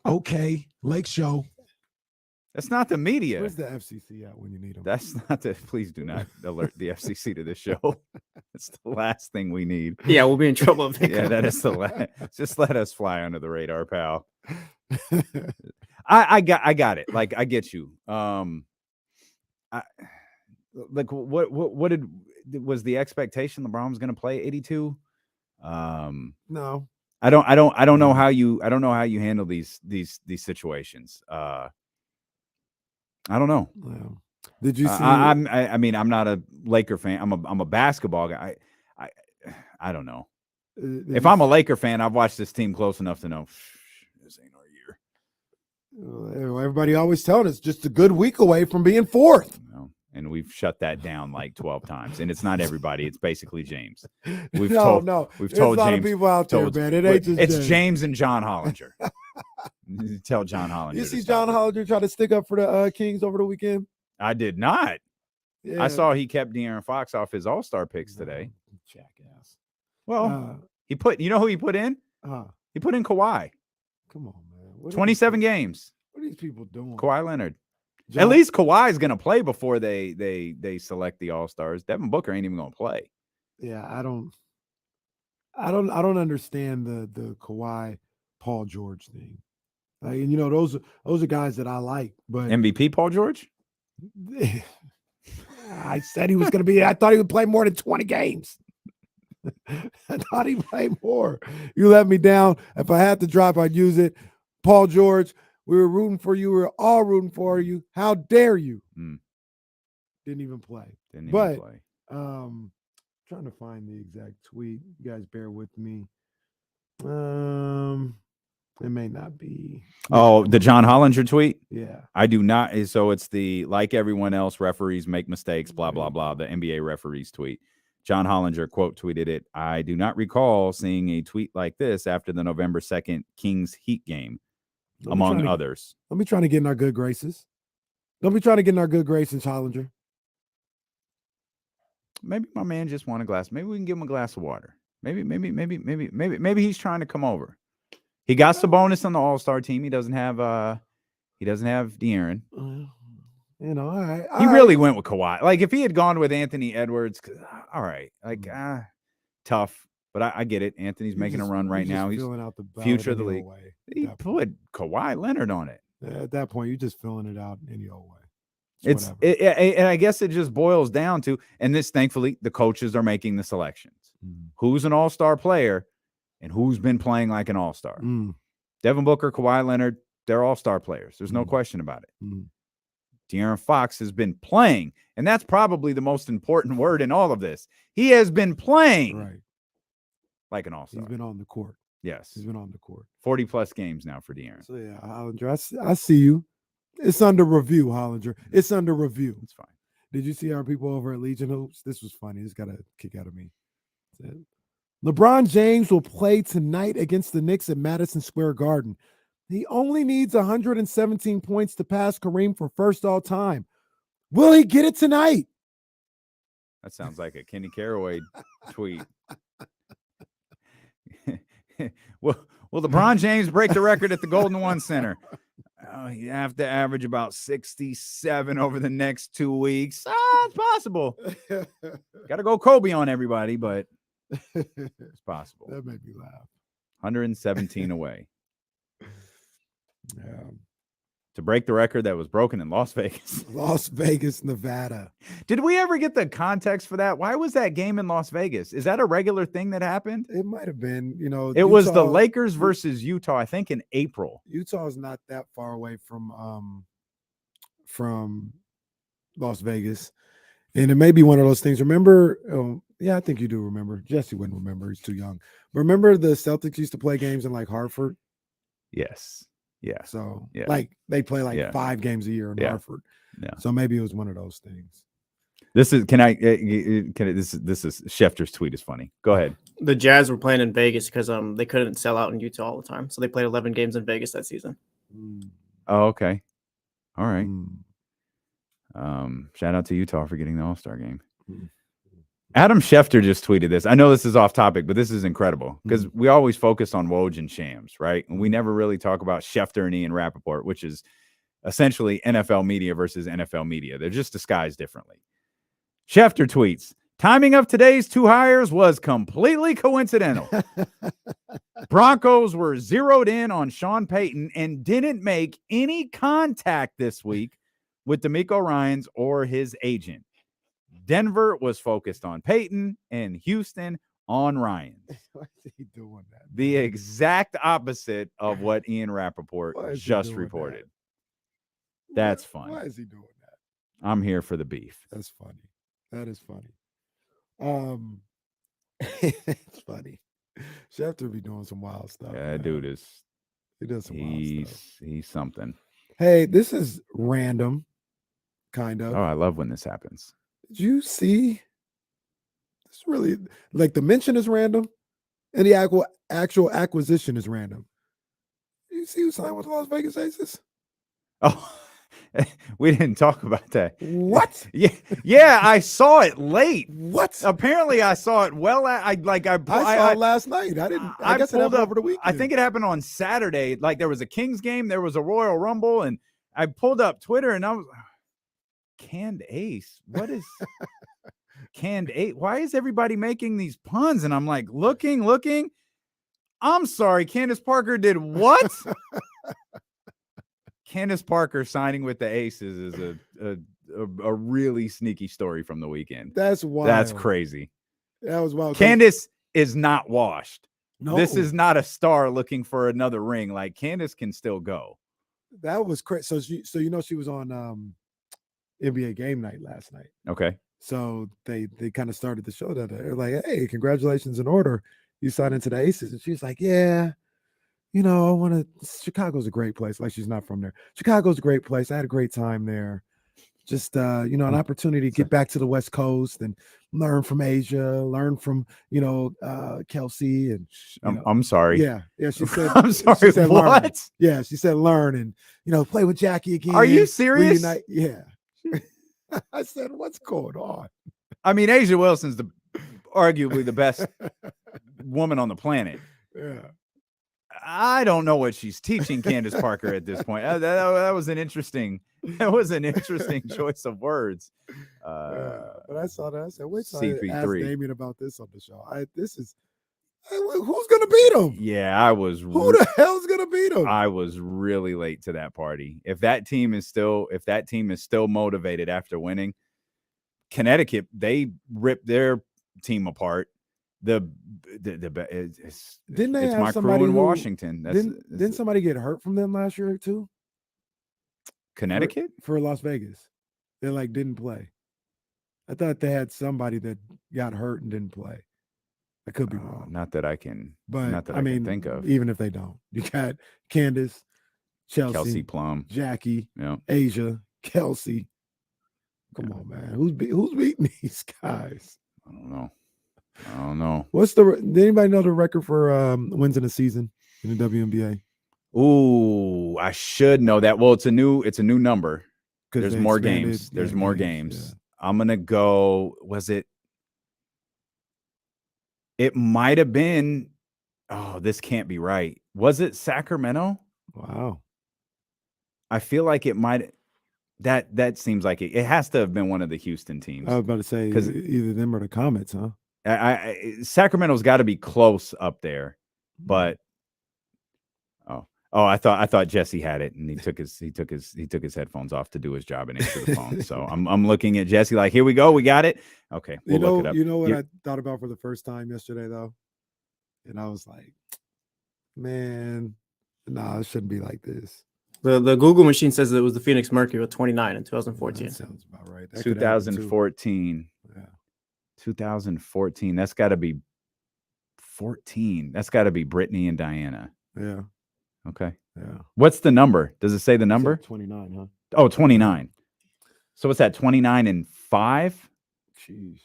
Okay, Lake Show. That's not the media. Where's the FCC at when you need them? That's not the. Please do not alert the FCC to this show. It's the last thing we need. Yeah, we'll be in trouble. Yeah, that is the last. Just let us fly under the radar, pal. I got it. Like I get you. What was the expectation? LeBron was going to play 82. No, I don't know how you handle these situations. I don't know. Well, did you see? I mean, I'm not a Laker fan. I'm a basketball guy. I don't know. If I'm a Laker fan, I've watched this team close enough to know this ain't our year. Everybody always telling us just a good week away from being fourth. And we've shut that down like 12 times. And it's not everybody. It's basically James. We've told James, a lot of people out there, man. It ain't just it's James and John Hollinger. Tell John Hollinger. You see John Hollinger try to stick up for the Kings over the weekend? I did not. Yeah. I saw he kept De'Aaron Fox off his All-Star picks today. Jackass. Well, he put, you know who he put in? He put in Kawhi. Come on, man. 27 games. What are these people doing? Kawhi Leonard. At least Kawhi is going to play before they select the All-Stars. Devin Booker ain't even going to play. Yeah, I don't understand the Kawhi Paul George thing. And those are guys that I like, but MVP Paul George? I said he was going to be. I thought he would play more than 20 games. I thought he played more. You let me down. If I had to drop, I'd use it. Paul George, we were rooting for you. We were all rooting for you. How dare you? Didn't even play. Trying to find the exact tweet. You guys bear with me. It may not be. Oh, the John Hollinger tweet? Yeah. I do not. So it's the, like everyone else, referees make mistakes, blah, blah, blah, the NBA referees tweet. John Hollinger quote tweeted it. I do not recall seeing a tweet like this after the November 2nd Kings Heat game, among others. Let me try to get in our good graces. Don't be trying to get in our good graces, Hollinger. Maybe my man just want a glass. Maybe we can give him a glass of water. Maybe he's trying to come over. He got Sabonis on the All-Star team. He doesn't have De'Aaron. You know, all right. He really went with Kawhi. Like, if he had gone with Anthony Edwards, all right. Like, tough. But I get it. Anthony's making a run right now. He's filling out the future of the league. He put Kawhi Leonard on it. At that point, you're just filling it out any old way. And I guess it just boils down to, and this, thankfully, the coaches are making the selections. Who's an all-star player and who's been playing like an all-star? Devin Booker, Kawhi Leonard, they're all-star players. There's no question about it. De'Aaron Fox has been playing, and that's probably the most important word in all of this. He has been playing like an all-star. He's been on the court. Yes. He's been on the court. 40-plus games now for De'Aaron. So, yeah, Hollinger, I see you. It's under review, Hollinger. It's under review. It's fine. Did you see our people over at Legion Hoops? This was funny. This got a kick out of me. LeBron James will play tonight against the Knicks at Madison Square Garden. He only needs 117 points to pass Kareem for first all time. Will he get it tonight? That sounds like a Kenny Caraway tweet. Will LeBron James break the record at the Golden One Center? You have to average about 67 over the next 2 weeks. It's possible. Got to go Kobe on everybody, but it's possible. That made me laugh. 117 away. Yeah. To break the record that was broken in Las Vegas. Las Vegas, Nevada. Did we ever get the context for that? Why was that game in Las Vegas? Is that a regular thing that happened? It might have been, you know. It was the Lakers versus Utah, I think, in April. Utah is not that far away from Las Vegas. And it may be one of those things. Remember, yeah, I think you do remember. Jesse wouldn't remember. He's too young. Remember the Celtics used to play games in like Hartford? Yes. Yeah. So like they play like 5 games a year in Hartford. Yeah. So maybe it was one of those things. This is this is Schefter's tweet is funny. Go ahead. The Jazz were playing in Vegas because they couldn't sell out in Utah all the time. So they played 11 games in Vegas that season. Oh, okay. All right. Shout out to Utah for getting the All-Star game. Adam Schefter just tweeted this. I know this is off topic, but this is incredible because we always focus on Woj and Shams, right? And we never really talk about Schefter and Ian Rappaport, which is essentially NFL media versus NFL media. They're just disguised differently. Schefter tweets, timing of today's 2 hires was completely coincidental. Broncos were zeroed in on Sean Payton and didn't make any contact this week with Demeco Ryans or his agent. Denver was focused on Peyton and Houston on Ryan. Why is he doing that? The exact opposite of what Ian Rappaport just reported. That's funny. Why is he doing that? I'm here for the beef. That's funny. That is funny. It's funny. Schefter be doing some wild stuff. Yeah, dude he does some wild stuff. He's something. Hey, this is random, kind of. Oh, I love when this happens. Did you see? It's really like the mention is random, and the actual acquisition is random. You see who signed with the Las Vegas Aces? Oh, we didn't talk about that. What? Yeah, I saw it late. What? Apparently, I saw it well. I saw it last night. I guess it happened over the weekend. I think it happened on Saturday. Like there was a Kings game, there was a Royal Rumble, and I pulled up Twitter and I was. Canned Ace. What is Canned Ace? Why is everybody making these puns? And I'm like, looking. I'm sorry. Candace Parker did what? Candace Parker signing with the Aces is a really sneaky story from the weekend. That's wild. That's crazy. That was wild. Candace is not washed. No, This is not a star looking for another ring. Like Candace can still go. that was crazy. So she was on NBA Game Night last night. Okay. So they kind of started the show that they're like, hey, congratulations in order. You signed into the Aces. And she's like, yeah, I want to. Chicago's a great place. Like she's not from there. Chicago's a great place. I had a great time there. Just an opportunity to get back to the West Coast and learn from Asia, learn from Kelsey and I'm sorry. Yeah. She said I'm sorry. she said What? learn. Yeah, she said learn and play with Jackie again. Are you serious? Reunite. Yeah. I said, what's going on? I mean, Asia Wilson's arguably the best woman on the planet. Yeah. I don't know what she's teaching Candace Parker at this point. That was an interesting choice of words. But I saw that. I said, wait till CP3. I ask Damien about this on the show. Who's gonna beat him? Yeah, Who the hell's gonna beat him? I was really late to that party. If that team is still motivated after winning, Connecticut, they ripped their team apart. Didn't they have my crew in Washington? Didn't somebody get hurt from them last year too? Connecticut for Las Vegas, they didn't play. I thought they had somebody that got hurt and didn't play. I could be wrong. Not that I can. But not that I can think of. Even if they don't, you got Candace, Kelsey Plum, Jackie, Asia, Kelsey. Come on, man. Who's beating these guys? I don't know. Did anybody know the record for wins in a season in the WNBA? Ooh, I should know that. Well, it's a new number. There's more games. There's more games. Yeah. I'm gonna go. Was it? It might have been. Oh, this can't be right. Was it Sacramento? Wow. I feel like it might. That seems like it. It has to have been one of the Houston teams. I was about to say because either them or the Comets, huh? Sacramento's got to be close up there, but I thought Jesse had it, and he took his headphones off to do his job and answer the phone. So I'm looking at Jesse like, here we go, we got it. Okay, we'll look it up. You know what I thought about for the first time yesterday though, and I was like, man, it shouldn't be like this. The Google machine says it was the Phoenix Mercury with 29 in 2014. That sounds about right. 2014. Yeah. 2014. That's got to be 14. That's got to be Brittany and Diana. Yeah. Okay. Yeah. What's the number? Does it say the number? 29, huh? Oh, 29. So what's that? 29 and 5? Jeez.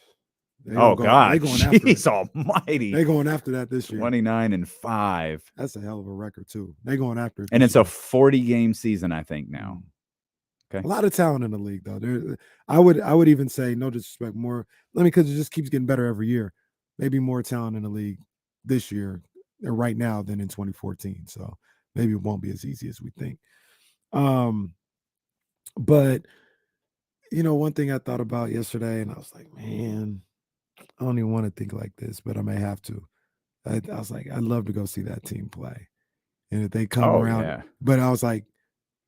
God. Jeez almighty. They're going after that this year. 29 and 5. That's a hell of a record too. They're going after it. And it's a 40-game season, I think, now. Okay. A lot of talent in the league, though. I would even say, no disrespect, more. Because it just keeps getting better every year. Maybe more talent in the league this year, or right now, than in 2014. So maybe it won't be as easy as we think. But one thing I thought about yesterday, and I was like, man, I don't even want to think like this, but I may have to. I was like, I'd love to go see that team play, and if they come around, but I was like.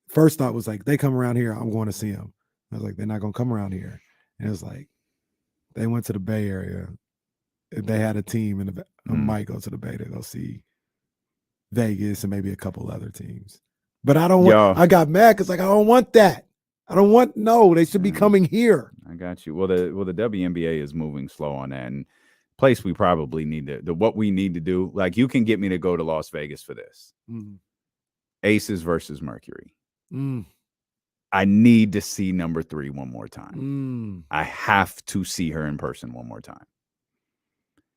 First thought was like, they come around here, I'm going to see them. I was like, they're not going to come around here. And it was like, they went to the Bay Area. If they had a team, and I might go to the Bay to go see Vegas and maybe a couple other teams. But I don't want, I got mad because I don't want that. They should be coming here. I got you. Well, the WNBA is moving slow on that. And place we probably need to, what we need to do, like you can get me to go to Las Vegas for this. Aces versus Mercury. I need to see number 3 one more time. I have to see her in person one more time.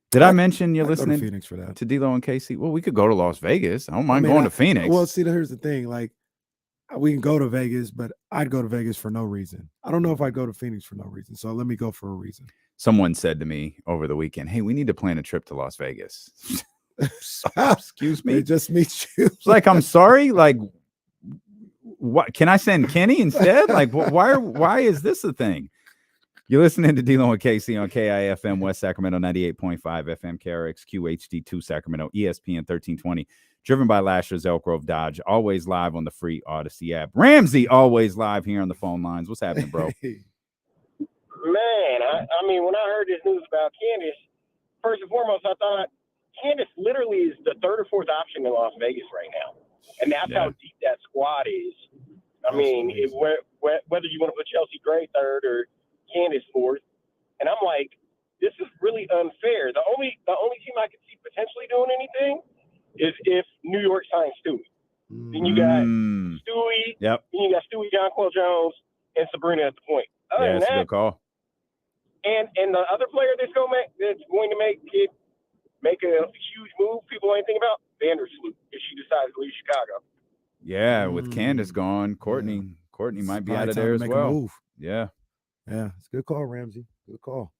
Did I mention you're listening to Phoenix for that? To D-Lo and Casey? Well, we could go to Las Vegas. I don't mind going to Phoenix. Well, see, here's the thing. Like, we can go to Vegas, but I'd go to Vegas for no reason. I don't know if I'd go to Phoenix for no reason. So let me go for a reason. Someone said to me over the weekend, hey, we need to plan a trip to Las Vegas. Excuse me? It just meets you. It's like, I'm sorry? Like, what can I send Kenny instead? Like, why is this a thing? You're listening to D-Lo and Casey on KIFM West Sacramento 98.5 FM, KRXQ HD2 Sacramento, ESPN 1320, driven by Lasher's Elk Grove Dodge, always live on the free Odyssey app. Ramsey, always live here on the phone lines. What's happening, bro? Man, I mean, when I heard this news about Candace, first and foremost, I thought Candace literally is the third or fourth option in Las Vegas right now, and that's how deep that squad is. I mean, whether you want to put Chelsea Gray third or Candace fourth, and I'm like, this is really unfair. The only team I could see potentially doing anything is if New York signs Stewie. Then you got Stewie. Yep. Then you got Stewie, Jonquel Jones, and Sabrina at the point. Other than That's a that, good call. And the other player that's going to make a huge move people ain't thinking about, Vandersloot, if she decides to leave Chicago. Yeah, with Candace gone, Courtney might be out of there as well. Yeah. Yeah, it's a good call, Ramsey. Good call.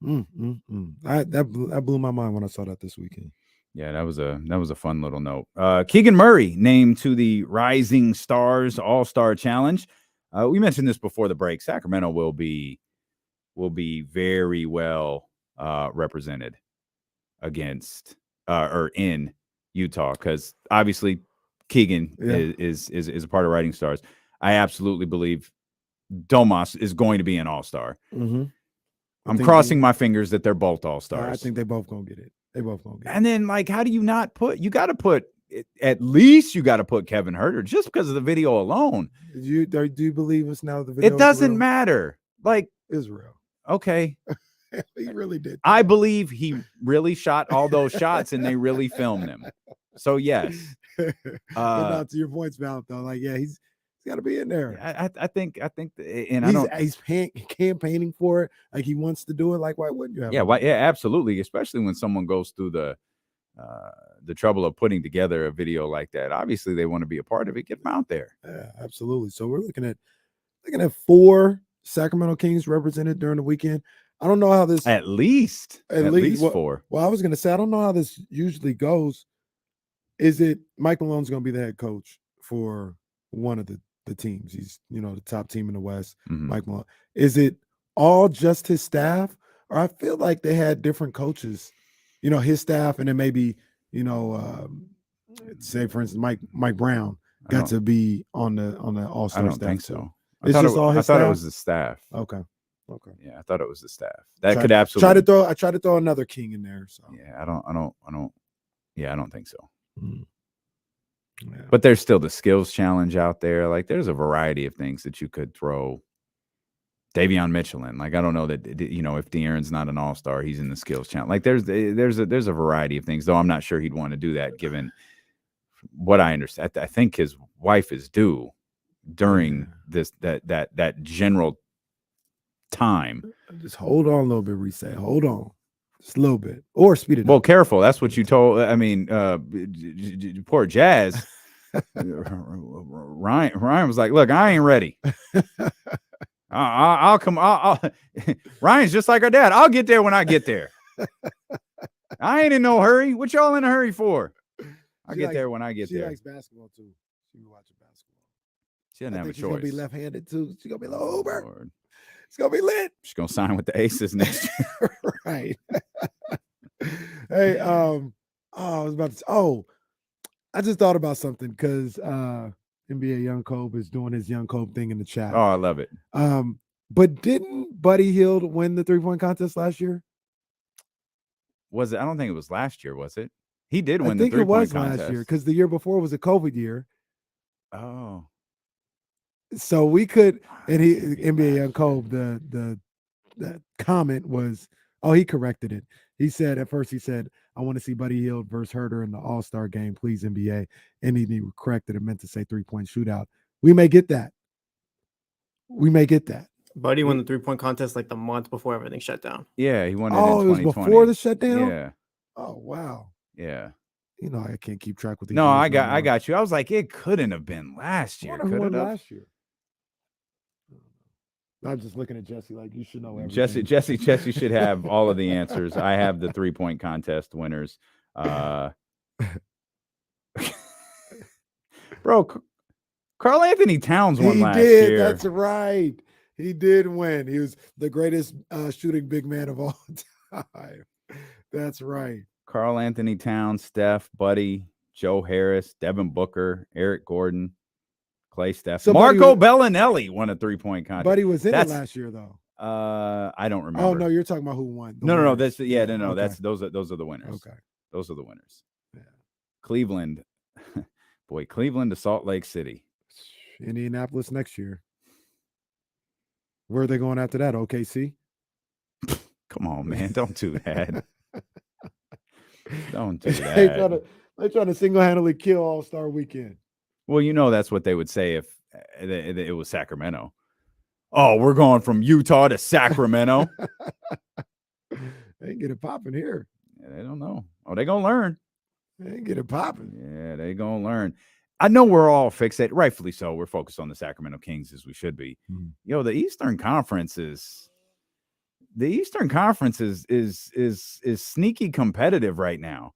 That blew my mind when I saw that this weekend. Yeah, that was a fun little note. Keegan Murray named to the Rising Stars All-Star Challenge. We mentioned this before the break. Sacramento will be very well represented against or in Utah, because obviously Keegan is a part of Rising Stars. I absolutely believe Domas is going to be an All-Star. Mm-hmm. I'm crossing my fingers that they're both All-Stars. I think they both gonna get it. And then, like, how do you not put? You got to put at least Kevin Huerter just because of the video alone. Do you believe us now? The video. It doesn't matter. Like Israel. Okay. He really did. I believe he really shot all those shots and they really filmed them. So yes. Not to your points, Val, though. Like, yeah, he's got to be in there. I think, and he's campaigning for it. Like, he wants to do it. Like, why wouldn't you have? Yeah, absolutely. Especially when someone goes through the trouble of putting together a video like that. Obviously, they want to be a part of it. Get them out there. Yeah, absolutely. So we're looking at 4 Sacramento Kings represented during the weekend. I don't know how this at least 4. Well, I was going to say I don't know how this usually goes. Is it Mike Malone's going to be the head coach for one of the teams? He's the top team in the West. Mm-hmm. Mike Malone. Is it all just his staff, or I feel like they had different coaches? His staff, and then maybe say for instance Mike Brown got to be on the All-Star staff. I don't think so. I thought it was the staff. Okay. Yeah, I thought it was the staff. That could absolutely I tried to throw another king in there. So yeah, I don't think so. Mm. Yeah. But there's still the skills challenge out there. Like, there's a variety of things that you could throw Davion Mitchell in. Like, I don't know that if De'Aaron's not an All-Star, he's in the skills challenge. Like, there's a variety of things, though I'm not sure he'd want to do that given what I understand. I think his wife is due during that general time. Just hold on a little bit, Reset. Hold on. Just a little bit. Or speed it up. Well, careful. That's what you told. I mean, poor Jazz. Ryan was like, look, I ain't ready. I'll come. Ryan's just like our dad. I'll get there when I get there. I ain't in no hurry. What y'all in a hurry for? I'll get there when I get there. She likes basketball too. She be watching basketball. She doesn't have a choice. She's gonna be left-handed too. She's gonna be like, Uber. It's gonna be lit. She's gonna sign with the Aces next year. Right. Hey, I just thought about something because NBA Young Kobe is doing his Young Kobe thing in the chat. Oh, I love it. But didn't Buddy Hield win the 3-point contest last year? Was it? I don't think it was last year, was it? He did win the 3-point contest. Last year because the year before was a COVID year. Oh. So we could, and NBA Young Kobe, the comment was, he corrected it. He said, at first he said, I want to see Buddy Hield versus Huerter in the All-Star game, please, NBA. And he corrected it, meant to say 3-point shootout. We may get that. Buddy won the 3-point contest like the month before everything shut down. Yeah, he won it in 2020. It was before the shutdown? Yeah. Oh, wow. Yeah. I can't keep track with these. No, I got you. I was like, it couldn't have been last year. Could it have? Last year. I'm just looking at Jesse like you should know everything. Jesse should have all of the answers. I have the 3-point contest winners. Bro, Karl Anthony Towns won last year. That's right. He did win. He was the greatest shooting big man of all time. That's right. Karl Anthony Towns, Steph, Buddy, Joe Harris, Devin Booker, Eric Gordon, Clay Steph. Marco Bellinelli won a 3-point contest. Buddy was in it last year, though. I don't remember. Oh no, you're talking about who won. No. That's no. Okay. Those are the winners. Okay. Those are the winners. Yeah. Cleveland, boy, Cleveland to Salt Lake City. Indianapolis next year. Where are they going after that? OKC? Come on, man. Don't do that. Don't do that. They're trying to single-handedly kill All-Star Weekend. Well, that's what they would say if it was Sacramento. Oh, we're going from Utah to Sacramento. They ain't get it popping here. Yeah, they don't know. Oh, they gonna learn. They ain't get it popping. Yeah, they gonna learn. I know we're all fixated, rightfully so. We're focused on the Sacramento Kings as we should be. Mm-hmm. The Eastern Conference is sneaky competitive right now.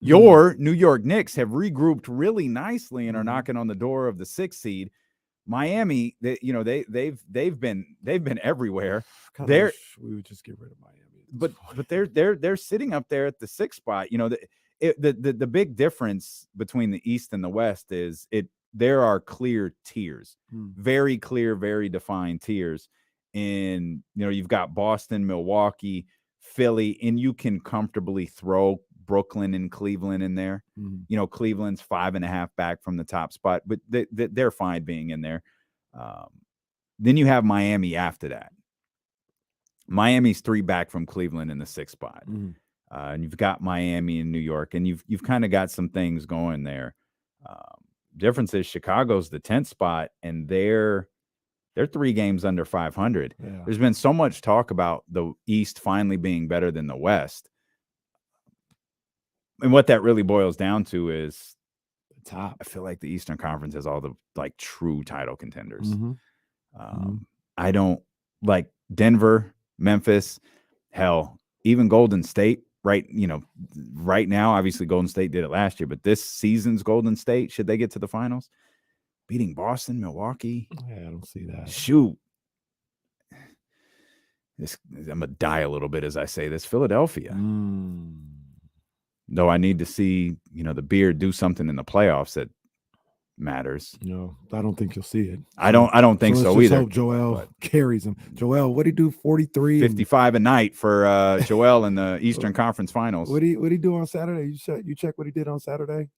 Your New York Knicks have regrouped really nicely and are knocking on the door of the 6th seed. Miami, they've been everywhere. We would just get rid of Miami, but they're sitting up there at the 6th spot. The big difference between the East and the West is there are clear tiers, very clear, very defined tiers. And you've got Boston, Milwaukee, Philly, and you can comfortably throw Brooklyn and Cleveland in there. Cleveland's 5.5 back from the top spot, but they're fine being in there. Then you have Miami after that. Miami's 3 back from Cleveland in the 6th spot. And you've got Miami and New York, and you've kind of got some things going there. Difference is Chicago's the 10th spot, and they're 3 games under 500. Yeah. There's been so much talk about the East finally being better than the West. And what that really boils down to is the top. I feel like the Eastern Conference has all the true title contenders. Mm-hmm. I don't like Denver, Memphis, hell, even Golden State. Right now, obviously Golden State did it last year, but this season's Golden State, should they get to the finals, beating Boston, Milwaukee? Yeah, I don't see that. Shoot. I'm going to die a little bit as I say this. Philadelphia. Though I need to see, the Beard do something in the playoffs that matters. No, I don't think you'll see it. I don't think so either. Hope Joel carries him. Joel, what did he do? 43, 55 a night for Joel in the Eastern Conference Finals. What did he do on Saturday? You check what he did on Saturday.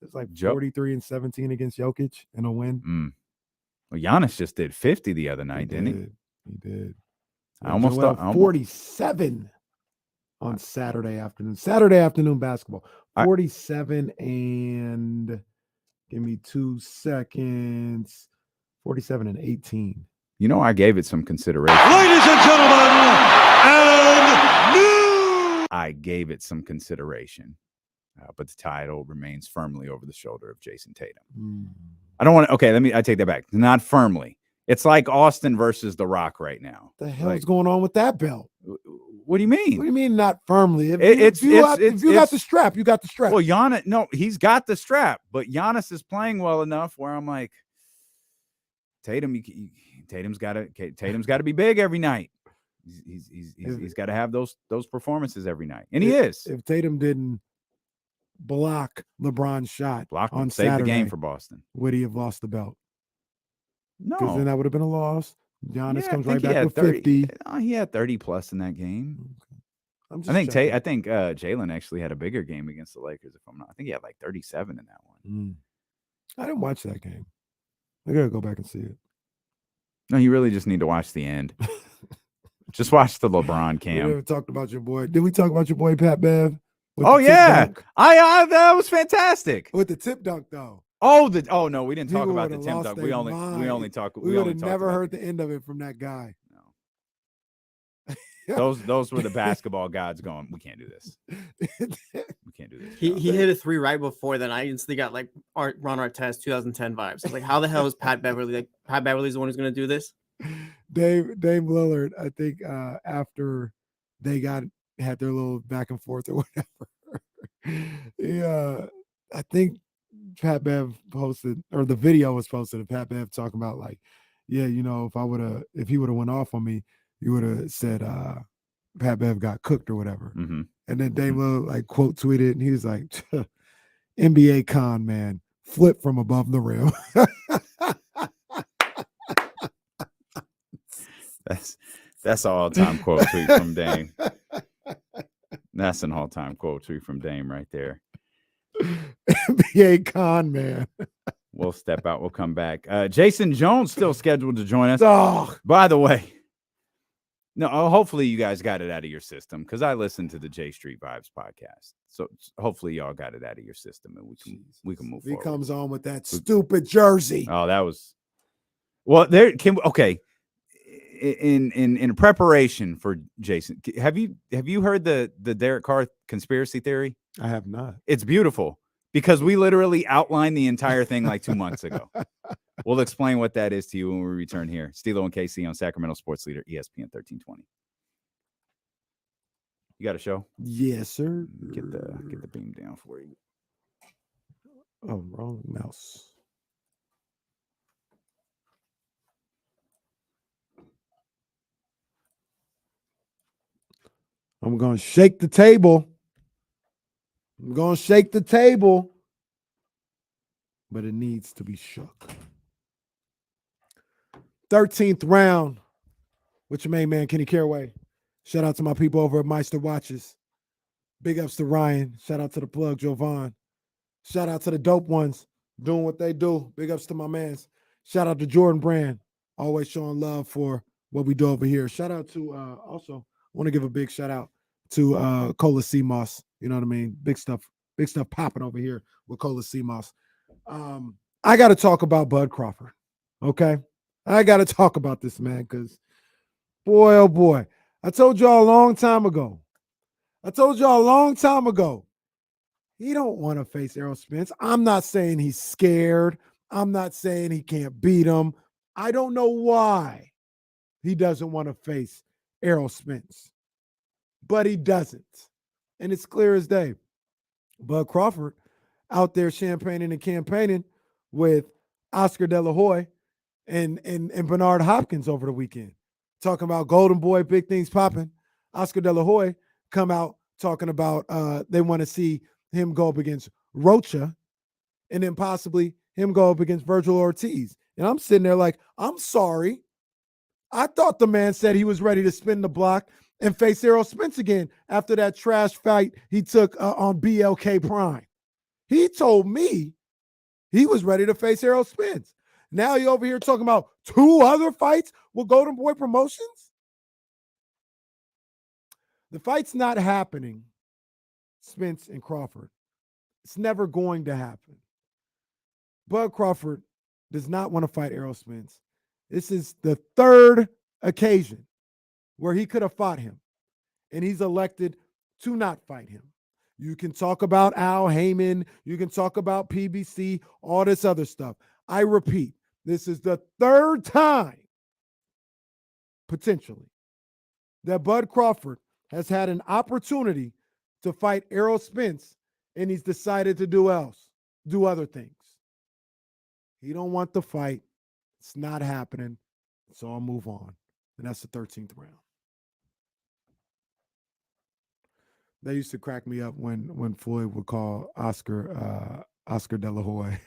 It's like 43 and 17 against Jokic in a win. Well, Giannis just did 50 the other night, didn't he? He did. I almost thought 47 on Saturday afternoon basketball. 47 and give me 2 seconds. 47 and 18. I gave it some consideration. Ladies and gentlemen, and I gave it some consideration, but the title remains firmly over the shoulder of Jason Tatum. I don't want to. Okay, I take that back. Not firmly. It's like Austin versus The Rock right now. The hell's going on with that belt? What do you mean? What do you mean not firmly? If you got the strap, you got the strap. Well, Giannis, no, he's got the strap, but Giannis is playing well enough where I'm like, Tatum's got to be big every night. He's got to have those performances every night, and he is. If Tatum didn't block LeBron's shot on save Saturday, the game for Boston, would he have lost the belt? No, because then that would have been a loss. Giannis comes right back with 30, 50. He had 30 plus in that game. Okay. I think Jalen actually had a bigger game against the Lakers. If I'm not, I think he had like 37 in that one. I didn't watch that game. I gotta go back and see it. No, you really just need to watch the end. Just watch the LeBron cam. We never talked about your boy. Did we talk about your boy Pat Bev? Oh yeah, I that was fantastic with the tip dunk though. Oh no, we didn't talk about the tip dunk. We only talked. We would have never heard the end of it from that guy. No. Those were the basketball gods going, we can't do this. We can't do this. He hit a 3 right before then. I instantly got like Ron Artest 2010 vibes. I was like, how the hell is Pat Beverly? Like Pat Beverly's the one who's going to do this? Dave Lillard, I think after they had their little back and forth or whatever. I think Pat Bev posted, or the video was posted of Pat Bev talking about like, yeah, if he would have went off on me, you would have said Pat Bev got cooked or whatever. Mm-hmm. And then Dave Lillard like quote tweeted, and he was like, NBA con man, flip from above the rim. That's an all-time quote tweet from Dame. That's an all-time quote tweet from Dame right there. NBA con man. We'll step out. We'll come back. Jason Jones still scheduled to join us. Oh, by the way, no. Hopefully you guys got it out of your system because I listened to the J Street Vibes podcast. So hopefully y'all got it out of your system and we can move he forward. comes on with that stupid jersey. Oh, that was well. There can okay. In preparation for Jason, have you heard the Derek Carr conspiracy theory? I have not. It's beautiful because we literally outlined the entire thing like 2 months ago. We'll explain what that is to you when we return here. Stilo and KC on Sacramento Sports Leader, ESPN 1320. You got a show? Yes, sir. Get the beam down for you. Oh, wrong mouse. I'm going to shake the table. But it needs to be shook. 13th round with your main man, Kenny Caraway. Shout out to my people over at Meister Watches. Big ups to Ryan. Shout out to the plug, Jovan. Shout out to the dope ones doing what they do. Big ups to my mans. Shout out to Jordan Brand. Always showing love for what we do over here. Shout out to also, I want to give a big shout out to Cola Sea Moss. You know what I mean? Big stuff popping over here with Cola Sea Moss. I got to talk about Bud Crawford. Okay? I got to talk about this, man, because boy, oh boy. I told y'all a long time ago. He don't want to face Errol Spence. I'm not saying he's scared. I'm not saying he can't beat him. I don't know why he doesn't want to face Errol Spence. But he doesn't. And it's clear as day. Bud Crawford out there champagning and campaigning with Oscar De La Hoya and Bernard Hopkins over the weekend. Talking about Golden Boy, big things popping. Oscar De La Hoya come out talking about they want to see him go up against Rocha and then possibly him go up against Virgil Ortiz. And I'm sitting there like, I'm sorry. I thought the man said he was ready to spin the block and face Errol Spence again after that trash fight he took on BLK Prime. He told me he was ready to face Errol Spence. Now he over here talking about 2 other fights with Golden Boy Promotions? The fight's not happening, Spence and Crawford. It's never going to happen. Bud Crawford does not want to fight Errol Spence. This is the 3rd occasion where he could have fought him, and he's elected to not fight him. You can talk about Al Heyman. You can talk about PBC, all this other stuff. I repeat, this is the 3rd time, potentially, that Bud Crawford has had an opportunity to fight Errol Spence, and he's decided to do other things. He don't want the fight. It's not happening. So I'll move on. And that's the 13th round. They used to crack me up when Floyd would call Oscar De La Hoya.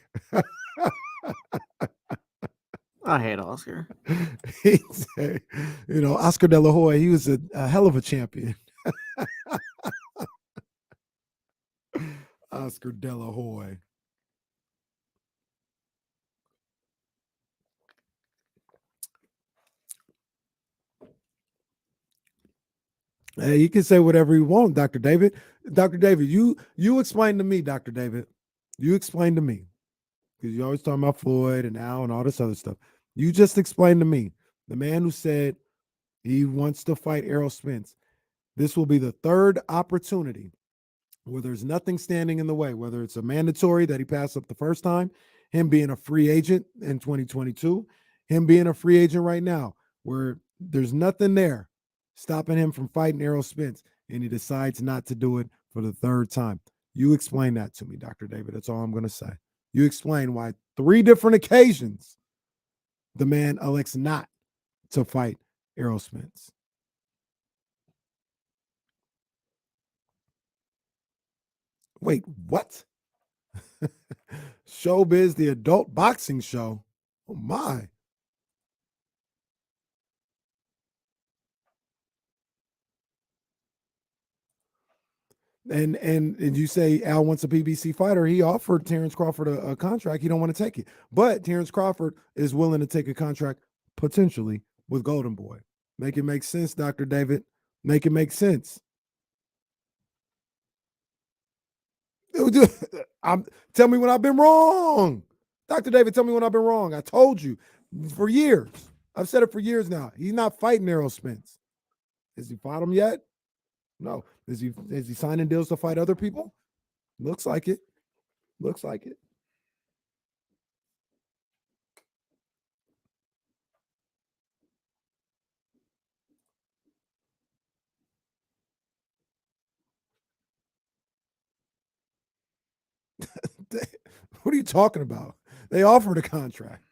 I hate Oscar. He'd say, Oscar De La Hoya, he was a hell of a champion. Oscar De La Hoya. Hey, you can say whatever you want, Dr. David. Dr. David, you explain to me, Dr. David. You explain to me. Because you always talking about Floyd and Al and all this other stuff. You just explain to me, the man who said he wants to fight Errol Spence. This will be the 3rd opportunity where there's nothing standing in the way, whether it's a mandatory that he passed up the first time, him being a free agent in 2022, him being a free agent right now, where there's nothing there stopping him from fighting Errol Spence, and he decides not to do it for the 3rd time. You explain that to me, Dr. David. That's all I'm going to say. You explain why 3 different occasions the man elects not to fight Errol Spence. Wait, what? Showbiz, the adult boxing show. Oh, my. And you say Al wants a PBC fighter. He offered Terrence Crawford a contract. He don't want to take it. But Terrence Crawford is willing to take a contract potentially with Golden Boy. Make it make sense, Dr. David. Make it make sense. Tell me when I've been wrong. Dr. David, tell me when I've been wrong. I told you for years. I've said it for years now. He's not fighting Errol Spence. Has he fought him yet? No. Is he signing deals to fight other people? Looks like it. Looks like it. What are you talking about? They offered a contract.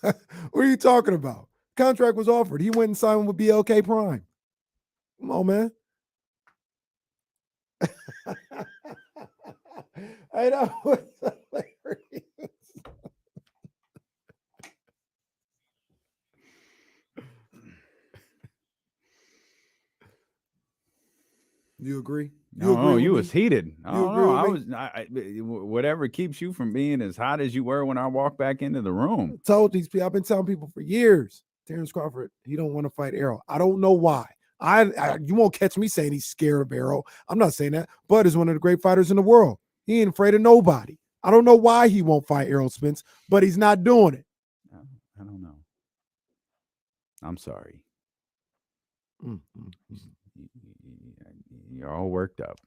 What are you talking about? Contract was offered. He went and signed with BLK Prime. Come on, man. I know. It's hilarious. You agree? You was heated. I don't know. Whatever keeps you from being as hot as you were when I walked back into the room. I told these people, I've been telling people for years, Terrence Crawford, he don't want to fight Errol. I don't know why. You won't catch me saying he's scared of Errol. I'm not saying that. Bud is one of the great fighters in the world. He ain't afraid of nobody. I don't know why he won't fight Errol Spence, but he's not doing it. I don't know. I'm sorry. You're all worked up.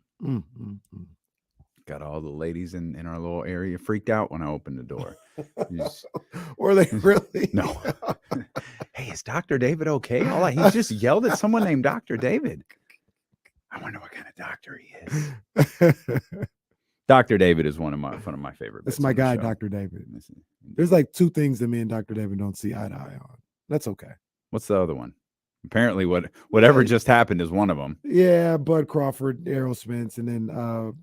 Got all the ladies in our little area freaked out when I opened the door. Were they really? No. Hey, is Dr. David okay? He just yelled at someone named Dr. David. I wonder what kind of doctor he is. Dr. David is one of my favorite. That's my guy, Dr. David. There's like two things that me and Dr. David don't see eye to eye on. That's okay. What's the other one? Apparently, whatever just happened is one of them. Yeah, Bud Crawford, Errol Spence, and then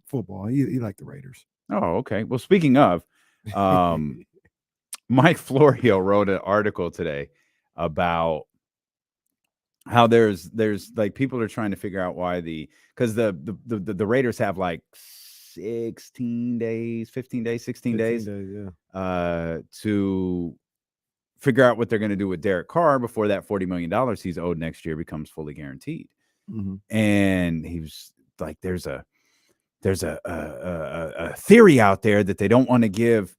football. He liked the Raiders. Oh, okay. Well, speaking of, Mike Florio wrote an article today about how there's like people are trying to figure out why because the Raiders have like 16 days, 15 days, 16 days, to figure out what they're going to do with Derek Carr before that $40 million he's owed next year becomes fully guaranteed. And he was like, there's a theory out there that they don't want to give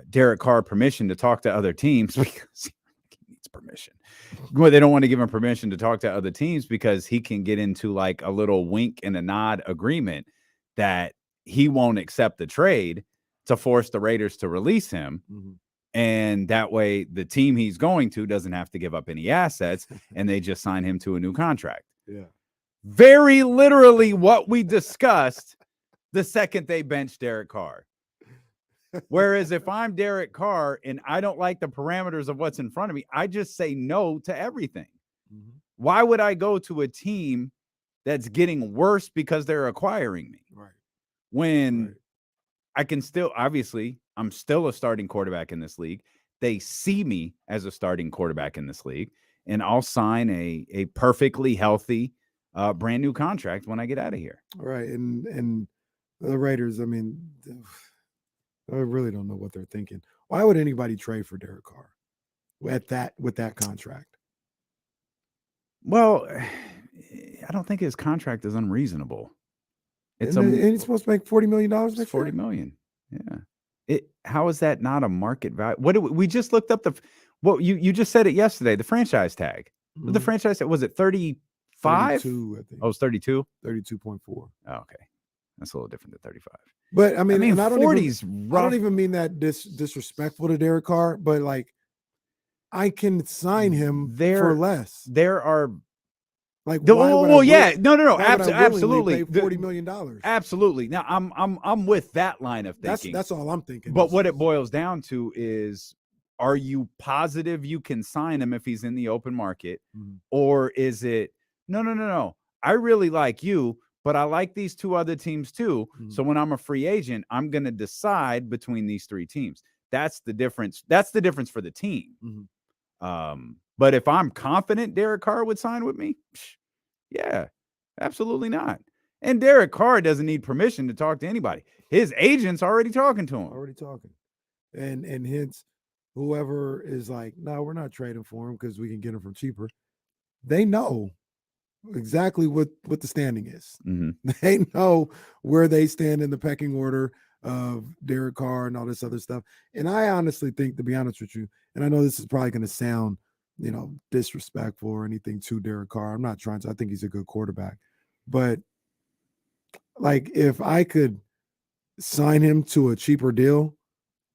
Derek Carr permission to talk to other teams because he needs permission. Well, they don't want to give him permission to talk to other teams because he can get into like a little wink and a nod agreement that he won't accept the trade to force the Raiders to release him. And that way the team he's going to doesn't have to give up any assets and they just sign him to a new contract. Yeah. Very literally what we discussed the second they benched Derek Carr. Whereas if I'm Derek Carr and I don't like the parameters of what's in front of me, I just say no to everything. Why would I go to a team that's getting worse because they're acquiring me? Right. When I can still, obviously, I'm still a starting quarterback in this league. They see me as a starting quarterback in this league, and I'll sign a perfectly healthy, brand new contract when I get out of here. Right. And the Raiders, I mean, I really don't know what they're thinking. Why would anybody trade for Derek Carr with that contract? Well, I don't think his contract is unreasonable. And he's supposed to make $40 million next year? $40 million. Yeah. How is that not a market value? We just looked up you just said it yesterday, the franchise tag. The franchise tag, was it 35? 32, I think. Oh, it's 32? 32.4. Oh, okay. That's a little different than 35. But I mean 40's rough. I don't even mean that disrespectful to Derek Carr, but like I can sign him for less. There are like absolutely pay $40 million. Absolutely. Now I'm with that line of thinking. That's all I'm thinking. But what it boils down to is, are you positive you can sign him if he's in the open market? Or is it no. I really like you, but I like these two other teams too. So when I'm a free agent, I'm going to decide between these three teams. That's the difference. That's the difference for the team. But if I'm confident Derek Carr would sign with me, yeah, absolutely not. And Derek Carr doesn't need permission to talk to anybody. His agent's already talking to him. Already talking. And hence, whoever is like, no, we're not trading for him because we can get him from cheaper. They know exactly what the standing is. Mm-hmm. They know where they stand in the pecking order of Derek Carr and all this other stuff. And I honestly think, to be honest with you, and I know this is probably going to sound, disrespectful or anything to Derek Carr. I'm not trying to. I think he's a good quarterback. But, like, if I could sign him to a cheaper deal,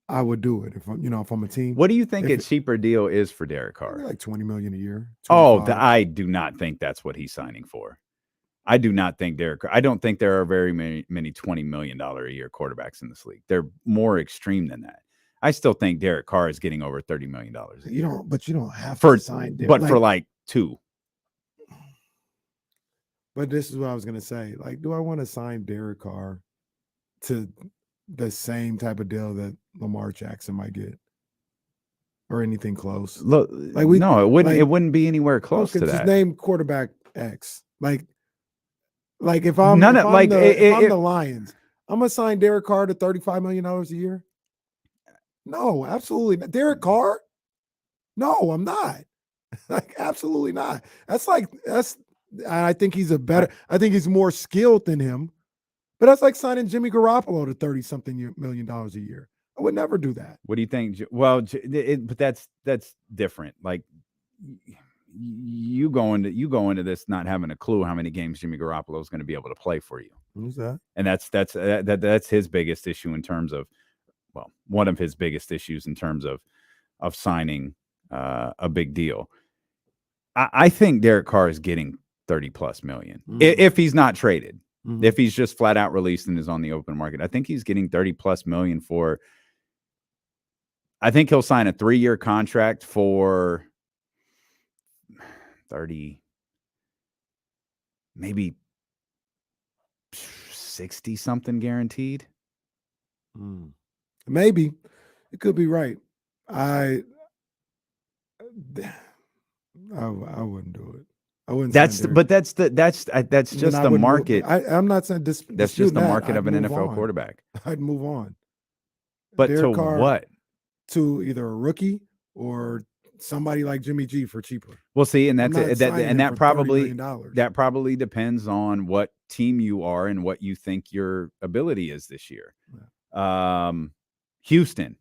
I would do it if I'm a team. What do you think a cheaper deal is for Derek Carr? Like $20 million a year. 25. Oh, I do not think that's what he's signing for. I do not think I don't think there are very many $20 million a year quarterbacks in this league. They're more extreme than that. I still think Derek Carr is getting over $30 million a year. You don't have to sign Derek. But for like 2. But this is what I was gonna say. Like, do I want to sign Derek Carr to the same type of deal that Lamar Jackson might get, or anything close? Look, it wouldn't. It wouldn't be anywhere close to that. Just name quarterback X. Like if I'm the Lions, I'm gonna sign Derek Carr to $35 million a year. No, absolutely not. Derek Carr? No, I'm not. Like, absolutely not. I think he's I think he's more skilled than him. But that's like signing Jimmy Garoppolo to $30-something million a year. I would never do that. What do you think? Well, but that's different. Like, you go into this not having a clue how many games Jimmy Garoppolo is going to be able to play for you. Who's that? And that's his biggest issue in terms of, one of his biggest issues in terms of signing a big deal. I think Derek Carr is getting $30+ million if he's not traded. Mm-hmm. If he's just flat out released and is on the open market, I think he's getting $30+ million for. I think he'll sign a 3-year contract for 30, maybe 60 something guaranteed. Maybe it could be right. I wouldn't do it. I wouldn't. That's just the market. I'm not saying this. That's just the market of an NFL quarterback. I'd move on. But Derek Carr, what? To either a rookie or somebody like Jimmy G for cheaper. Well, see, and that probably depends on what team you are and what you think your ability is this year. Yeah. Houston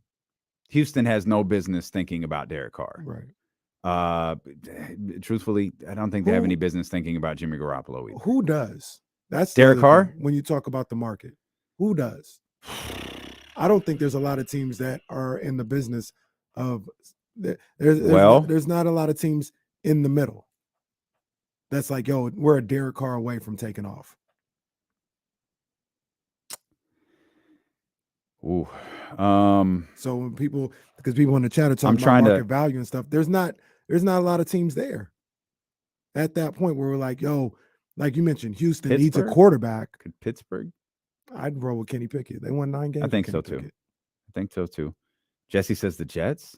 has no business thinking about Derek Carr. Right. Truthfully, I don't think they have any business thinking about Jimmy Garoppolo either. Who does? That's Derek Carr. When you talk about the market, who does? I don't think there's a lot of teams that are in the business of. There's not a lot of teams in the middle. That's like, yo, we're a Derek Carr away from taking off. Ooh. So when people in the chat are talking about market value and stuff, there's not a lot of teams there at that point where we're like, yo, like you mentioned, Houston needs a quarterback. Could Pittsburgh? I'd roll with Kenny Pickett. They won 9 games. I think so too. Jesse says the Jets.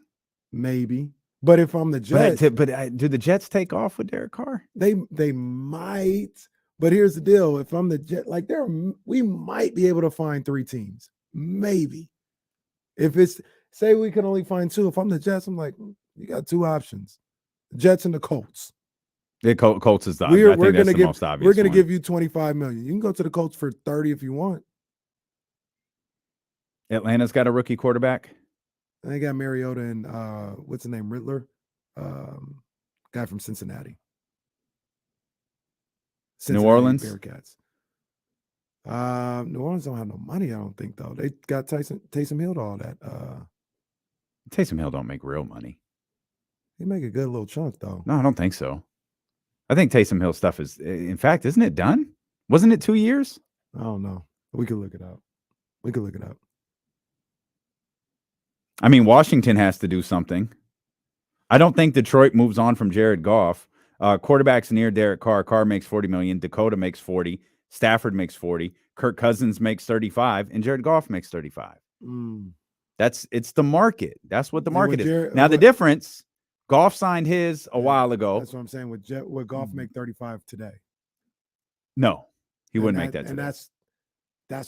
Maybe, but if I'm the Jets, do the Jets take off with Derek Carr? They might. But here's the deal: if I'm the Jet, we might be able to find 3 teams. Maybe. If it's say we can only find 2, if I'm the Jets, I'm like, you got 2 options: the Jets and the Colts. The Colts is the most obvious. We're going to give you $25 million. You can go to the Colts for 30 if you want. Atlanta's got a rookie quarterback. They got Mariota and what's his name, Riddler, guy from Cincinnati. New Orleans Bearcats. New Orleans don't have no money, I don't think, though. They got Taysom Hill to all that. Taysom Hill don't make real money. He make a good little chunk, though. No, I don't think so. I think Taysom Hill stuff is, in fact, isn't it done? Wasn't it 2 years? I don't know. We could look it up. I mean, Washington has to do something. I don't think Detroit moves on from Jared Goff. Quarterbacks near Derek Carr. Carr makes $40 million. Dakota makes 40. Stafford makes 40. Kirk Cousins makes 35. And Jared Goff makes 35. It's the market. That's what the market is. Now, the difference, Goff signed his a while ago. That's what I'm saying. Would Goff make 35 today? No. He wouldn't make that. And that's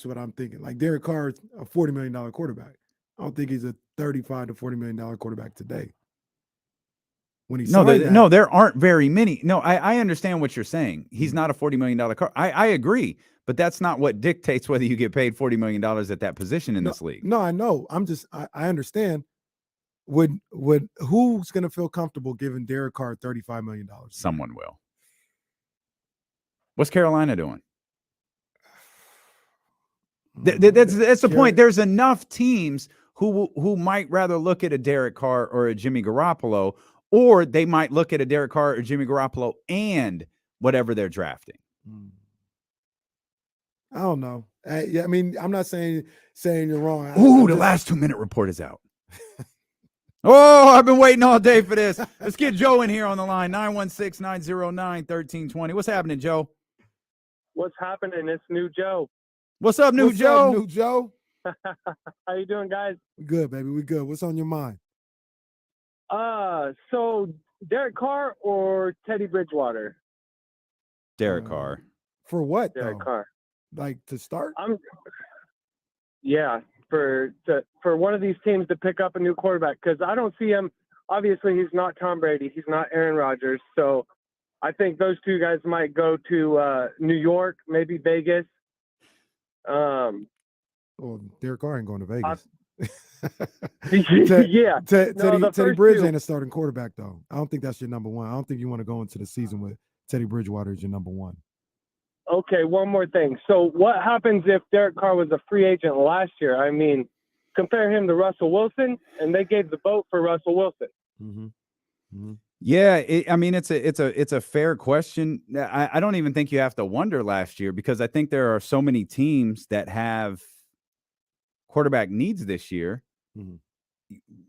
what I'm thinking. Like Derek Carr is a $40 million quarterback. I don't think he's a $35 to $40 million quarterback today. When he no, there aren't very many. No, I understand what you're saying. He's not a $40 million car. I agree, but that's not what dictates whether you get paid $40 million at that position in this league. No, I know. I understand. Would who's going to feel comfortable giving Derek Carr $35 million? Someone will. What's Carolina doing? That's the point. There's enough teams who might rather look at a Derek Carr or a Jimmy Garoppolo, or they might look at a Derek Carr or Jimmy Garoppolo and whatever they're drafting. I don't know. I mean, I'm not saying you're wrong. Ooh, the last 2-minute report is out. Oh, I've been waiting all day for this. Let's get Joe in here on the line. 916-909-1320. What's happening, Joe? What's happening? It's New Joe. What's up, New Joe? New Joe? How you doing, guys? We good, baby. We good. What's on your mind? So Derek Carr or Teddy Bridgewater? Derek Carr. For what? Derek Carr. Like to start? For one of these teams to pick up a new quarterback, because I don't see him. Obviously, he's not Tom Brady. He's not Aaron Rodgers. So I think those two guys might go to New York, maybe Vegas. Well, Derek Carr ain't going to Vegas. Yeah. Teddy Bridge ain't a starting quarterback, though. I don't think that's your number one. I don't think you want to go into the season with Teddy Bridgewater as your number one. Okay, one more thing. So what happens if Derek Carr was a free agent last year? I mean, compare him to Russell Wilson, and they gave the vote for Russell Wilson. Mm-hmm. Mm-hmm. Yeah, it's a fair question. I don't even think you have to wonder last year, because I think there are so many teams that have quarterback needs this year. Mm-hmm.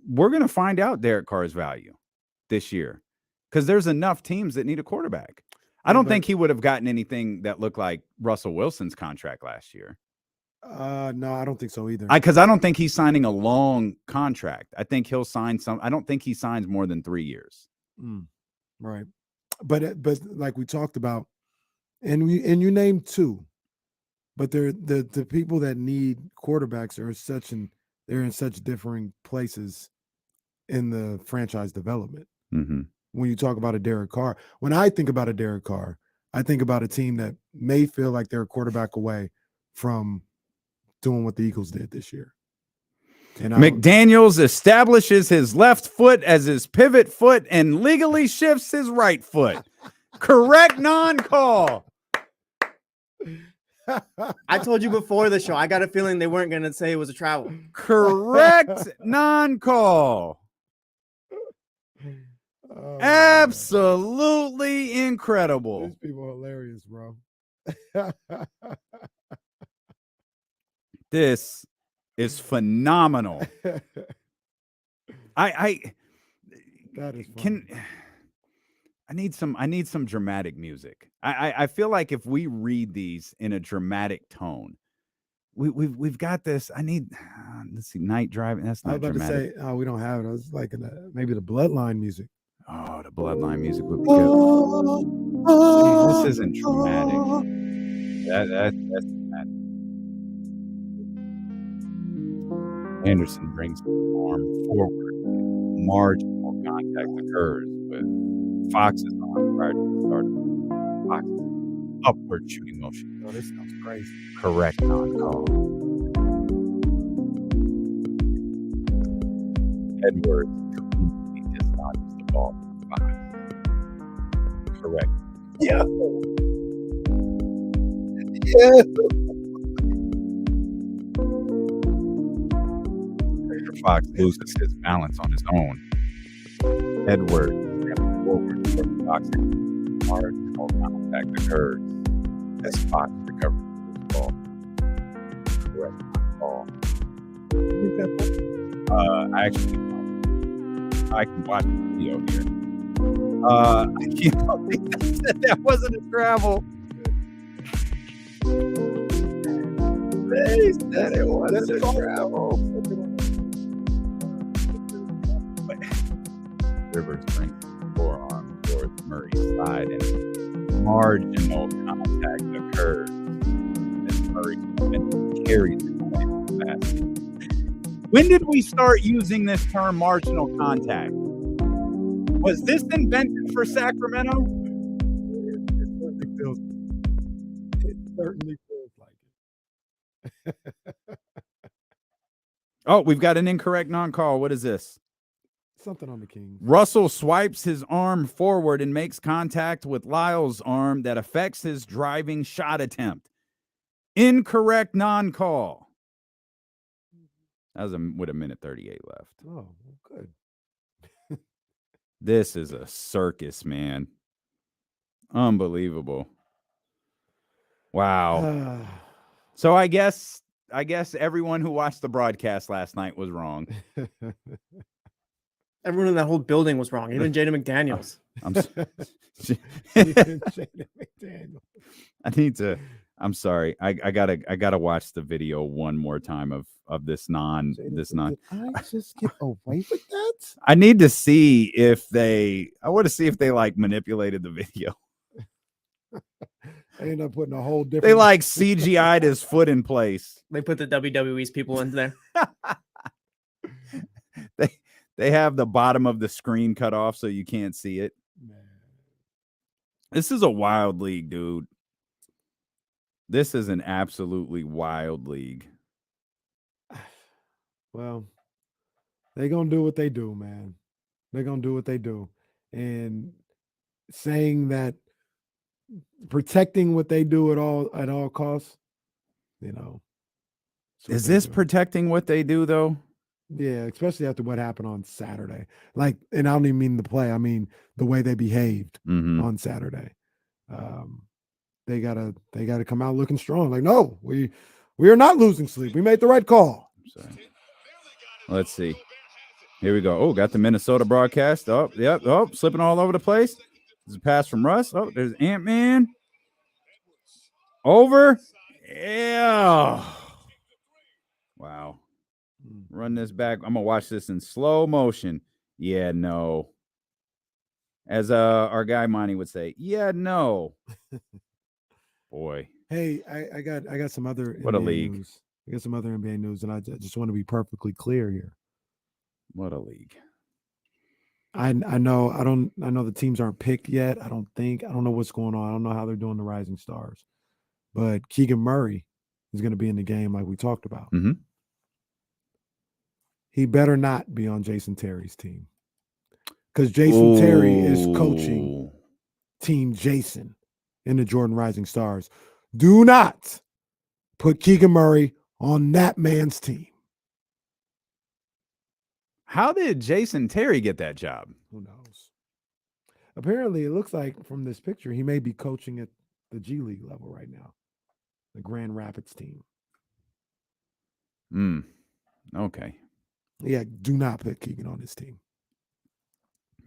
We're going to find out Derek Carr's value this year, because there's enough teams that need a quarterback. I don't think he would have gotten anything that looked like Russell Wilson's contract last year. No, I don't think so either. Because I don't think he's signing a long contract. I think he'll sign I don't think he signs more than 3 years. Right. But like we talked about, and you named two, but the people that need quarterbacks are they're in such differing places in the franchise development. Mm-hmm. When you talk about a Derek Carr, when I think about a Derek Carr, I think about a team that may feel like they're a quarterback away from doing what the Eagles did this year. And McDaniels establishes his left foot as his pivot foot and legally shifts his right foot. Correct non-call. I told you before the show, I got a feeling they weren't going to say it was a travel. Correct non-call. Oh, absolutely incredible. These people are hilarious, bro. This is phenomenal. That is funny. I need some dramatic music. I feel like if we read these in a dramatic tone, we've got this. I need let's see, night driving. That's not dramatic. I was about to say, we don't have it. I was like maybe the Bloodline music. Oh, the Bloodline music would be good. See, this isn't dramatic. That's dramatic. Anderson brings the arm forward. Marginal contact occurs with Fox's arm prior to the start of Fox's upward shooting motion. Oh, this sounds crazy. Correct non-call. Edwards completely dislodges the ball from Fox. Correct. Yeah. Fox loses his balance on his own. Edwards steps forward toward Fox. Marginal contact occurs as Fox recovers the ball. Correct ball. I can watch the video here. I can't believe that wasn't a travel. They said it wasn't a travel. Rivers brings the forearm towards Murray's side, and marginal contact occurs. Murray and carries it away from the basket. When did we start using this term marginal contact? Was this invented for Sacramento? It certainly feels like it. Oh, we've got an incorrect non-call. What is this? Something on the Kings. Russell swipes his arm forward and makes contact with Lyles' arm that affects his driving shot attempt. Incorrect non-call. That was with a minute 38 left. Oh, good. This is a circus, man. Unbelievable. Wow. So I guess everyone who watched the broadcast last night was wrong. Everyone in that whole building was wrong. Even Jaden McDaniels. I'm sorry. I gotta watch the video one more time of this non. Did I just get away with that? I need to see if they. I want to see if they like manipulated the video. They end up putting a whole different. They like CGI'd his foot in place. They put the WWE's people in there. They have the bottom of the screen cut off so you can't see it. Man. This is a wild league, dude. This is an absolutely wild league. Well, they're going to do what they do, man. They're going to do what they do. And saying that protecting what they do at all costs, you know. Is this protecting what they do, though? Yeah, especially after what happened on Saturday. Like, and I don't even mean the play. I mean the way they behaved on Saturday. They gotta come out looking strong. Like, no, we are not losing sleep. We made the right call. Let's see. Here we go. Oh, got the Minnesota broadcast. Oh, yep. Oh, slipping all over the place. There's a pass from Russ. Oh, there's Ant-Man. Over. Yeah. Wow. Run this back. I'm gonna watch this in slow motion. Yeah, no. As our guy Monty would say, yeah, no. Boy. Hey, I got some other what NBA a league. News. I got some other NBA news, and I just want to be perfectly clear here. What a league. I know the teams aren't picked yet. I don't know what's going on. I don't know how they're doing the Rising Stars. But Keegan Murray is going to be in the game like we talked about. Mm-hmm. He better not be on Jason Terry's team. Because Jason Terry is coaching Team Jason in the Jordan Rising Stars. Do not put Keegan Murray on that man's team. How did Jason Terry get that job? Who knows? Apparently, it looks like from this picture, he may be coaching at the G League level right now. The Grand Rapids team. Okay. Yeah, do not put Keegan on his team.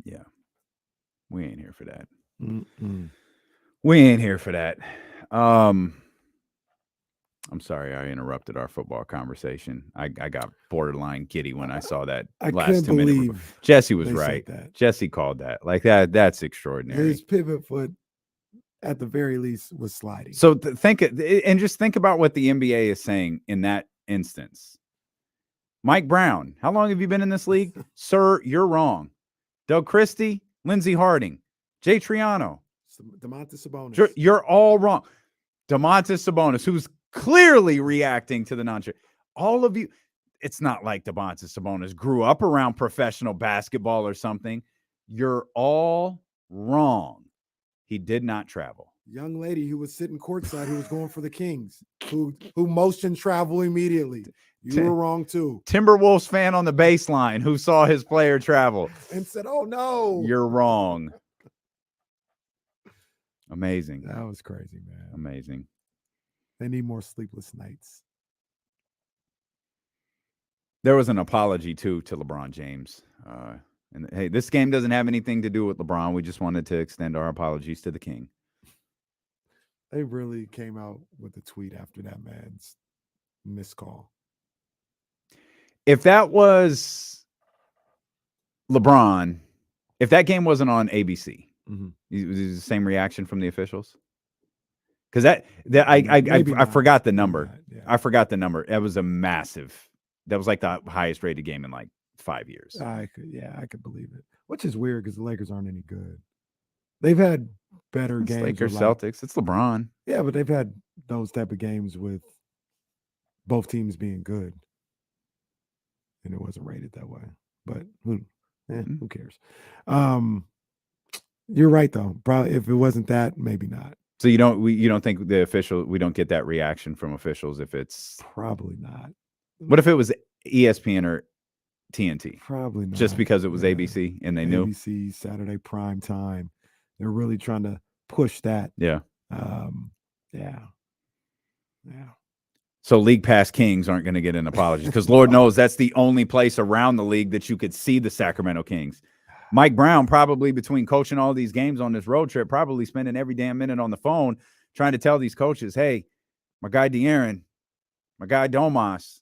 Yeah. We ain't here for that. Mm-mm. We ain't here for that. I'm sorry I interrupted our football conversation. I got borderline giddy when I saw that last 2 minutes. Jesse was right. Jesse called that. Like that's extraordinary. His pivot foot, at the very least, was sliding. So think about what the NBA is saying in that instance. Mike Brown, how long have you been in this league? Sir, you're wrong. Del Christie, Lindsey Harding, Jay Triano. Domantas Sabonis. You're all wrong. Domantas Sabonis, who's clearly reacting to the non-trade. All of you, it's not like Domantas Sabonis grew up around professional basketball or something. You're all wrong. He did not travel. Young lady who was sitting courtside who was going for the Kings, who motioned travel immediately. You were wrong too. Timberwolves fan on the baseline who saw his player travel and said, "Oh no, you're wrong." Amazing. That was crazy, man. Amazing. They need more sleepless nights. There was an apology too to LeBron James. And hey, this game doesn't have anything to do with LeBron. We just wanted to extend our apologies to the King. They really came out with a tweet after that man's missed call. If that was LeBron, if that game wasn't on ABC, it was the same reaction from the officials. Because I forgot the number. Yeah. I forgot the number. That was a massive. That was like the highest rated game in like 5 years. I could believe it. Which is weird because the Lakers aren't any good. They've had better games. Lakers, Celtics. It's LeBron. Yeah, but they've had those type of games with both teams being good, and it wasn't rated that way. But who cares? You're right though. Probably if it wasn't that, maybe not. So you don't think we don't get that reaction from officials if it's probably not. What if it was ESPN or TNT? Probably not. Just because it was ABC and they knew ABC Saturday prime time. They're really trying to push that. Yeah. Yeah. So League Pass Kings aren't going to get an apology because Lord knows that's the only place around the league that you could see the Sacramento Kings. Mike Brown probably between coaching all these games on this road trip, probably spending every damn minute on the phone trying to tell these coaches, hey, my guy De'Aaron, my guy Domas,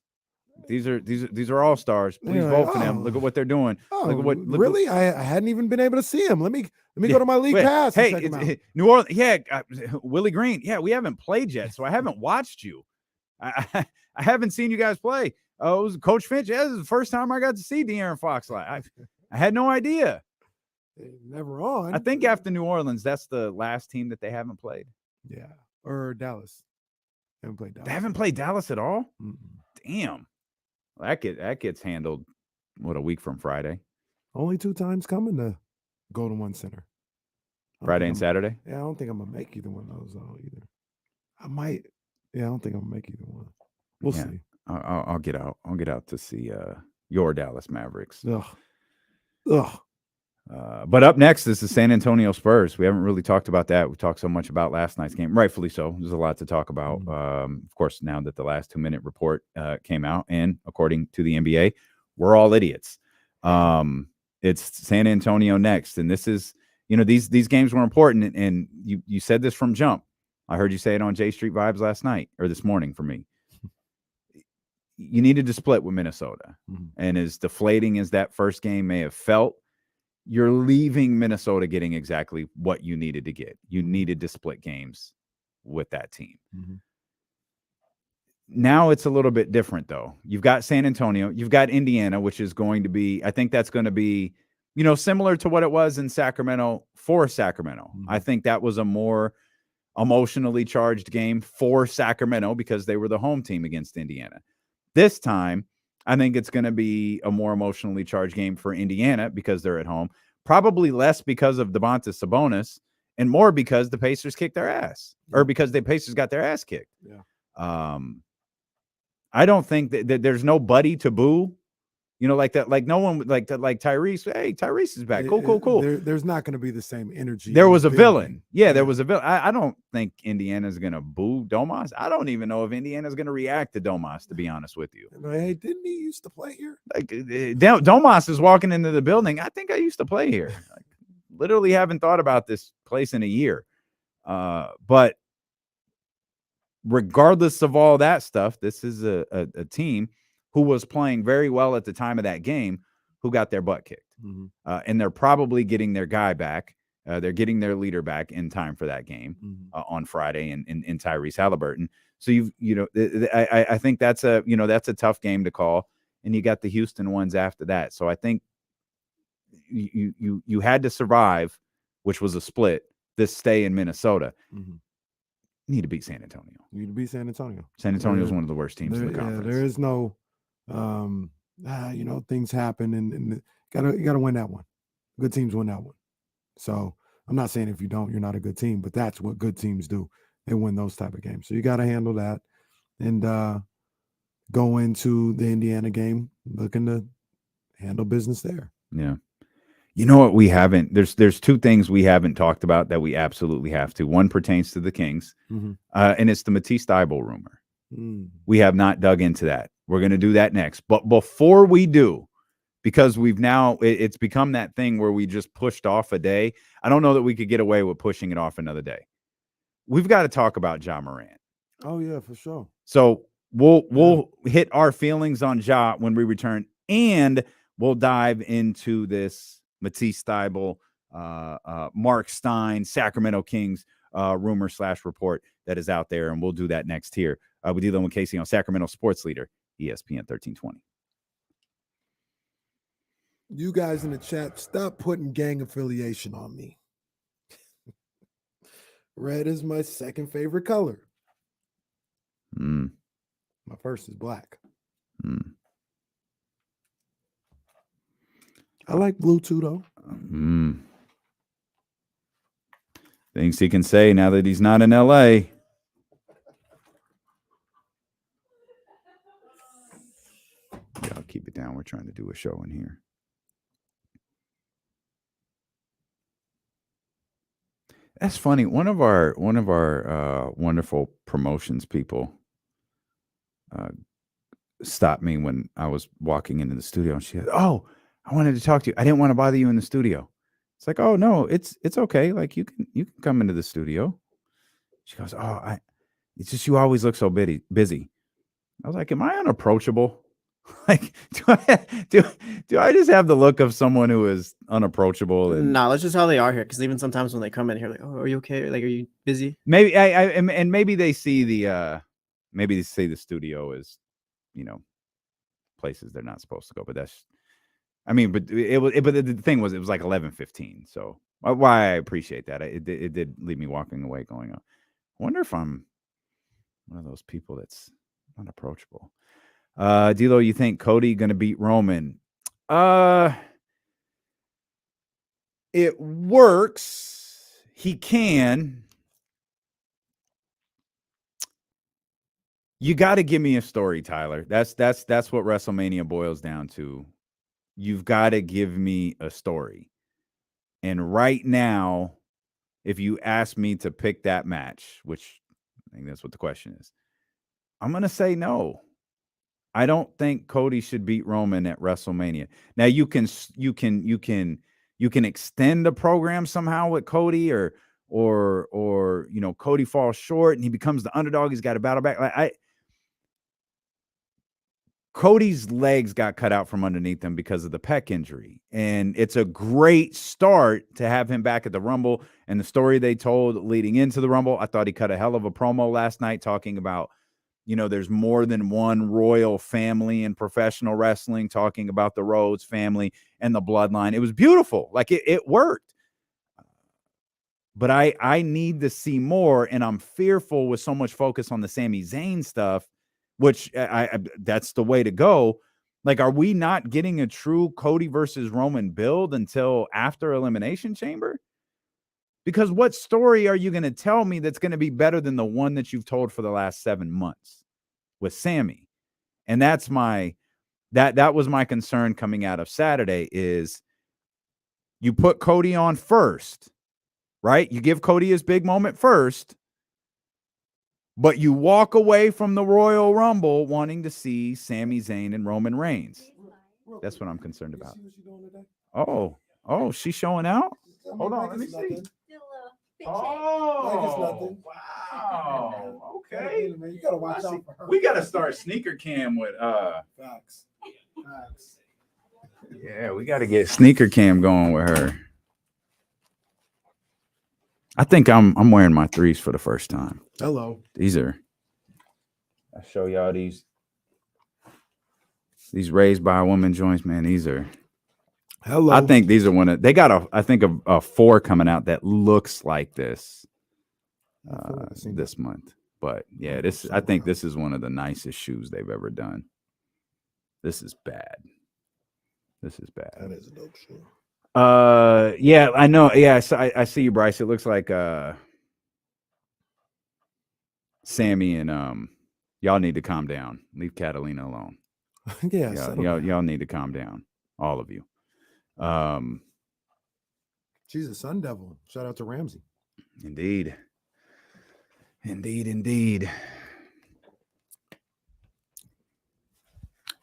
these are all stars. Please vote for them. Look at what they're doing. Oh, look at what really? I hadn't even been able to see him. Let me go to my League Pass. Hey, and check him out. New Orleans. Yeah, Willie Green. Yeah, we haven't played yet, so I haven't watched you. I haven't seen you guys play. Oh, it was Coach Finch. Yeah, this is the first time I got to see De'Aaron Fox live. I had no idea. Never on. I think after New Orleans, that's the last team that they haven't played. Yeah, or Dallas. Haven't played Dallas. They haven't played Dallas at all. Mm-mm. Damn, that gets handled. What, a week from Friday? Only 2 times coming to Golden One Center. Friday and Saturday. Yeah, I don't think I'm gonna make either one of those either. I might. Yeah, I don't think I'm gonna make either one. We'll see. I'll get out. I'll get out to see your Dallas Mavericks. Ugh. But up next is the San Antonio Spurs. We haven't really talked about that. We talked so much about last night's game, rightfully so. There's a lot to talk about. Of course, now that the last 2-minute report came out, and according to the NBA, we're all idiots. It's San Antonio next, and this is, these games were important. And you said this from jump. I heard you say it on J Street Vibes last night or this morning for me. You needed to split with Minnesota, and as deflating as that first game may have felt, you're leaving Minnesota getting exactly what you needed to get. You needed to split games with that team. Now it's a little bit different, though. You've got San Antonio. You've got Indiana, which is going to be, I think that's going to be, similar to what it was in Sacramento for Sacramento. I think that was a more emotionally charged game for Sacramento because they were the home team against Indiana. This time, I think it's going to be a more emotionally charged game for Indiana because they're at home. Probably less because of Domantas Sabonis and more because the Pacers kicked their ass, or because the Pacers got their ass kicked. Yeah. I don't think that there's nobody to boo. Like that, like no one like that, like Tyrese. Hey, Tyrese is back. Cool. There's not going to be the same energy. There was a villain. Yeah, there was a villain. I don't think Indiana's going to boo Domas. I don't even know if Indiana's going to react to Domas, to be honest with you. Hey, didn't he used to play here? Like Domas is walking into the building. I think I used to play here. Like, literally haven't thought about this place in a year. But regardless of all that stuff, this is a team who was playing very well at the time of that game, who got their butt kicked. And they're probably getting their guy back. They're getting their leader back in time for that game on Friday in Tyrese Halliburton. So I think that's a tough game to call. And you got the Houston ones after that. So I think you had to survive, which was a split, this stay in Minnesota. You need to beat San Antonio. You need to beat San Antonio. San Antonio is one of the worst teams in the conference. There is no things happen and gotta win that one. Good teams win that one. So I'm not saying if you don't, you're not a good team, but that's what good teams do. They win those type of games. So you got to handle that and go into the Indiana game looking to handle business there. Yeah. You know what we haven't, there's 2 things we haven't talked about that we absolutely have to. One pertains to the Kings, and it's the Mattise Thybulle rumor. We have not dug into that. We're going to do that next. But before we do, because it's become that thing where we just pushed off a day. I don't know that we could get away with pushing it off another day. We've got to talk about Ja Morant. Oh yeah, for sure. So we'll hit our feelings on Ja when we return, and we'll dive into this Mattise Thybulle, Mark Stein, Sacramento Kings rumor /report that is out there, and we'll do that next here. With D'Lo and Casey on Sacramento Sports Leader, ESPN 1320. You guys in the chat, stop putting gang affiliation on me. Red is my second favorite color. My first is black. I like blue too, though. Things he can say now that he's not in LA. Yeah, I'll keep it down. We're trying to do a show in here. That's funny. One of our wonderful promotions people stopped me when I was walking into the studio, and she said, "Oh, I wanted to talk to you. I didn't want to bother you in the studio." It's like, "Oh no, it's okay. Like you can come into the studio." She goes, "Oh, it's just you always look so busy." I was like, "Am I unapproachable? Like, do I just have the look of someone who is unapproachable?" And no, that's just how they are here. Because even sometimes when they come in here, like, "Oh, are you okay? Like, are you busy?" Maybe and maybe they see the studio as, places they're not supposed to go. But that's, I mean, but but the thing was, it was like 11:15. So why I appreciate that. It did leave me walking away going, I wonder if I'm one of those people that's unapproachable. D'Lo, you think Cody going to beat Roman? It works. He can. You got to give me a story, Tyler. That's what WrestleMania boils down to. You've got to give me a story. And right now, if you ask me to pick that match, which I think that's what the question is, I'm going to say no. I don't think Cody should beat Roman at WrestleMania. Now you can extend the program somehow with Cody, or Cody falls short and he becomes the underdog. He's got to battle back. Cody's legs got cut out from underneath him because of the pec injury, and it's a great start to have him back at the Rumble. And the story they told leading into the Rumble, I thought he cut a hell of a promo last night talking about, there's more than one royal family in professional wrestling, talking about the Rhodes family and the bloodline. It was beautiful. Like it worked. But I need to see more, and I'm fearful with so much focus on the Sami Zayn stuff, which I that's the way to go. Like, are we not getting a true Cody versus Roman build until after Elimination Chamber? Because what story are you going to tell me that's going to be better than the one that you've told for the last 7 months with Sammy? And that's that was my concern coming out of Saturday, is you put Cody on first, right? You give Cody his big moment first, but you walk away from the Royal Rumble wanting to see Sami Zayn and Roman Reigns. That's what I'm concerned about. Oh, she's showing out? Hold on, let me see. Oh, wow. Okay. You gotta watch out for her. We gotta start sneaker cam with Facts. Yeah, we gotta get sneaker cam going with her. I think I'm wearing my threes for the first time. Hello. I'll show y'all these raised by a woman joints, man. These are Hello. I think these are they got a 4 coming out that looks like this this month. But yeah, I think this is one of the nicest shoes they've ever done. This is bad. That is a dope shoe. Yeah, I know. Yeah, I see you, Bryce. It looks like Sammy and y'all need to calm down. Leave Catalina alone. Yeah, y'all need to calm down, all of you. She's a Sun Devil. Shout out to Ramsey. Indeed.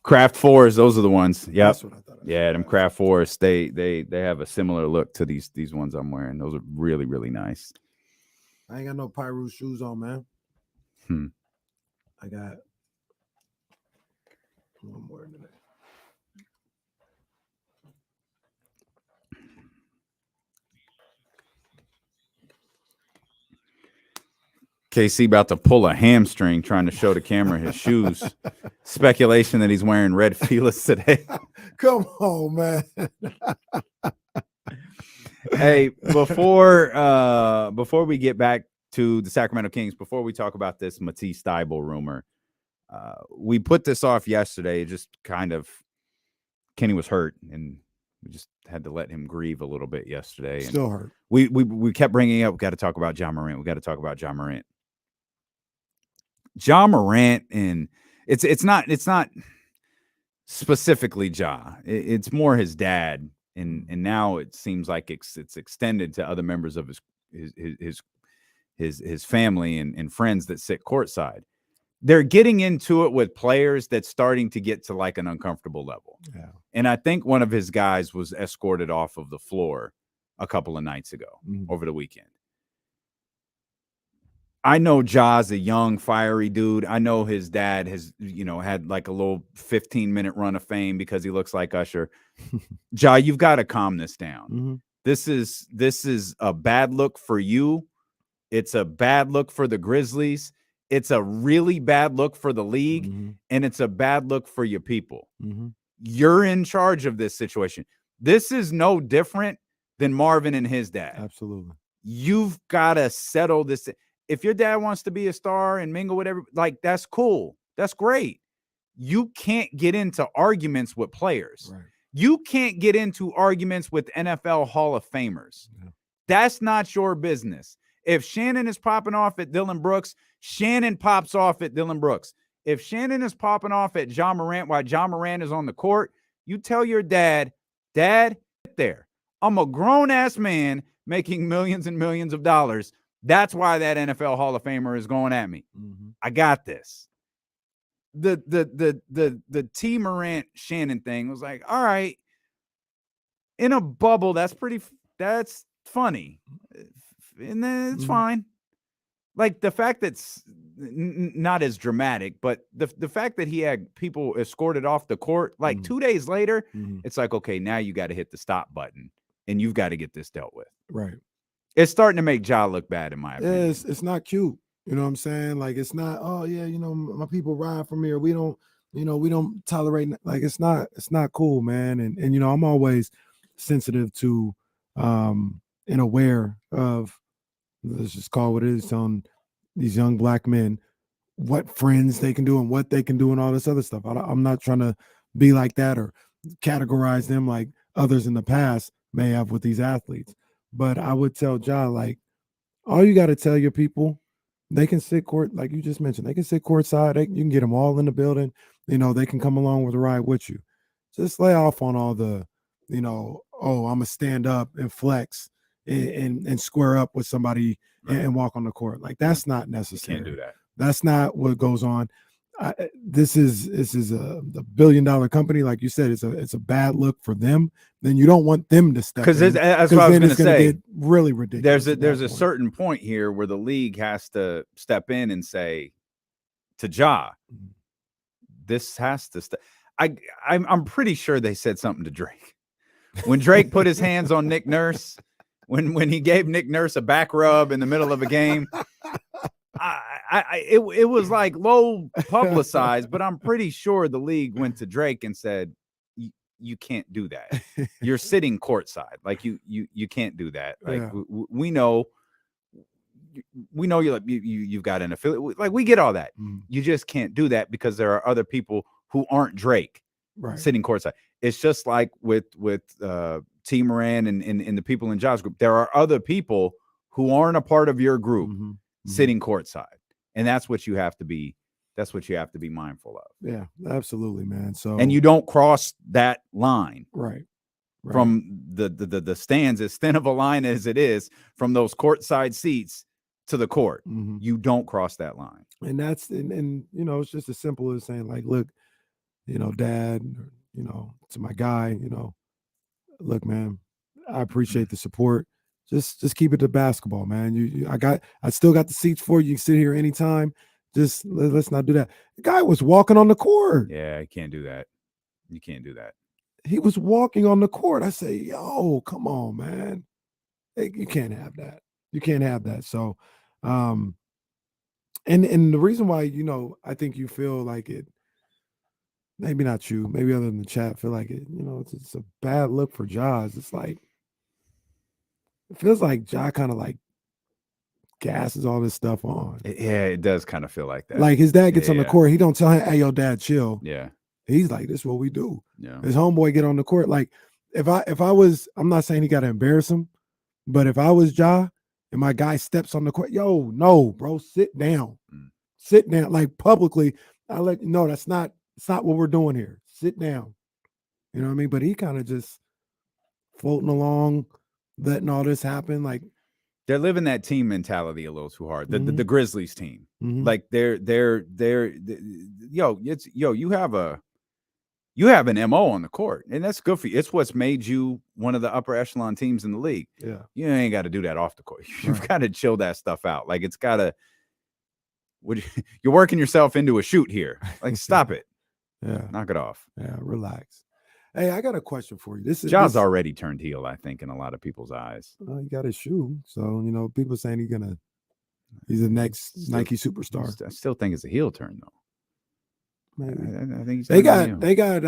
Craft 4s, those are the ones. Yep. That's what I thought. Yeah, them Craft 4s, they have a similar look to these ones I'm wearing. Those are really, really nice. I ain't got no Pyro shoes on, man. I got one more today. KC about to pull a hamstring trying to show the camera his shoes. Speculation that he's wearing red Feelers today. Come on, man. Hey, before we get back to the Sacramento Kings, before we talk about this Mattise Thybulle rumor, we put this off yesterday. Just kind of, Kenny was hurt, and we just had to let him grieve a little bit yesterday. Still hurt. We kept bringing up, we got to talk about Ja Morant. We got to talk about Ja Morant. Ja Morant, and it's not specifically Ja. It's more his dad, and now it seems like it's extended to other members of his family and friends that sit courtside. They're getting into it with players that's starting to get to like an uncomfortable level. Yeah. And I think one of his guys was escorted off of the floor a couple of nights ago over the weekend. I know Ja's a young, fiery dude. I know his dad has, had like a little 15-minute run of fame because he looks like Usher. Ja, you've got to calm this down. This is a bad look for you. It's a bad look for the Grizzlies. It's a really bad look for the league, and it's a bad look for your people. You're in charge of this situation. This is no different than Marvin and his dad. Absolutely. You've got to settle this. If your dad wants to be a star and mingle with everybody, like, that's cool. That's great. You can't get into arguments with players. Right. You can't get into arguments with NFL Hall of Famers. Yeah. That's not your business. If Shannon is popping off at Dillon Brooks, Shannon pops off at Dillon Brooks. If Shannon is popping off at Ja Morant while Ja Morant is on the court, you tell your dad, Dad, get there. I'm a grown-ass man making millions and millions of dollars. That's why that NFL Hall of Famer is going at me. I got this. The T Morant Shannon thing was like, all right, in a bubble, that's funny. And then it's fine. Like the fact that's not as dramatic, but the fact that he had people escorted off the court, like 2 days later, it's like, okay, now you got to hit the stop button and you've got to get this dealt with. Right. It's starting to make Ja look bad, in my opinion. Yeah, it's not cute. You know what I'm saying? Like, it's not, oh yeah, my people ride for me, or we don't tolerate, like, it's not cool, man. And I'm always sensitive to and aware of, let's just call what it is, on these young black men, what friends they can do and what they can do and all this other stuff. I'm not trying to be like that or categorize them like others in the past may have with these athletes. But I would tell Ja, like, all you got to tell your people, they can sit court, like you just mentioned, they can sit courtside. You can get them all in the building. They can come along with the ride with you. Just lay off on all the, oh, I'm going to stand up and flex and square up with somebody and walk on the court. Like, that's not necessary. You can't do that. That's not what goes on. This is a $1 billion company, like you said. It's a bad look for them. Then you don't want them to step in, because that's what I was going to say. Get really ridiculous. There's a certain point here where the league has to step in and say to Ja, this has to stop. I'm pretty sure they said something to Drake when Drake put his hands on Nick Nurse, when he gave Nick Nurse a back rub in the middle of a game. It was like low publicized, but I'm pretty sure the league went to Drake and said, you can't do that. You're sitting courtside. Like, you can't do that. Like, we know you've got an affiliate. Like, we get all that. You just can't do that because there are other people who aren't Drake sitting courtside. It's just like with T Morant and the people in Ja's group. There are other people who aren't a part of your group sitting courtside. And that's what you have to be. That's what you have to be mindful of. Yeah, absolutely, man. So, and you don't cross that line, right. From the stands, as thin of a line as it is, from those courtside seats to the court. You don't cross that line. And that's and it's just as simple as saying, like, look, Dad, to my guy, look, man, I appreciate the support. Just keep it to basketball, man. I still got the seats for you. You can sit here anytime. Just let's not do that. The guy was walking on the court. Yeah, you can't do that. You can't do that. He was walking on the court. I say, yo, come on, man. Hey, you can't have that. You can't have that. So, And the reason why, I think you feel like it, maybe not you, maybe other than the chat, feel like it, it's a bad look for Ja. It's like, it feels like Ja kind of like gasses all this stuff on. Yeah, it does kind of feel like that. Like his dad gets on the court, he don't tell him, "Hey, yo, dad, chill." Yeah. He's like, "This is what we do." Yeah. His homeboy get on the court. Like, if I was, I'm not saying he got to embarrass him, but if I was Ja and my guy steps on the court, yo, no, bro, sit down. Sit down. Like publicly, I let you know it's not what we're doing here. Sit down. You know what I mean? But he kind of just floating along, letting all this happen. Like, they're living that team mentality a little too hard. The Grizzlies team, like you have an MO on the court, and that's good for you. It's what's made you one of the upper echelon teams in the league. Yeah, you ain't got to do that off the court. You've got to chill that stuff out. Like it's got to. You're working yourself into a shoot here. Like stop it. Yeah, knock it off. Yeah, relax. Hey, I got a question for you. Ja's already turned heel, I think, in a lot of people's eyes. He got his shoe, so people saying he's the next Nike superstar. I still think it's a heel turn though. Maybe. I think they got.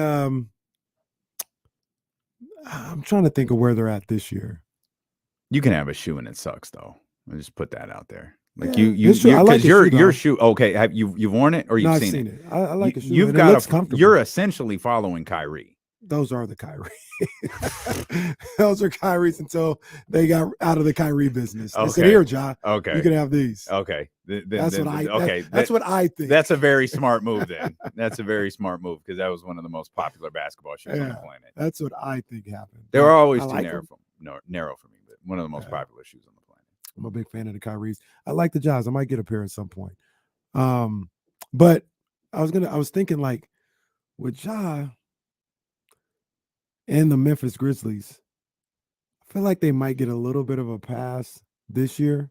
I'm trying to think of where they're at this year. You can have a shoe and it sucks though. I'll just put that out there. Like yeah, your shoe. Okay, have you've worn it or you've seen it? I like the shoe. You've got you're essentially following Kyrie. Those are the Kyrie. Those are Kyrie's until they got out of the Kyrie business. They said, "Here, Ja. Okay, you can have these." Okay, that's what I think. That's a very smart move. Then that's a very smart move because that was one of the most popular basketball shoes on the planet. That's what I think happened. They were always too narrow for me, but one of the most popular shoes on the planet. I'm a big fan of the Kyries. I like the Ja's. I might get a pair at some point. But I was thinking like with Ja and the Memphis Grizzlies, I feel like they might get a little bit of a pass this year,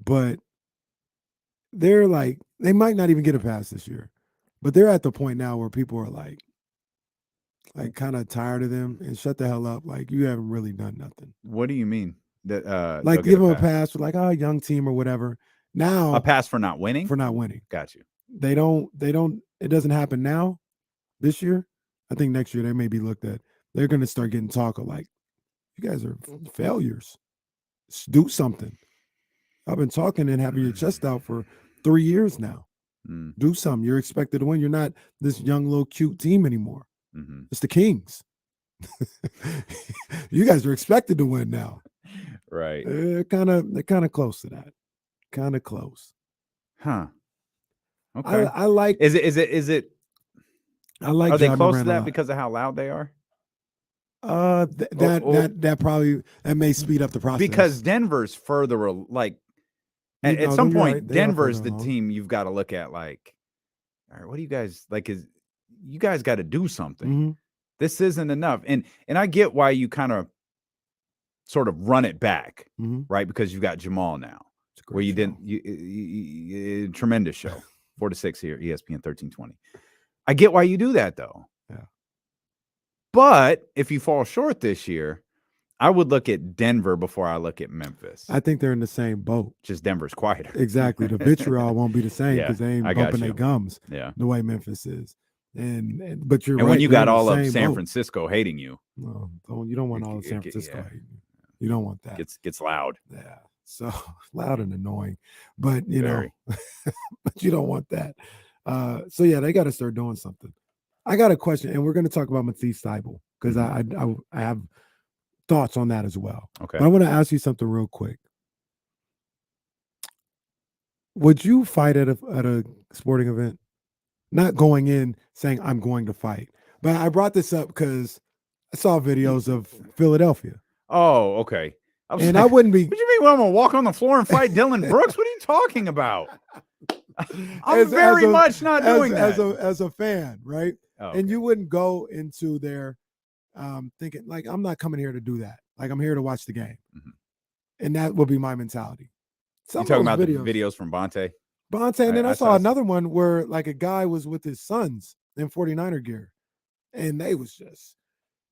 but they're like, they might not even get a pass this year, but they're at the point now where people are like kind of tired of them and shut the hell up. Like you haven't really done nothing. What do you mean? That like give them a pass for like, young team or whatever. Now a pass for not winning? For not winning. Got you. They don't, it doesn't happen now this year. I think next year they may be looked at. They're going to start getting talk of like, you guys are failures. Do something. I've been talking and having your chest out for 3 years now. Do something. You're expected to win. You're not this young little cute team anymore. It's the Kings. You guys are expected to win now. Right. They're kind of close to that. Kind of close. Huh. Okay. I like. Is it? I like. Are they close to that because of how loud they are? That probably may speed up the process because Denver's further. Like at some point, Denver's the team you've got to look at. Like, all right, what do you guys like? You guys got to do something. This isn't enough, and I get why you kind of sort of run it back, right? Because you've got Jamal now, where you didn't. You tremendous show. 4 to 6 here, ESPN 1320. I get why you do that though. Yeah. But if you fall short this year, I would look at Denver before I look at Memphis. I think they're in the same boat. Just Denver's quieter. Exactly. The vitriol won't be the same because they ain't bumping their gums the way Memphis is. But you're right. And when you got all of San Francisco hating you. No, you don't want all of San Francisco hating you. You don't want that. Gets loud. Yeah. So loud and annoying. But but you don't want that. So yeah, they got to start doing something. I got a question, and we're going to talk about Mattise Thybulle because I have thoughts on that as well. Okay. But I want to ask you something real quick. Would you fight at a sporting event? Not going in saying I'm going to fight, but I brought this up because I saw videos of Philadelphia. Oh, okay. I wouldn't be. What do you mean? Well, I'm gonna walk on the floor and fight Dylan Brooks? What are you talking about? I'm very much not doing that as a fan, right? Oh, and you wouldn't go into there thinking like I'm not coming here to do that. Like I'm here to watch the game, and that would be my mentality. You talking about the videos from Bonte? And then I saw another one where like a guy was with his sons in 49er gear, and they was just.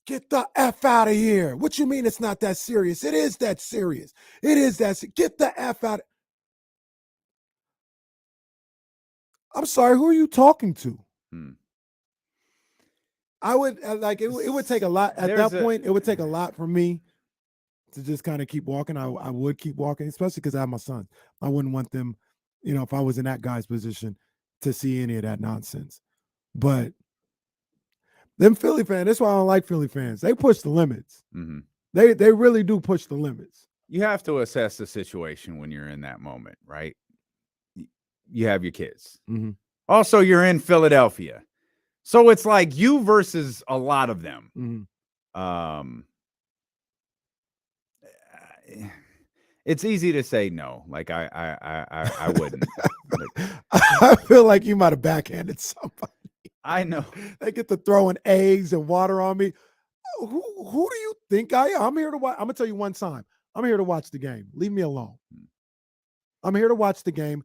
Get the F out of here. What you mean it's not that serious? It is that serious. It is that. Get the F out. I'm sorry, who are you talking to? Hmm. I would like it would take a lot at that point. It would take a lot for me to just kind of keep walking. I would keep walking, especially because I have my sons. I wouldn't want them, if I was in that guy's position, to see any of that nonsense. But them Philly fans, that's why I don't like Philly fans. They push the limits. Mm-hmm. They really do push the limits. You have to assess the situation when you're in that moment, right? You have your kids. Mm-hmm. Also, you're in Philadelphia. So it's like you versus a lot of them. Mm-hmm. It's easy to say no. Like I wouldn't. I feel like you might have backhanded somebody. I know. They get to throwing eggs and water on me. Who do you think I am? I'm here to watch. I'm gonna tell you one time. I'm here to watch the game. Leave me alone. I'm here to watch the game.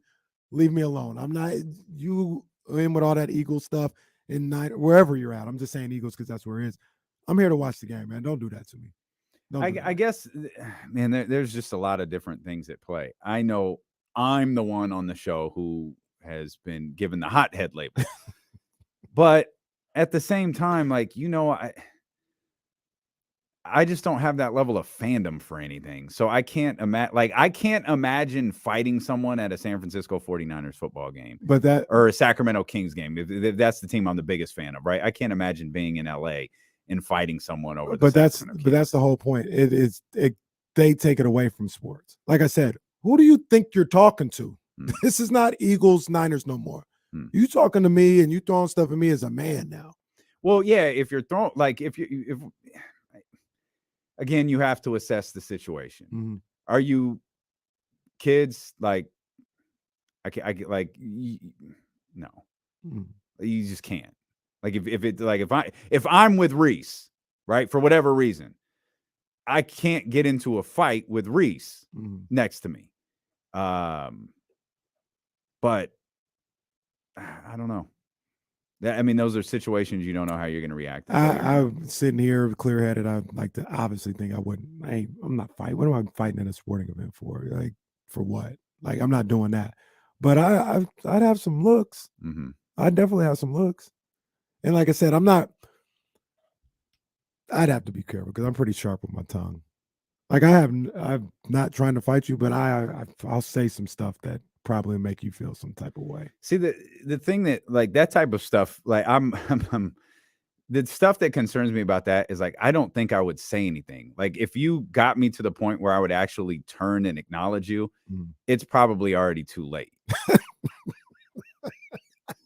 Leave me alone. I'm not you in with all that Eagles stuff in night wherever you're at. I'm just saying Eagles because that's where it is. I'm here to watch the game, man. Don't do that to me. I guess, man, there's just a lot of different things at play. I know I'm the one on the show who has been given the hothead label, but at the same time, like, I just don't have that level of fandom for anything. So I can't imagine fighting someone at a San Francisco 49ers football game, or a Sacramento Kings game. If that's the team I'm the biggest fan of, right? I can't imagine being in LA and fighting someone over. But that's the whole point. They take it away from sports. Like I said, who do you think you're talking to? This is not Eagles, Niners no more. You talking to me and you throwing stuff at me as a man now. Well, yeah, if you're throwing, like, if again, you have to assess the situation. Mm-hmm. Are you kids? Like, no, you just can't. Like, if I'm with Reese, right, for whatever reason, I can't get into a fight with Reese next to me. But I don't know. I mean, those are situations you don't know how you're going to react. I'm sitting here clear-headed. I like to obviously think I wouldn't. I'm not fighting. What am I fighting in a sporting event for? Like, for what? Like, I'm not doing that. But I'd have some looks. Mm-hmm. I'd definitely have some looks. And like I said, I'd have to be careful because I'm pretty sharp with my tongue. Like, I'm not trying to fight you, but I'll say some stuff that probably make you feel some type of way. See, the thing that, like, that type of stuff, like, I'm the stuff that concerns me about that is, like, I don't think I would say anything. Like, if you got me to the point where I would actually turn and acknowledge you, it's probably already too late.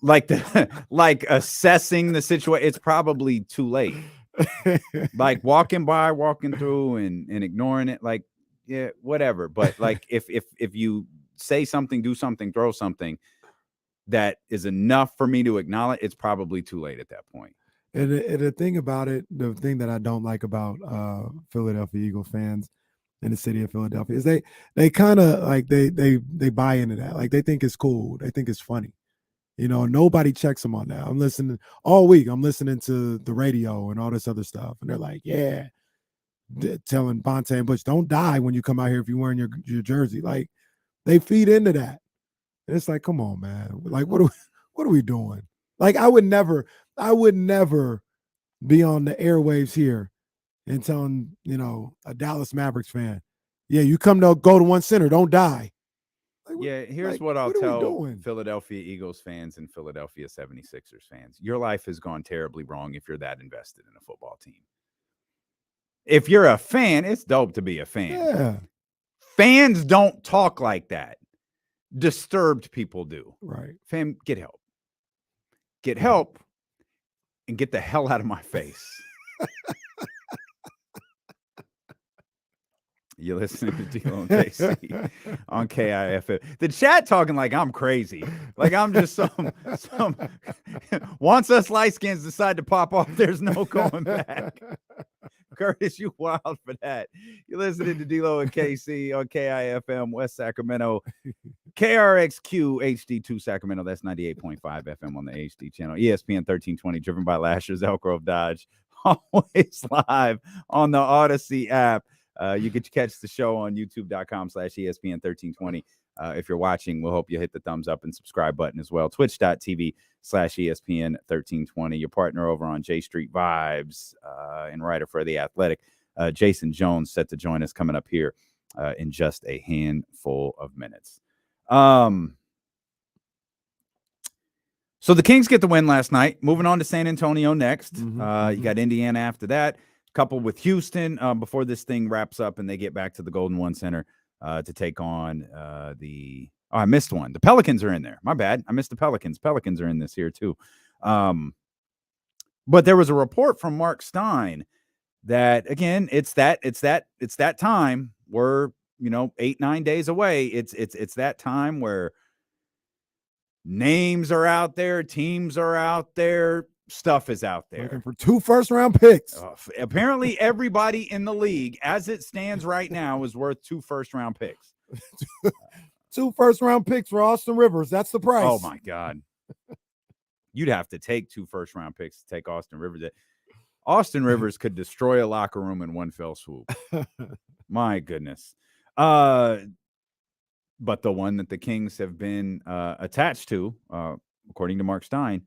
like assessing the situation, it's probably too late. Like, walking through and ignoring it, like, yeah, whatever. But, like, if you say something, do something, throw something that is enough for me to acknowledge, it's probably too late at that point. And the thing about it, the thing that I don't like about Philadelphia Eagle fans in the city of Philadelphia is they kind of like they buy into that. Like, they think it's cool. They think it's funny. Nobody checks them on that. I'm listening all week. I'm listening to the radio and all this other stuff. And they're like, yeah, telling Bonte and Butch, don't die when you come out here if you're wearing your jersey. Like, they feed into that. And it's like, come on, man. Like, what are we doing? Like, I would never be on the airwaves here and telling, a Dallas Mavericks fan, yeah, you go to one center, don't die. Like, yeah, here's what I'll tell Philadelphia Eagles fans and Philadelphia 76ers fans. Your life has gone terribly wrong if you're that invested in a football team. If you're a fan, it's dope to be a fan. Yeah. Fans don't talk like that. Disturbed people do. Right. Fam, get help. Get help and get the hell out of my face. You're listening to D'Lo and KC on KIFM. The chat talking like I'm crazy. Like I'm just some once us light skins decide to pop off, there's no going back. Curtis, you wild for that. You're listening to D'Lo and KC on KIFM West Sacramento, KRXQ HD2 Sacramento. That's 98.5 FM on the HD channel. ESPN 1320, driven by Lashers, Elk Grove Dodge. Always live on the Odyssey app. You can catch the show on youtube.com/ESPN1320. If you're watching, we'll hope you hit the thumbs up and subscribe button as well. Twitch.tv/ESPN1320. Your partner over on J Street Vibes and writer for The Athletic, Jason Jones, set to join us coming up here in just a handful of minutes. So the Kings get the win last night. Moving on to San Antonio next. You got Indiana after that. Coupled with Houston before this thing wraps up and they get back to the Golden One Center to take on I missed one. The Pelicans are in there. My bad. I missed the Pelicans. Pelicans are in this here too. But there was a report from Mark Stein that, again, it's that time. We're 8-9 days away. It's that time where names are out there, teams are out there, stuff is out there. Looking for 2 first-round picks. Apparently, everybody in the league, as it stands right now, is worth 2 first-round picks. 2 first-round picks for Austin Rivers. That's the price. Oh, my God. You'd have to take 2 first-round picks to take Austin Rivers. Austin Rivers could destroy a locker room in one fell swoop. My goodness. But the one that the Kings have been attached to, according to Mark Stein,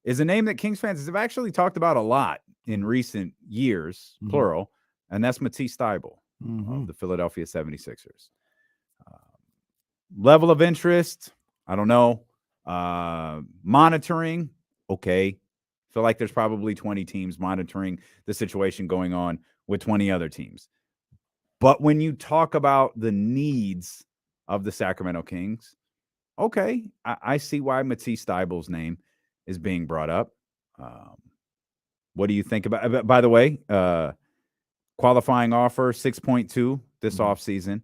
is a name that Kings fans have actually talked about a lot in recent years, plural, and that's Mattise Thybulle of the Philadelphia 76ers. Level of interest, I don't know. Monitoring, okay. Feel like there's probably 20 teams monitoring the situation going on with 20 other teams. But when you talk about the needs of the Sacramento Kings, okay, I see why Mattise Thybulle's name is being brought up. What do you think about? By the way, qualifying offer 6.2 this offseason,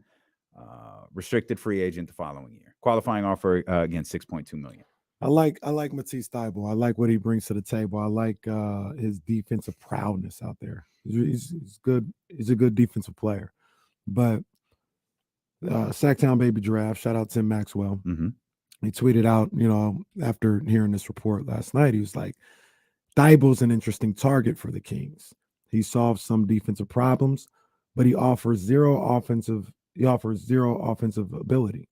restricted free agent the following year. Qualifying offer again 6.2 million. I like Mattise Thybulle. I like what he brings to the table. I like his defensive prowess out there. He's good. He's a good defensive player. But Sacktown Baby Giraffe, shout out Tim Maxwell. He tweeted out, after hearing this report last night, he was like, Thybulle's an interesting target for the Kings. He solves some defensive problems, but he offers zero offensive ability.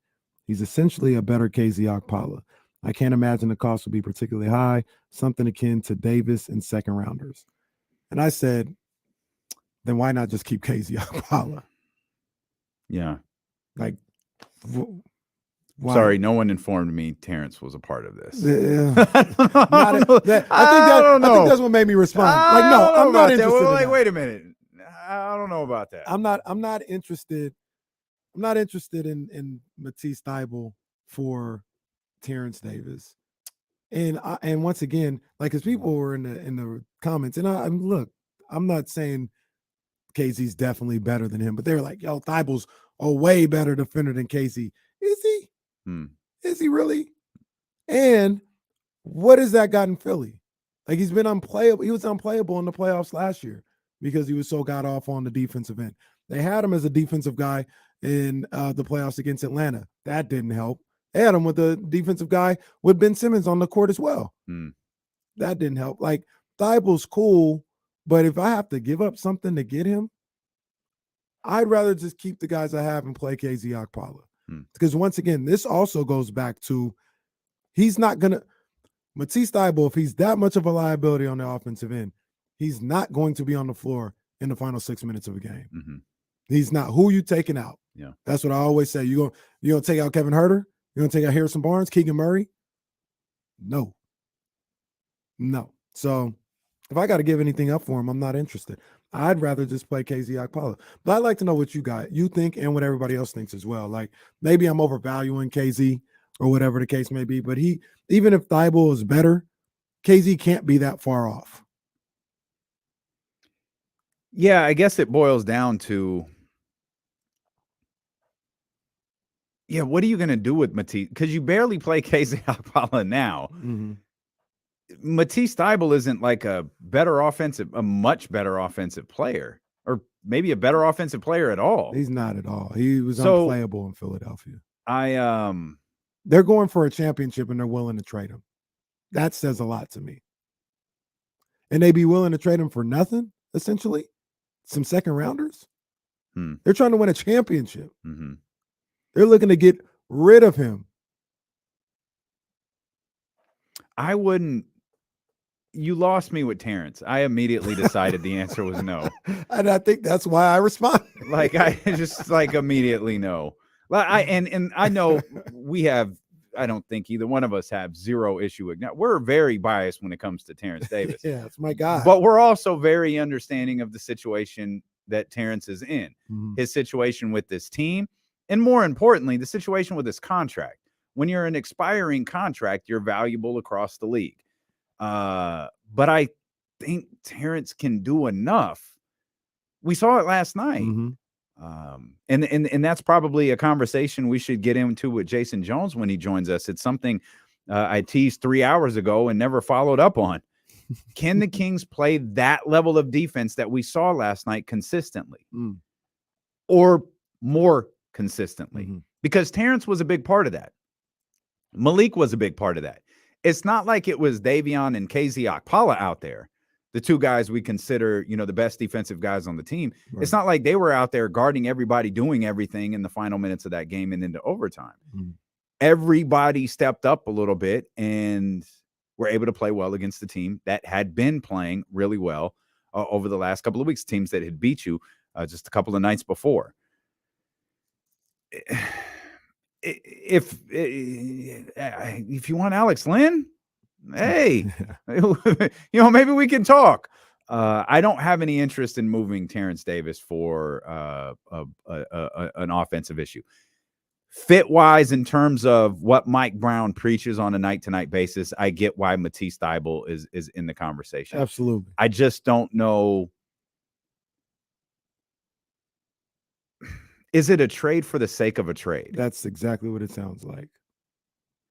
He's essentially a better KZ Okpala. I can't imagine the cost would be particularly high, something akin to Davis and second rounders. And I said, then why not just keep KZ Okpala? Yeah. Like, sorry, no one informed me Terrence was a part of this. Yeah. I think that's what made me respond. Like, no, I'm not interested. Wait a minute. I don't know about that. I'm not interested. I'm not interested in Mattise Thybulle for Terrence Davis. And once again, like, because people were in the comments, and I'm not saying KZ's definitely better than him, but they were like, yo, Thybulle's a way better defender than KZ. Is he? Is he really? And what has that got in Philly? Like, he's been unplayable. He was unplayable in the playoffs last year because he was so god off on the defensive end. They had him as a defensive guy in the playoffs against Atlanta. That didn't help. They had him with a defensive guy with Ben Simmons on the court as well. That didn't help. Like, Thybulle's cool, but if I have to give up something to get him, I'd rather just keep the guys I have and play KZ Okpala. Because once again, this also goes back to he's not going to – Mattise Thybulle, if he's that much of a liability on the offensive end, he's not going to be on the floor in the final 6 minutes of a game. He's not. Who you taking out? Yeah. That's what I always say. You gonna take out Kevin Huerter? You gonna take out Harrison Barnes, Keegan Murray? No. So if I got to give anything up for him, I'm not interested. I'd rather just play KZ Okpala. But I'd like to know what you think and what everybody else thinks as well. Like, maybe I'm overvaluing KZ or whatever the case may be, but even if Thybulle is better, KZ can't be that far off. Yeah, I guess it boils down to, what are you going to do with Mattise? Because you barely play KZ Okpala now. Mattise Thybulle isn't like a much better offensive player, or maybe a better offensive player at all. He's not at all. He was unplayable in Philadelphia. They're going for a championship and they're willing to trade him. That says a lot to me. And they be willing to trade him for nothing, essentially. Some second rounders. They're trying to win a championship. Mm-hmm. They're looking to get rid of him. I wouldn't. You lost me with Terrence. I immediately decided the answer was no. And I think that's why I responded. Like, I just like immediately no. Like, I know we have. I don't think either one of us have zero issue with. Now, we're very biased when it comes to Terrence Davis. Yeah, it's my guy. But we're also very understanding of the situation that Terrence is in, his situation with this team, and more importantly, the situation with his contract. When you're an expiring contract, you're valuable across the league. But I think Terrence can do enough. We saw it last night. And that's probably a conversation we should get into with Jason Jones when he joins us. It's something I teased 3 hours ago and never followed up on. Can the Kings play that level of defense that we saw last night consistently or more consistently? Because Terrence was a big part of that. Malik was a big part of that. It's not like it was Davion and KZ Okpala out there, the two guys we consider, the best defensive guys on the team. Right. It's not like they were out there guarding everybody, doing everything in the final minutes of that game and into overtime. Everybody stepped up a little bit and were able to play well against the team that had been playing really well over the last couple of weeks, teams that had beat you just a couple of nights before. If you want Alex Lynn, hey, maybe we can talk. I don't have any interest in moving Terrence Davis for an offensive issue. Fit-wise, in terms of what Mike Brown preaches on a night-to-night basis, I get why Mattise Thybulle is in the conversation. Absolutely. I just don't know. Is it a trade for the sake of a trade? That's exactly what it sounds like.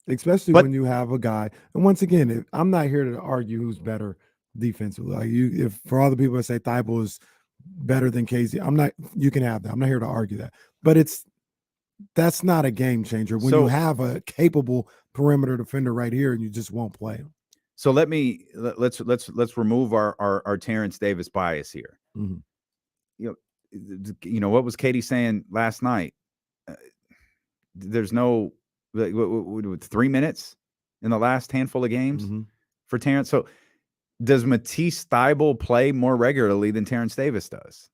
Especially when you have a guy. And once again, I'm not here to argue who's better defensively. Like if for all the people that say Thybulle is better than KZ, you can have that. I'm not here to argue that. But that's not a game changer when you have a capable perimeter defender right here and you just won't play him. So let's remove our Terrence Davis bias here. What was Katie saying last night? There's no 3 minutes in the last handful of games for Terrence. So does Mattise Thybulle play more regularly than Terrence Davis does?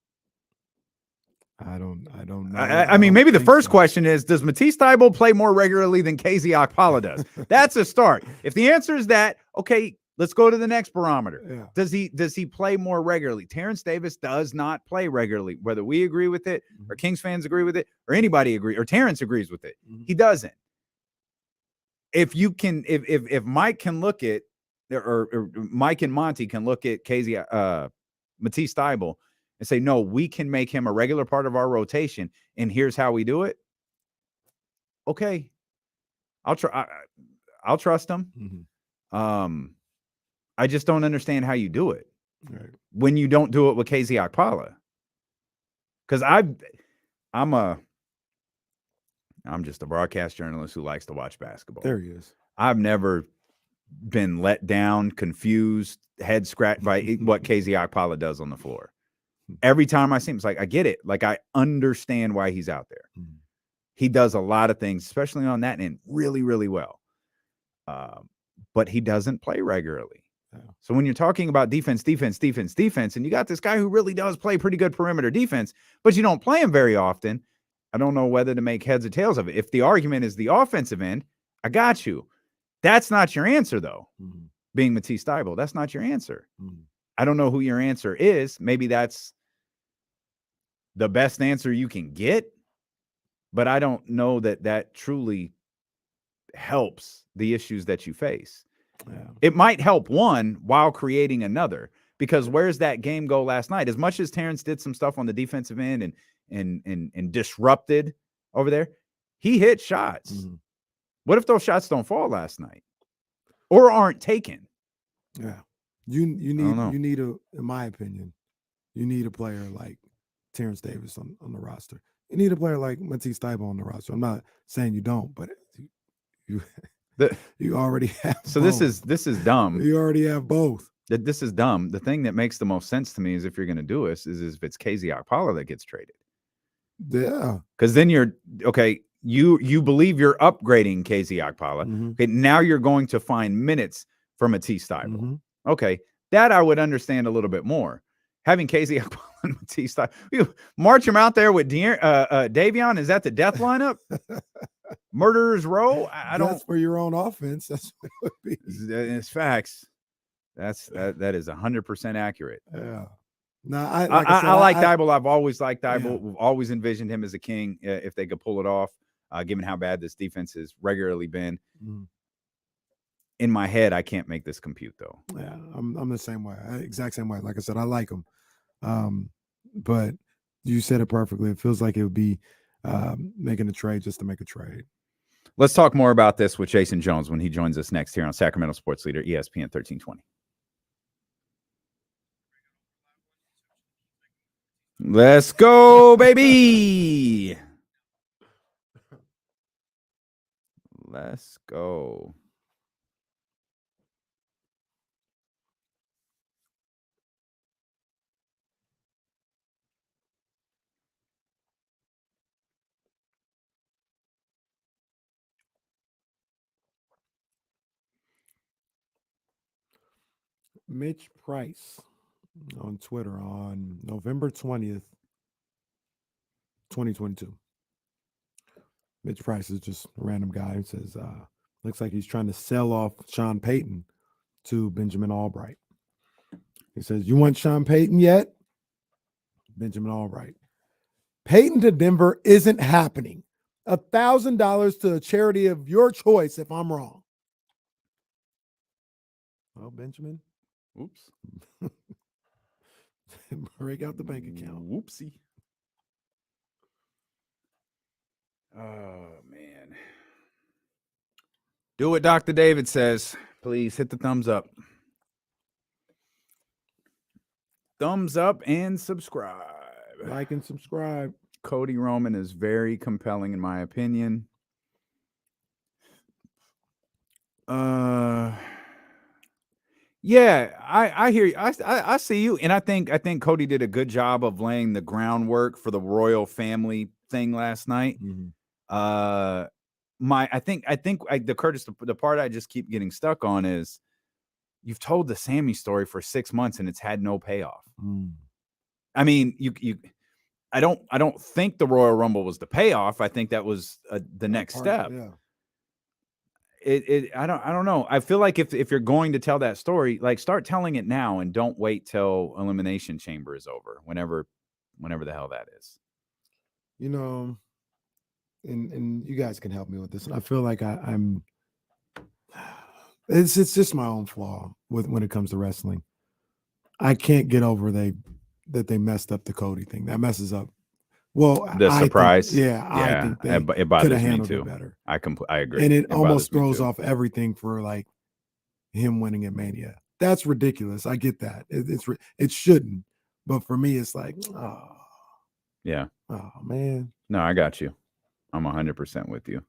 I don't know. I mean, maybe the first question is, does Mattise Thybulle play more regularly than KZ Okpala does? That's a start. If the answer is that, okay, let's go to the next barometer. Yeah. Does he play more regularly? Terrence Davis does not play regularly, whether we agree with it or Kings fans agree with it or anybody agree or Terrence agrees with it. He doesn't. If Mike can look at or Mike and Monty can look at KZ Mattise Thybulle and say, no, we can make him a regular part of our rotation, and here's how we do it. Okay, I'll trust him. I just don't understand how you do it when you don't do it with KZ Okpala. Because I'm just a broadcast journalist who likes to watch basketball. There he is. I've never been let down, confused, head scratched by what KZ Okpala does on the floor. Every time I see him, it's like, I get it. Like, I understand why he's out there. He does a lot of things, especially on that end, really, really well. But he doesn't play regularly. So when you're talking about defense, and you got this guy who really does play pretty good perimeter defense, but you don't play him very often, I don't know whether to make heads or tails of it. If the argument is the offensive end, I got you. That's not your answer, though. Being Mattise Thybulle, that's not your answer. I don't know who your answer is. Maybe that's the best answer you can get, but I don't know that truly helps the issues that you face. It might help one while creating another, because where's that game go last night? As much as Terrence did some stuff on the defensive end and disrupted over there, he hit shots. What if those shots don't fall last night or aren't taken? Yeah. You need in my opinion, you need a player like Terrence Davis on the roster. You need a player like Mattise Thybulle on the roster. I'm not saying you don't, but you already have. So both. This is dumb. You already have both. This is dumb. The thing that makes the most sense to me is if you're going to do this is if it's KZ Okpala that gets traded. Yeah. Because then you're okay. You believe you're upgrading KZ Okpala. Mm-hmm. Okay, now you're going to find minutes for Mattise Thybulle. Mm-hmm. Okay, that I would understand a little bit more. Having KZ Okpala and Mattise Thybulle, you march him out there with Davion. Is that the death lineup? Murderers row. I don't. That's for your own offense. That's what it would be. It's facts. That is 100% accurate. Yeah. No, I like Thybulle. I've always liked Thybulle. Yeah. We've always envisioned him as a king if they could pull it off, given how bad this defense has regularly been. Mm. In my head, I can't make this compute, though. Yeah, I'm the same way. Exact same way. Like I said, I like him. But you said it perfectly. It feels like it would be making a trade just to make a trade. Let's talk more about this with Jason Jones when he joins us next here on Sacramento Sports Leader, ESPN 1320. Let's go, baby. Let's go. Mitch Price on Twitter on November 20th, 2022. Mitch Price is just a random guy who says, looks like he's trying to sell off Sean Payton to Benjamin Albright. He says, you want Sean Payton yet? Benjamin Albright. Payton to Denver isn't happening. $1,000 to a charity of your choice if I'm wrong. Well, Benjamin. Oops. Break out the bank account. Whoopsie. Oh, man. Do what Dr. David says. Please hit the thumbs up. Thumbs up and subscribe. Like and subscribe. Cody Roman is very compelling in my opinion. Yeah, I hear you. I see you, and I think Cody did a good job of laying the groundwork for the royal family thing last night. Mm-hmm. I think the part I just keep getting stuck on is you've told the Sammy story for 6 months and it's had no payoff. Mm. I mean, I don't think the Royal Rumble was the payoff. I think that was the next step. Yeah. I don't know. I feel like if you're going to tell that story, like start telling it now and don't wait till Elimination Chamber is over, whenever the hell that is. You know, and you guys can help me with this. And I feel like I'm it's just my own flaw when it comes to wrestling. I can't get over that they messed up the Cody thing. That messes up. Well, the surprise. I think it bothers me too. Better. I agree. And it almost throws off everything for like him winning at Mania. That's ridiculous. I get that. It shouldn't. But for me, it's like, oh. Yeah. Oh, man. No, I got you. I'm 100% with you.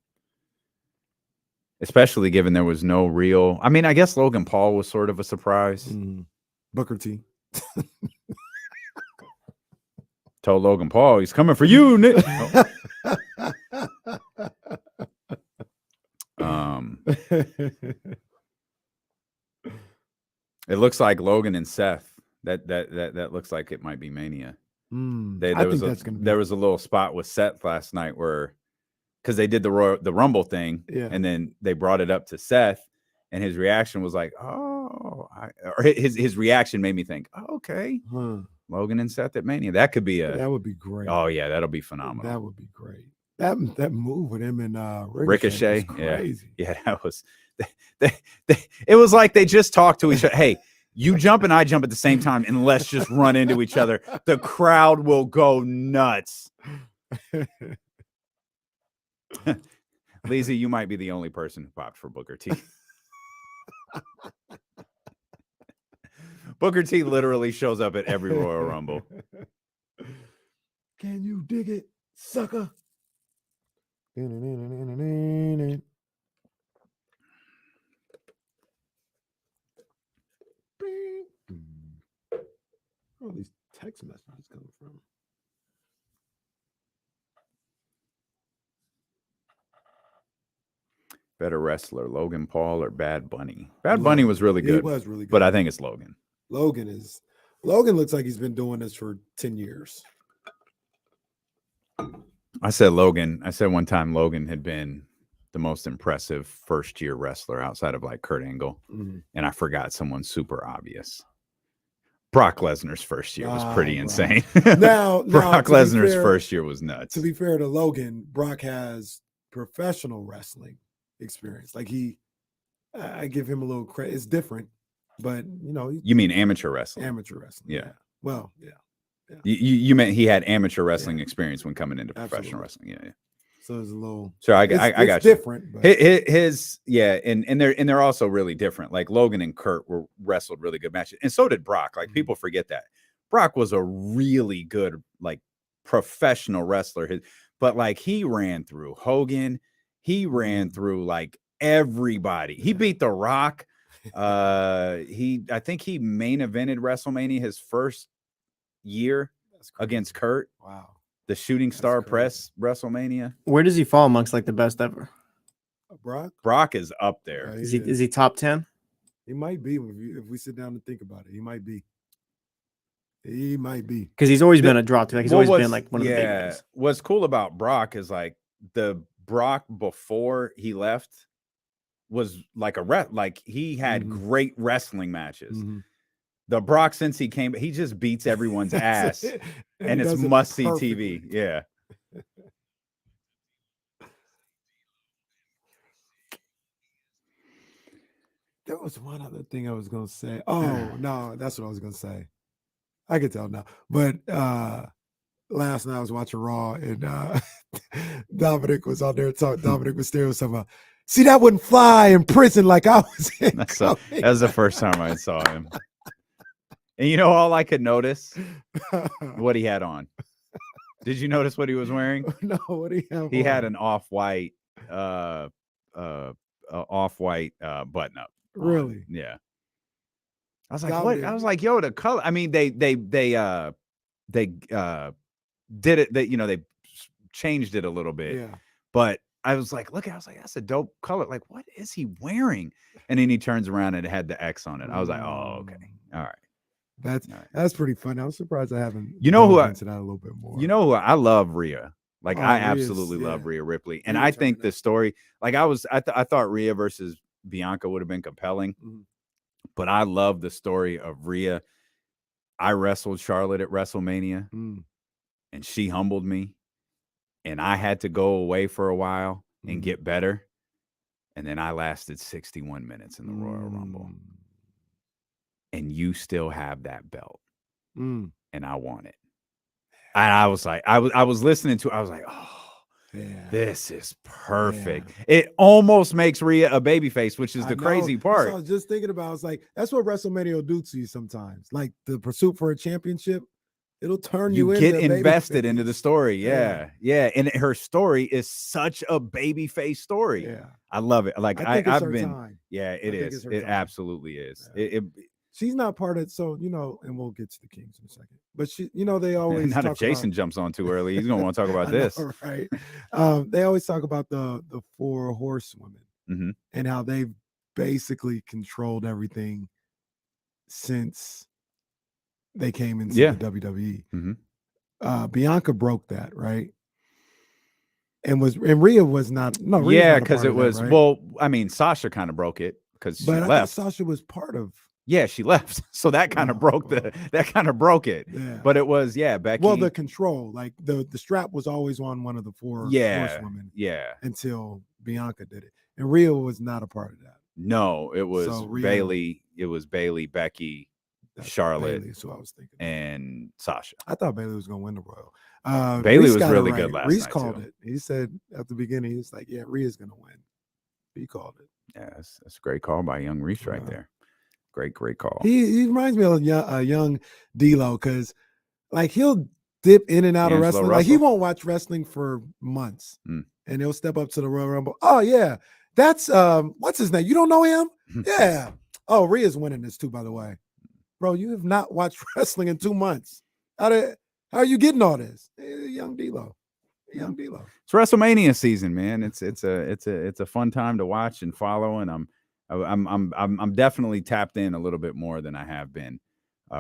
Especially given there was no real. I mean, I guess Logan Paul was sort of a surprise. Booker T. Told Logan Paul he's coming for you, Nick. It looks like Logan and Seth. That looks like it might be Mania. There was a little spot with Seth last night where, because they did the Rumble thing, and then they brought it up to Seth, and his reaction was like, "Oh," his reaction made me think, oh, "Okay, Logan and Seth at Mania. That could be that would be great. Oh yeah, that'll be phenomenal. That would be great. That move with him and Ricochet, crazy. Yeah, that was. It was like they just talked to each other. Hey, you jump and I jump at the same time, and let's just run into each other. The crowd will go nuts. Lizzie, you might be the only person who popped for Booker T. Booker T literally shows up at every Royal Rumble. Can you dig it, sucker? Where are these text messages coming from? Better wrestler, Logan Paul or Bad Bunny? Bad Bunny was really good. He was really good. But I think it's Logan. Logan looks like he's been doing this for 10 years. I said Logan. I said one time Logan had been the most impressive first-year wrestler outside of like Kurt Angle. Mm-hmm. And I forgot someone super obvious. Brock Lesnar's first year was pretty insane. Now Brock Lesnar's first year was nuts. To be fair to Logan, Brock has professional wrestling experience. Like I give him a little credit. It's different, but you mean amateur wrestling? Amateur wrestling. Yeah. Well, yeah. You meant he had amateur wrestling experience when coming into professional wrestling. Yeah. So it's a little. So I got you. Different. But. His and they're also really different. Like Logan and Kurt wrestled really good matches, and so did Brock. Like people forget that Brock was a really good like professional wrestler. But like he ran through Hogan, he ran through like everybody. He beat The Rock. I think he main evented WrestleMania his first year against Kurt. Wow. The Shooting Star Press WrestleMania. Where does he fall amongst like the best ever? Brock is up there. Is he top 10? He might be if we sit down and think about it. He might be. Because he's always been a draw too. Like he's always been like one of the big guys. What's cool about Brock is like the Brock before he left was like he had great wrestling matches. Mm-hmm. The Brock since he came, he just beats everyone's ass, and it's must-see TV. Yeah. There was one other thing I was gonna say. Oh no, that's what I was gonna say. I can tell now. But last night I was watching Raw, and Dominic was on there talking. Dominic Mysterio was talking about, see, that wouldn't fly in prison like I was in. That was the first time I saw him. And all I could notice what he had on. Did you notice what he was wearing? No, what did he have? He had an off-white button up. Really? Yeah. I was like, what? I was like, yo, the color. I mean, they did it. They changed it a little bit. Yeah. But I was like, that's a dope color. Like, what is he wearing? And then he turns around and it had the X on it. I was like, oh, okay, all right. That's pretty fun. I was surprised I haven't. Into that a little bit more. I love Rhea. Like I absolutely love Rhea Ripley, and I think the story. Like I thought Rhea versus Bianca would have been compelling, but I love the story of Rhea. I wrestled Charlotte at WrestleMania, and she humbled me, and I had to go away for a while and get better, and then I lasted 61 minutes in the Royal Rumble. And you still have that belt, and I want it. And I was like, I was listening to it. I was like, oh, this is perfect. Yeah. It almost makes Rhea a babyface, which is the crazy part. I was just thinking about. I was like, that's what WrestleMania will do to you sometimes. Like the pursuit for a championship, it'll turn you get invested into the story. Yeah. And her story is such a babyface story. Yeah, I love it. Like I've been. Time. Yeah, it is. It absolutely is. Yeah. She's not part of it, so and we'll get to the Kings in a second. But she, they always not if Jason jumps on too early. He's gonna want to talk about this, right? They always talk about the 4 horsewomen and how they've basically controlled everything since they came into the WWE. Bianca broke that, right? And Rhea was not. No, Rhea's because it was. Right? Well, I mean, Sasha kind of broke it because she left. I thought Sasha was part of. Yeah, she left. So that kind of broke it. Yeah. But it was, Becky. Well, the control, like the strap was always on one of the 4 horsewomen. Yeah. Until Bianca did it. And Rhea was not a part of that. No, it was Bayley. It was Bayley, Becky, Charlotte. Bayley is who I was thinking. And Sasha. I thought Bayley was going to win the Royal. Bayley was really good last night. Reese called it. He said at the beginning, he's like, Rhea's going to win. He called it. Yeah, that's a great call by young Reese right there. Great call. He reminds me of a young D'Lo because, like, he'll dip in and out of wrestling. Like, he won't watch wrestling for months, and he'll step up to the Royal Rumble. Oh yeah, that's what's his name? You don't know him? Yeah. Oh, Rhea's winning this too, by the way, bro. You have not watched wrestling in 2 months. How are you getting all this? Young D'Lo. Young D'Lo. It's WrestleMania season, man. It's a fun time to watch and follow, and I'm definitely tapped in a little bit more than I have been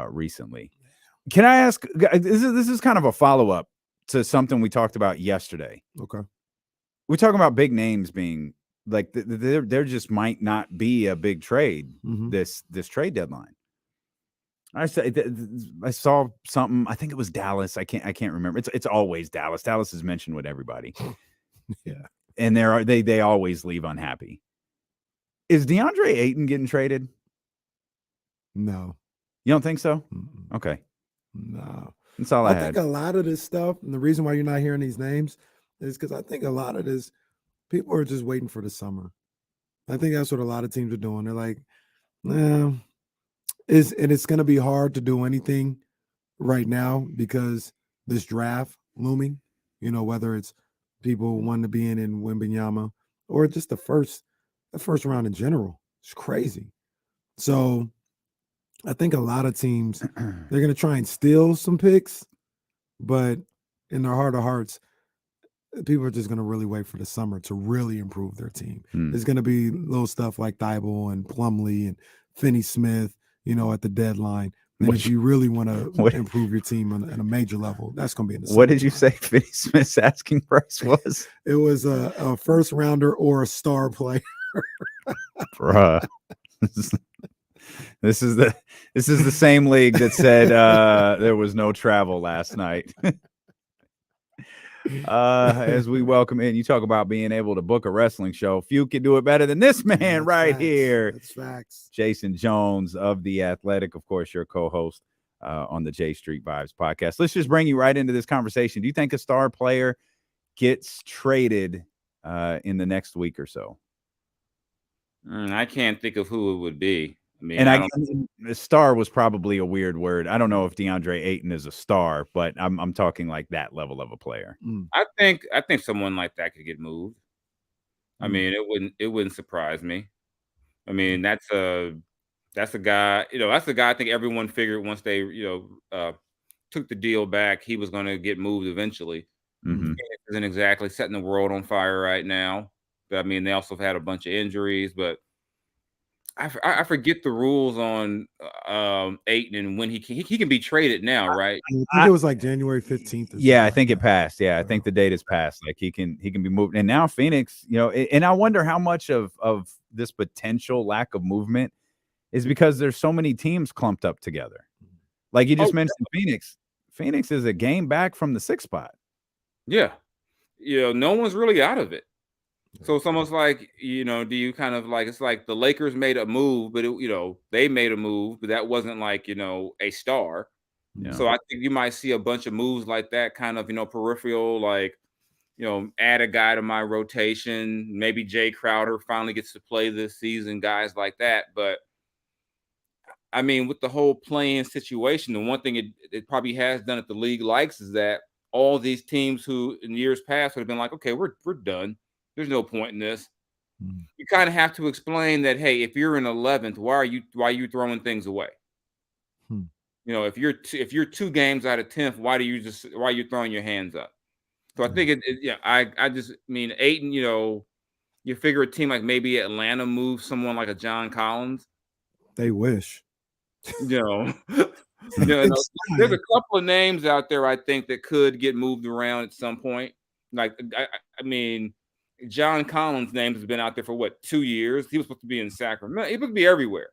recently. Can I ask? This is kind of a follow up to something we talked about yesterday. Okay, we're talking about big names being like there just might not be a big trade this trade deadline. I saw something. I think it was Dallas. I can't remember. It's always Dallas. Dallas is mentioned with everybody. Yeah, and they always leave unhappy. Is DeAndre Ayton getting traded? No, you don't think so? Mm-mm. Okay, no. That's all I had. think a lot of this stuff, and the reason why you're not hearing these names is because I think a lot of this people are just waiting for the summer. I think that's what a lot of teams are doing. They're like, nah. It's going to be hard to do anything right now because this draft looming, whether it's people wanting to be in Wembanyama or just the first round in general. It's crazy. So I think a lot of teams, they're going to try and steal some picks, but in their heart of hearts, people are just going to really wait for the summer to really improve their team. There's going to be little stuff like Thybulle and Plumlee and Finney-Smith, at the deadline. And if you really want to improve your team on a major level, that's going to be in the summer. What did you say Finney-Smith's asking price was? It was a first rounder or a star player. Bruh. This is the same league that said there was no travel last night. As we welcome in, you talk about being able to book a wrestling show. Few can do it better than this man here. That's facts. Jason Jones of The Athletic, of course, your co-host on the J Street Vibes podcast. Let's just bring you right into this conversation. Do you think a star player gets traded in the next week or so? I can't think of who it would be. I mean, and the star was probably a weird word. I don't know if DeAndre Ayton is a star, but I'm talking like that level of a player. I think someone like that could get moved. I mean, it wouldn't surprise me. I mean, that's a guy. That's the guy. I think everyone figured once they took the deal back, he was going to get moved eventually. He isn't exactly setting the world on fire right now. But I mean, they also have had a bunch of injuries, but. I forget the rules on Ayton and when he can be traded now, right? I think it was like January 15th. Yeah, I think it passed. Yeah, I think the date has passed. Like he can be moved. And now Phoenix, and I wonder how much of this potential lack of movement is because there's so many teams clumped up together. Like you just mentioned, Phoenix. Phoenix is a game back from the 6th spot. Yeah, no one's really out of it. So it's almost like, do you kind of like, it's like the Lakers made a move, but they made a move, but that wasn't like, a star. Yeah. So I think you might see a bunch of moves like that kind of, peripheral, like, add a guy to my rotation. Maybe Jay Crowder finally gets to play this season, guys like that. But I mean, with the whole playing situation, the one thing it probably has done that the league likes is that all these teams who in years past would have been like, okay, we're done. There's no point in this. You kind of have to explain that, hey, if you're in 11th, why are you throwing things away? If you're 2 games out of 10th, why are you throwing your hands up? So I think I just mean Ayton, you figure a team like maybe Atlanta moves someone like a John Collins. They wish. There's a couple of names out there I think that could get moved around at some point. Like I mean. John Collins' name has been out there for 2 years. He was supposed to be in Sacramento. He was supposed to be everywhere.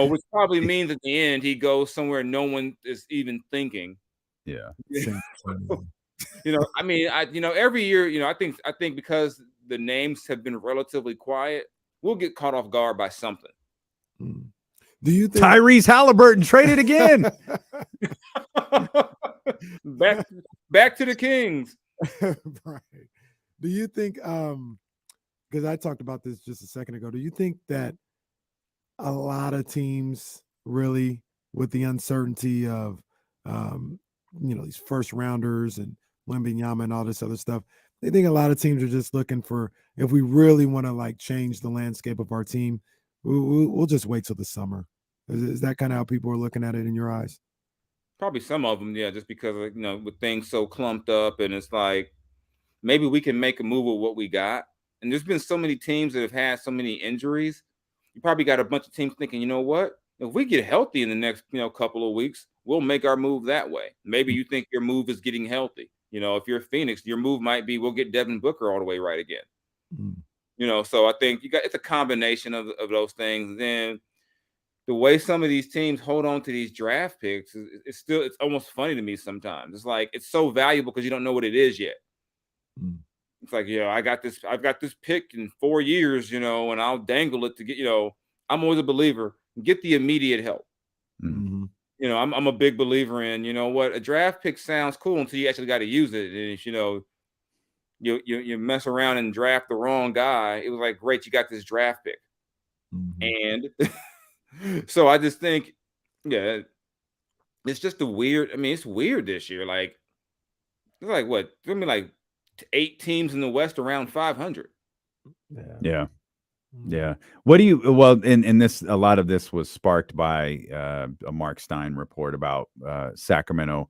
Which probably means at the end he goes somewhere no one is even thinking. Yeah. I mean, every year, I think because the names have been relatively quiet, we'll get caught off guard by something. Do you think Tyrese Halliburton traded again? back to the Kings. Right. Do you think because I talked about this just a second ago, do you think that a lot of teams really, with the uncertainty of these first rounders and Wembanyama and all this other stuff, they think a lot of teams are just looking for, if we really want to like change the landscape of our team, we'll just wait till the summer? Is that kind of how people are looking at it in your eyes? Probably some of them, yeah, just because of, with things so clumped up, and it's like maybe we can make a move with what we got. And there's been so many teams that have had so many injuries. You probably got a bunch of teams thinking, you know what? If we get healthy in the next, couple of weeks, we'll make our move that way. Maybe you think your move is getting healthy. If you're Phoenix, your move might be we'll get Devin Booker all the way right again. So I think it's a combination of those things. And then the way some of these teams hold on to these draft picks it's almost funny to me sometimes. It's like it's so valuable because you don't know what it is yet. It's like, I've got this pick in 4 years, and I'll dangle it to get, I'm always a believer, get the immediate help. I'm a big believer in, what, a draft pick sounds cool until you actually got to use it. And if, you mess around and draft the wrong guy, it was like, great, you got this draft pick. And so I just think, it's just it's weird this year. Like, it's like what? I mean, like 8 teams in the West around 500. Yeah. What do you? Well, in this, a lot of this was sparked by a Mark Stein report about Sacramento.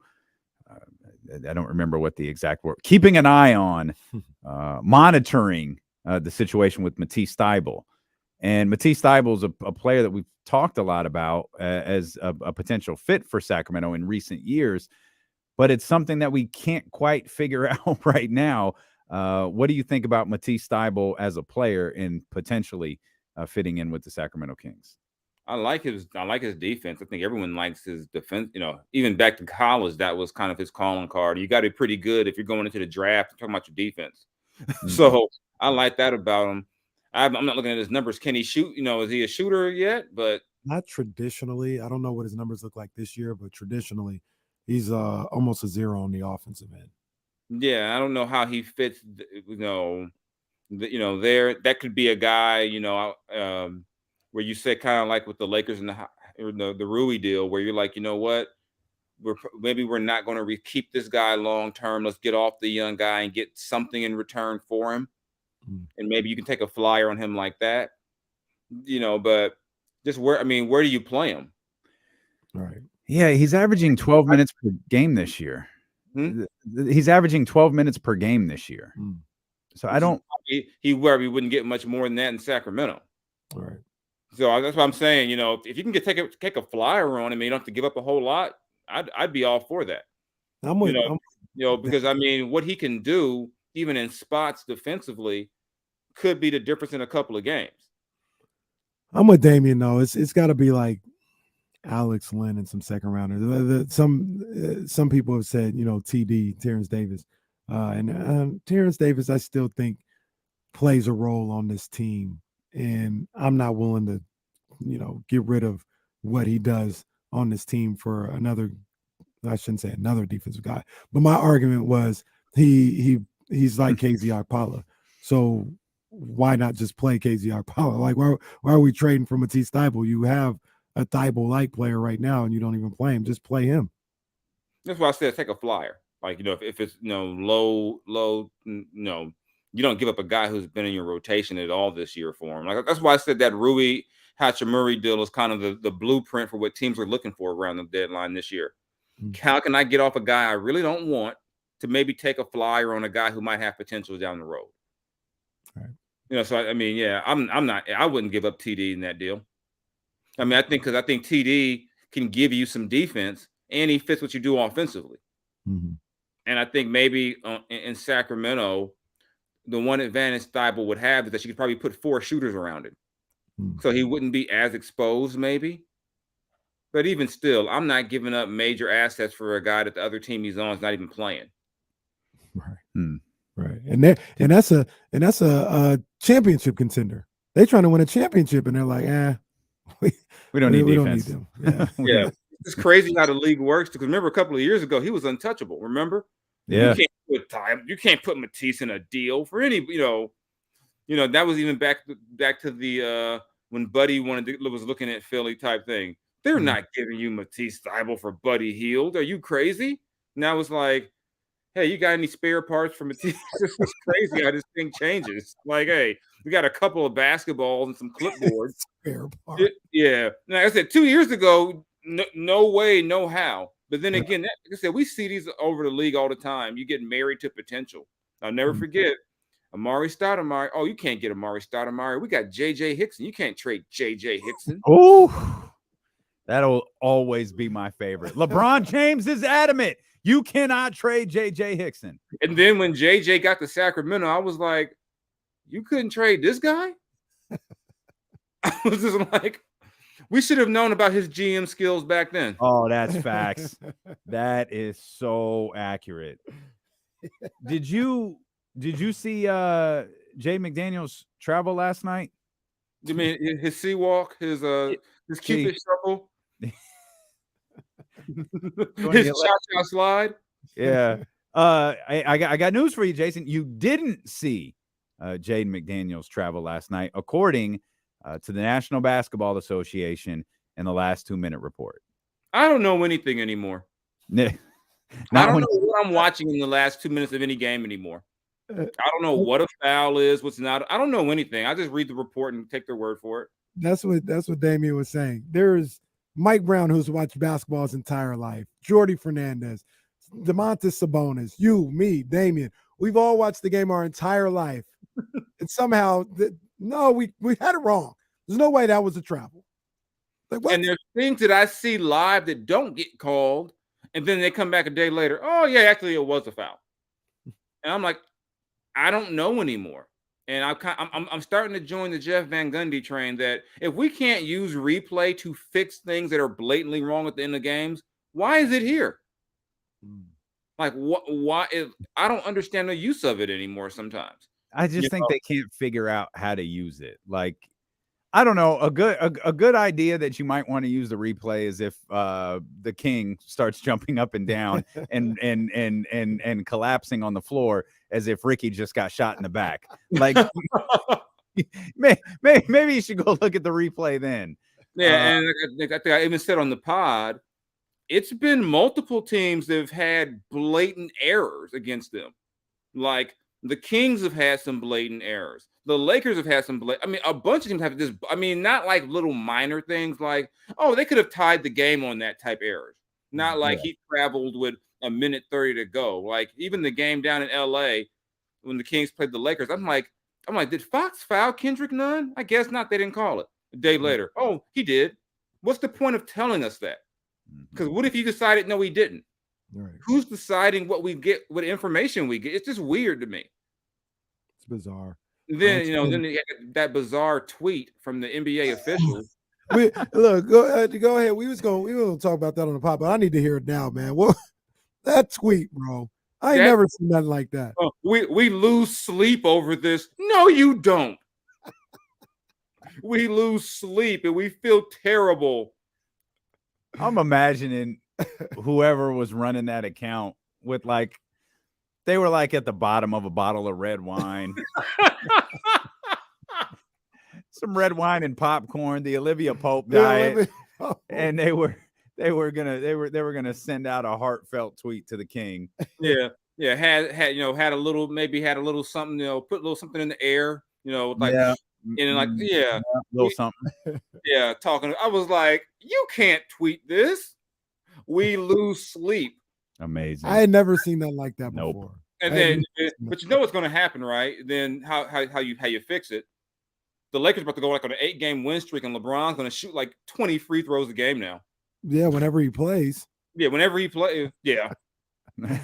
I don't remember what the exact word. Keeping an eye on, monitoring the situation with Mattise Thybulle. And Mattise Thybulle is a player that we've talked a lot about as a potential fit for Sacramento in recent years, but it's something that we can't quite figure out right now. What do you think about Mattise Thybulle as a player and potentially fitting in with the Sacramento Kings? I like his defense. I think everyone likes his defense. Even back to college, that was kind of his calling card. You got to be pretty good if you're going into the draft. Talking about your defense. So I like that about him. I'm not looking at his numbers. Can he shoot? Is he a shooter yet? But not traditionally. I don't know what his numbers look like this year, but traditionally, he's almost a 0 on the offensive end. Yeah, I don't know how he fits. There that could be a guy. Where you said kind of like with the Lakers and the Rui deal, where you're like, you know what, we're not going to keep this guy long term. Let's get off the young guy and get something in return for him. And maybe you can take a flyer on him like that, but just where do you play him? Right. Yeah, he's averaging 12 minutes per game this year. He's averaging 12 minutes per game this year. So I don't. He wouldn't get much more than that in Sacramento. All right. So that's what I'm saying. If you can take a flyer on him, you don't have to give up a whole lot. I'd be all for that. Because what he can do, even in spots defensively, could be the difference in a couple of games. I'm with Damian though. It's got to be like Alex Lynn and some second rounders. Some people have said, TD, Terrence Davis, and Terrence Davis, I still think plays a role on this team, and I'm not willing to, get rid of what he does on this team for another. I shouldn't say another defensive guy, but my argument was he's like KZ Okpala, so why not just play KZ Okpala? Like, why are we trading for Mattise Thybulle? You have a Thybulle-like player right now, and you don't even play him. Just play him. That's why I said take a flyer. Like, if it's low, you don't give up a guy who's been in your rotation at all this year for him. Like, that's why I said that Rui Hachimura deal is kind of the blueprint for what teams are looking for around the deadline this year. How can I get off a guy I really don't want to maybe take a flyer on a guy who might have potential down the road? Right. So I wouldn't give up TD in that deal. I think TD can give you some defense and he fits what you do offensively. And I think maybe in Sacramento, the one advantage Thybulle would have is that you could probably put 4 shooters around him. So he wouldn't be as exposed maybe. But even still, I'm not giving up major assets for a guy that the other team he's on is not even playing. Right. Right. And that's a championship contender. They're trying to win a championship and they're like, we don't need defense. Don't need them. Yeah. It's crazy how the league works, because remember a couple of years ago he was untouchable. Remember? Yeah. You can't put Mattise in a deal for any. That was even back to the when Buddy was looking at Philly type thing. They're not giving you Mattise Thybulle for Buddy Hield. Are you crazy? Now it's like, hey, you got any spare parts for Mattise? This is crazy how this thing changes. Like, hey, we got a couple of basketballs and some clipboards. Spare parts. Yeah. Like I said, 2 years ago, no way, no how But then again, like I said, we see these over the league all the time. You get married to potential. I'll never forget Amari Stoudemire. Oh, you can't get Amari Stoudemire. We got J.J. Hickson. You can't trade J.J. Hickson. Oh, that'll always be my favorite. LeBron James is adamant. You cannot trade J.J. Hickson. And then when J.J. got to Sacramento, I was like, you couldn't trade this guy? I was just like, we should have known about his GM skills back then. Oh, that's facts. That is so accurate. Did you see Jay McDaniels travel last night? You mean his sea walk, his Cupid shuffle, his cha-cha slide? Yeah. I got news for you, Jason. You didn't see Jaden McDaniels travel last night, according to the National Basketball Association in the last 2-minute report. I don't know anything anymore. I don't know what I'm watching in the last 2 minutes of any game anymore. I don't know what a foul is, what's not. I don't know anything. I just read the report and take their word for it. That's what Damian was saying. There's Mike Brown, who's watched basketball his entire life, Jordy Fernandez, Domantas Sabonis, you, me, Damian. We've all watched the game our entire life. And somehow, we had it wrong. There's no way that was a travel. Like, what? And there's things that I see live that don't get called, and then they come back a day later. Oh, yeah, actually, it was a foul. And I'm like, I don't know anymore. And I'm starting to join the Jeff Van Gundy train that if we can't use replay to fix things that are blatantly wrong at the end of games, why is it here? Like, why? I don't understand the use of it anymore sometimes. I just think they can't figure out how to use it. Like, I don't know. A good idea that you might want to use the replay is if the king starts jumping up and down and collapsing on the floor as if Ricky just got shot in the back. Like, maybe you should go look at the replay then. Yeah, and I think I even said on the pod, it's been multiple teams that have had blatant errors against them. Like, the Kings have had some blatant errors. The Lakers have had some a bunch of teams have this. Not like little minor things like, oh, they could have tied the game on that type errors. Not like he traveled with a minute 30 to go. Like, even the game down in LA when the Kings played the Lakers, I'm like, did Fox foul Kendrick Nunn? I guess not. They didn't call it. A day later, oh, he did. What's the point of telling us that? Because what if he decided no, he didn't? Right. Who's deciding what we get, what information we get? It's just weird to me. It's bizarre. Then then you had that bizarre tweet from the NBA officials. Go ahead. We were gonna talk about that on the pod, but I need to hear it now, man. What that tweet, bro? I ain't never seen nothing like that. We lose sleep over this. No, you don't. We lose sleep and we feel terrible. I'm imagining whoever was running that account with they were at the bottom of a bottle of red wine. Some red wine and popcorn, the Olivia Pope diet. And they were gonna send out a heartfelt tweet to the king. Yeah. Had a little something, put a little something in the air, a little something. Yeah, talking. I was like, you can't tweet this. We lose sleep. Amazing. I had never seen that like that before. And then, but you know what's going to happen, right? Then how you fix it? The Lakers are about to go on an 8-game win streak, and LeBron's going to shoot 20 free throws a game now. Yeah, whenever he plays. Yeah, whenever he plays. Yeah. I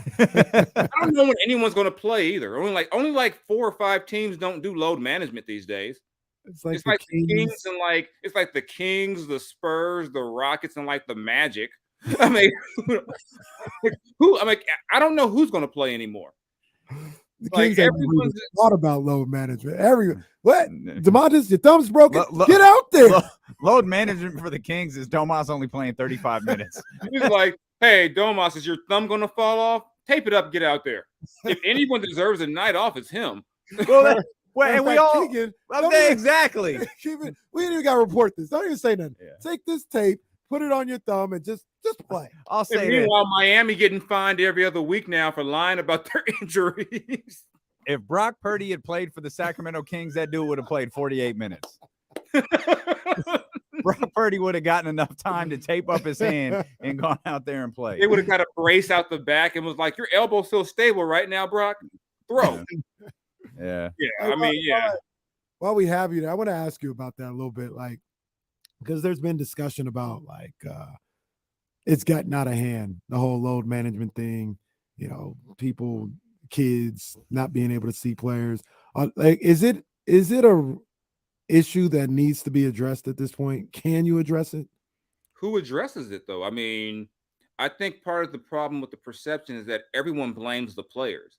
don't know when anyone's going to play either. Only 4 or 5 teams don't do load management these days. It's like the Kings and it's like the Kings, the Spurs, the Rockets, and the Magic. I mean, I don't know who's going to play anymore. The Kings everyone's thought about load management. What? Domantas, your thumb's broken. Get out there. Load management for the Kings is Domas only playing 35 minutes. He's like, hey, Domas, is your thumb going to fall off? Tape it up. Get out there. If anyone deserves a night off, it's him. And we all exactly. We ain't even got to report this. Don't even say nothing. Yeah. Take this tape, put it on your thumb, and just play. I'll say. Meanwhile, Miami getting fined every other week now for lying about their injuries. If Brock Purdy had played for the Sacramento Kings, that dude would have played 48 minutes. Brock Purdy would have gotten enough time to tape up his hand and gone out there and play. They would have got a brace out the back and was like, "Your elbow's still stable right now, Brock. Throw." Yeah. I mean, yeah. While we have you there, I want to ask you about that a little bit, like, because there's been discussion about like it's gotten out of hand, the whole load management thing. You know, people, kids not being able to see players. Like, is it a issue that needs to be addressed at this point? Can you address it? Who addresses it though? I mean, I think part of the problem with the perception is that everyone blames the players.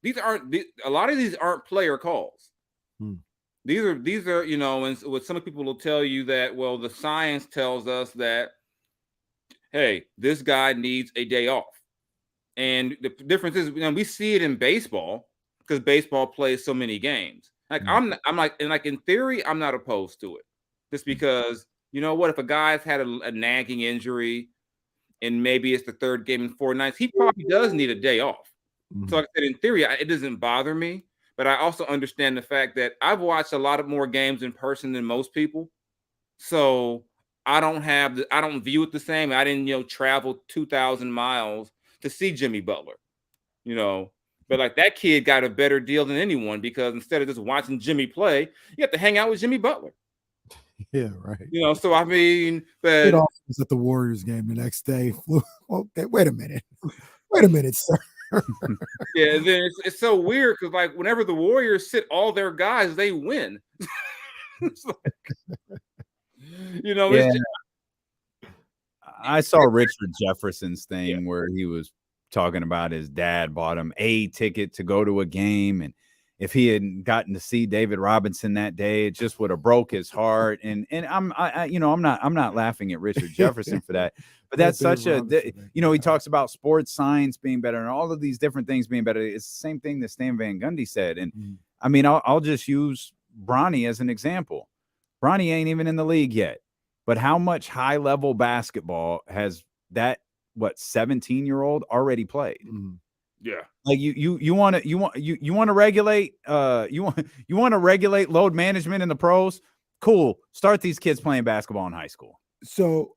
A lot of these aren't player calls. These are, you know, and what some people will tell you that, well, the science tells us that, hey, this guy needs a day off. And the difference is, you know, we see it in baseball because baseball plays so many games. Like I'm like, and like in theory, I'm not opposed to it, just because, you know what, if a guy's had a nagging injury and maybe it's the third game in 4 nights, he probably does need a day off. So like I said, in theory, it doesn't bother me. But I also understand the fact that I've watched a lot of more games in person than most people. So I don't view it the same. I didn't, you know, travel 2,000 miles to see Jimmy Butler, you know. But like that kid got a better deal than anyone because instead of just watching Jimmy play, you have to hang out with Jimmy Butler. Yeah, right. You know, so I mean, but it also was at the Warriors game the next day. Okay, wait a minute, sir. Yeah, and then it's so weird because like whenever the Warriors sit all their guys, they win. It's like, you know, yeah. I saw Richard Jefferson's thing where he was talking about his dad bought him a ticket to go to a game, and if he hadn't gotten to see David Robinson that day, it just would have broke his heart. And I'm not laughing at Richard Jefferson for that, but that's such a, you know, he talks about sports science being better and all of these different things being better. It's the same thing that Stan Van Gundy said. And I mean, I'll just use Bronny as an example. Bronny ain't even in the league yet, but how much high level basketball has that 17-year-old already played? Yeah. Like you want to regulate regulate load management in the pros. Cool. Start these kids playing basketball in high school. So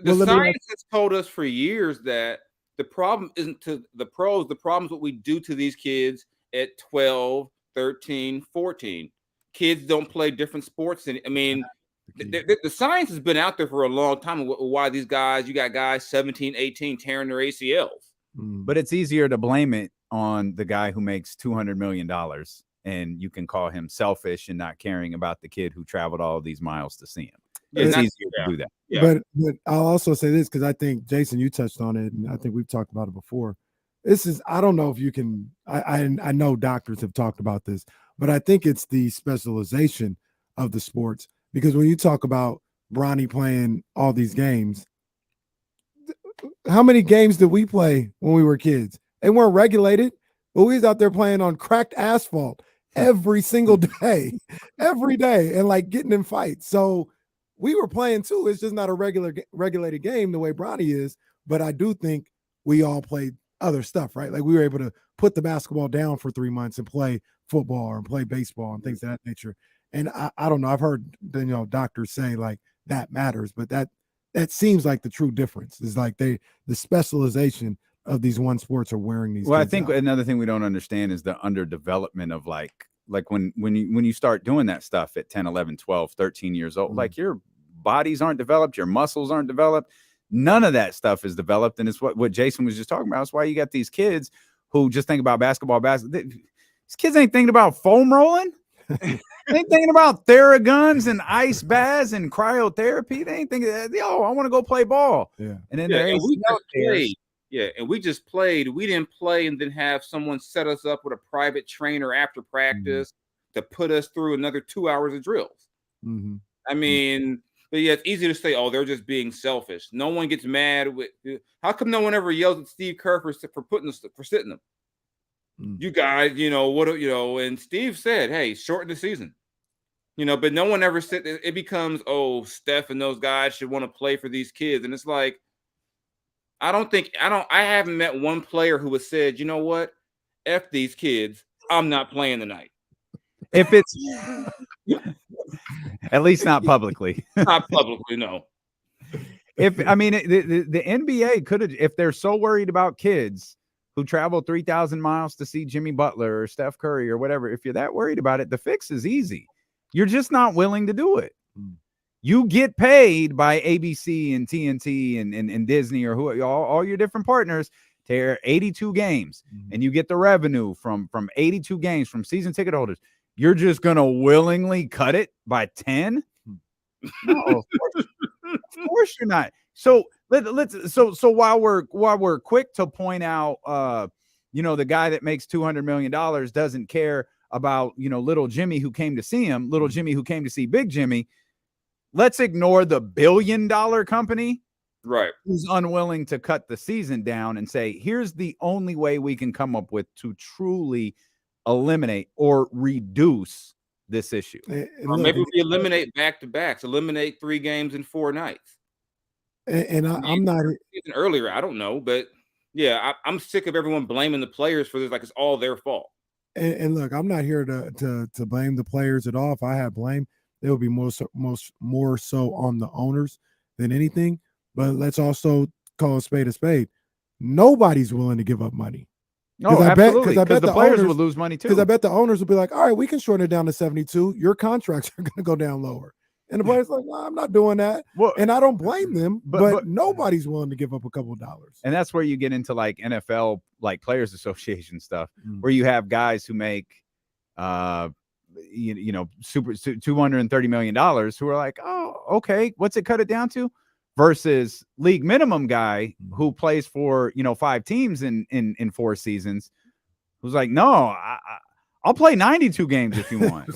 the science has told us for years that the problem isn't to the pros. The problem is what we do to these kids at 12, 13, 14. Kids don't play different sports. And I mean, the science has been out there for a long time. Why these guys, you got guys 17, 18 tearing their ACLs. But it's easier to blame it on the guy who makes $200 million, and you can call him selfish and not caring about the kid who traveled all these miles to see him. It's easier to do that. Yeah. But I'll also say this, because I think, Jason, you touched on it, and I think we've talked about it before. I don't know if you can, I know doctors have talked about this, but I think it's the specialization of the sports. Because when you talk about Bronny playing all these games, how many games did we play when we were kids? They weren't regulated, but we was out there playing on cracked asphalt every single day, every day, and like getting in fights. So we were playing too. It's just not a regulated game the way Bronny is. But I do think we all played other stuff, right? Like we were able to put the basketball down for 3 months and play football or play baseball and things of that nature. And I don't know. I've heard doctors say like that matters, but that seems like the true difference is like the specialization of these one sports are wearing these. Well, I think another thing we don't understand is the underdevelopment of like when you start doing that stuff at 10, 11, 12, 13 years old, like your bodies aren't developed, your muscles aren't developed. None of that stuff is developed. And it's what Jason was just talking about. It's why you got these kids who just think about basketball. These kids ain't thinking about foam rolling. They ain't thinking about Theraguns and ice baths and cryotherapy. They ain't thinking, I want to go play ball. Yeah. And then and we just played. Yeah, and we just played. We didn't play and then have someone set us up with a private trainer after practice to put us through another 2 hours of drills. I mean, but yeah, it's easy to say, oh, they're just being selfish. No one gets mad with. How come no one ever yells at Steve Kerr for sitting them? You guys, and Steve said, hey, shorten the season. But no one ever said it becomes, oh, Steph and those guys should want to play for these kids. And it's like, I haven't met one player who has said, you know what? F these kids. I'm not playing tonight. If it's At least not publicly. Not publicly, no. If I mean the NBA could have, if they're so worried about kids who travel 3,000 miles to see Jimmy Butler or Steph Curry or whatever, if you're that worried about it, the fix is easy. You're just not willing to do it. You get paid by ABC and TNT and Disney or who all your different partners to air 82 games, and you get the revenue from 82 games from season ticket holders. You're just gonna willingly cut it by 10? No, of course you're not. So so while we're quick to point out, the guy that makes $200 million doesn't care about, little Jimmy who came to see him, little Jimmy who came to see Big Jimmy. Let's ignore the billion-dollar company, right, who's unwilling to cut the season down and say, here's the only way we can come up with to truly eliminate or reduce this issue. Or maybe we eliminate back-to-backs, eliminate 3 games in 4 nights. And I'm not earlier. I don't know, but yeah, I'm sick of everyone blaming the players for this, like it's all their fault. And look, I'm not here to blame the players at all. If I had blame, it would be more so on the owners than anything. But let's also call a spade. Nobody's willing to give up money. No, absolutely. Because the players would lose money too. Because I bet the owners would be like, all right, we can shorten it down to 72. Your contracts are going to go down lower. And the players like, well, I'm not doing that. Well, and I don't blame them, but nobody's willing to give up a couple of dollars. And that's where you get into like NFL, like Players Association stuff, where you have guys who make, super $230 million who are like, oh, okay, what's it cut it down to? Versus league minimum guy who plays for 5 teams in 4 seasons, who's like, no, I'll play 92 games if you want.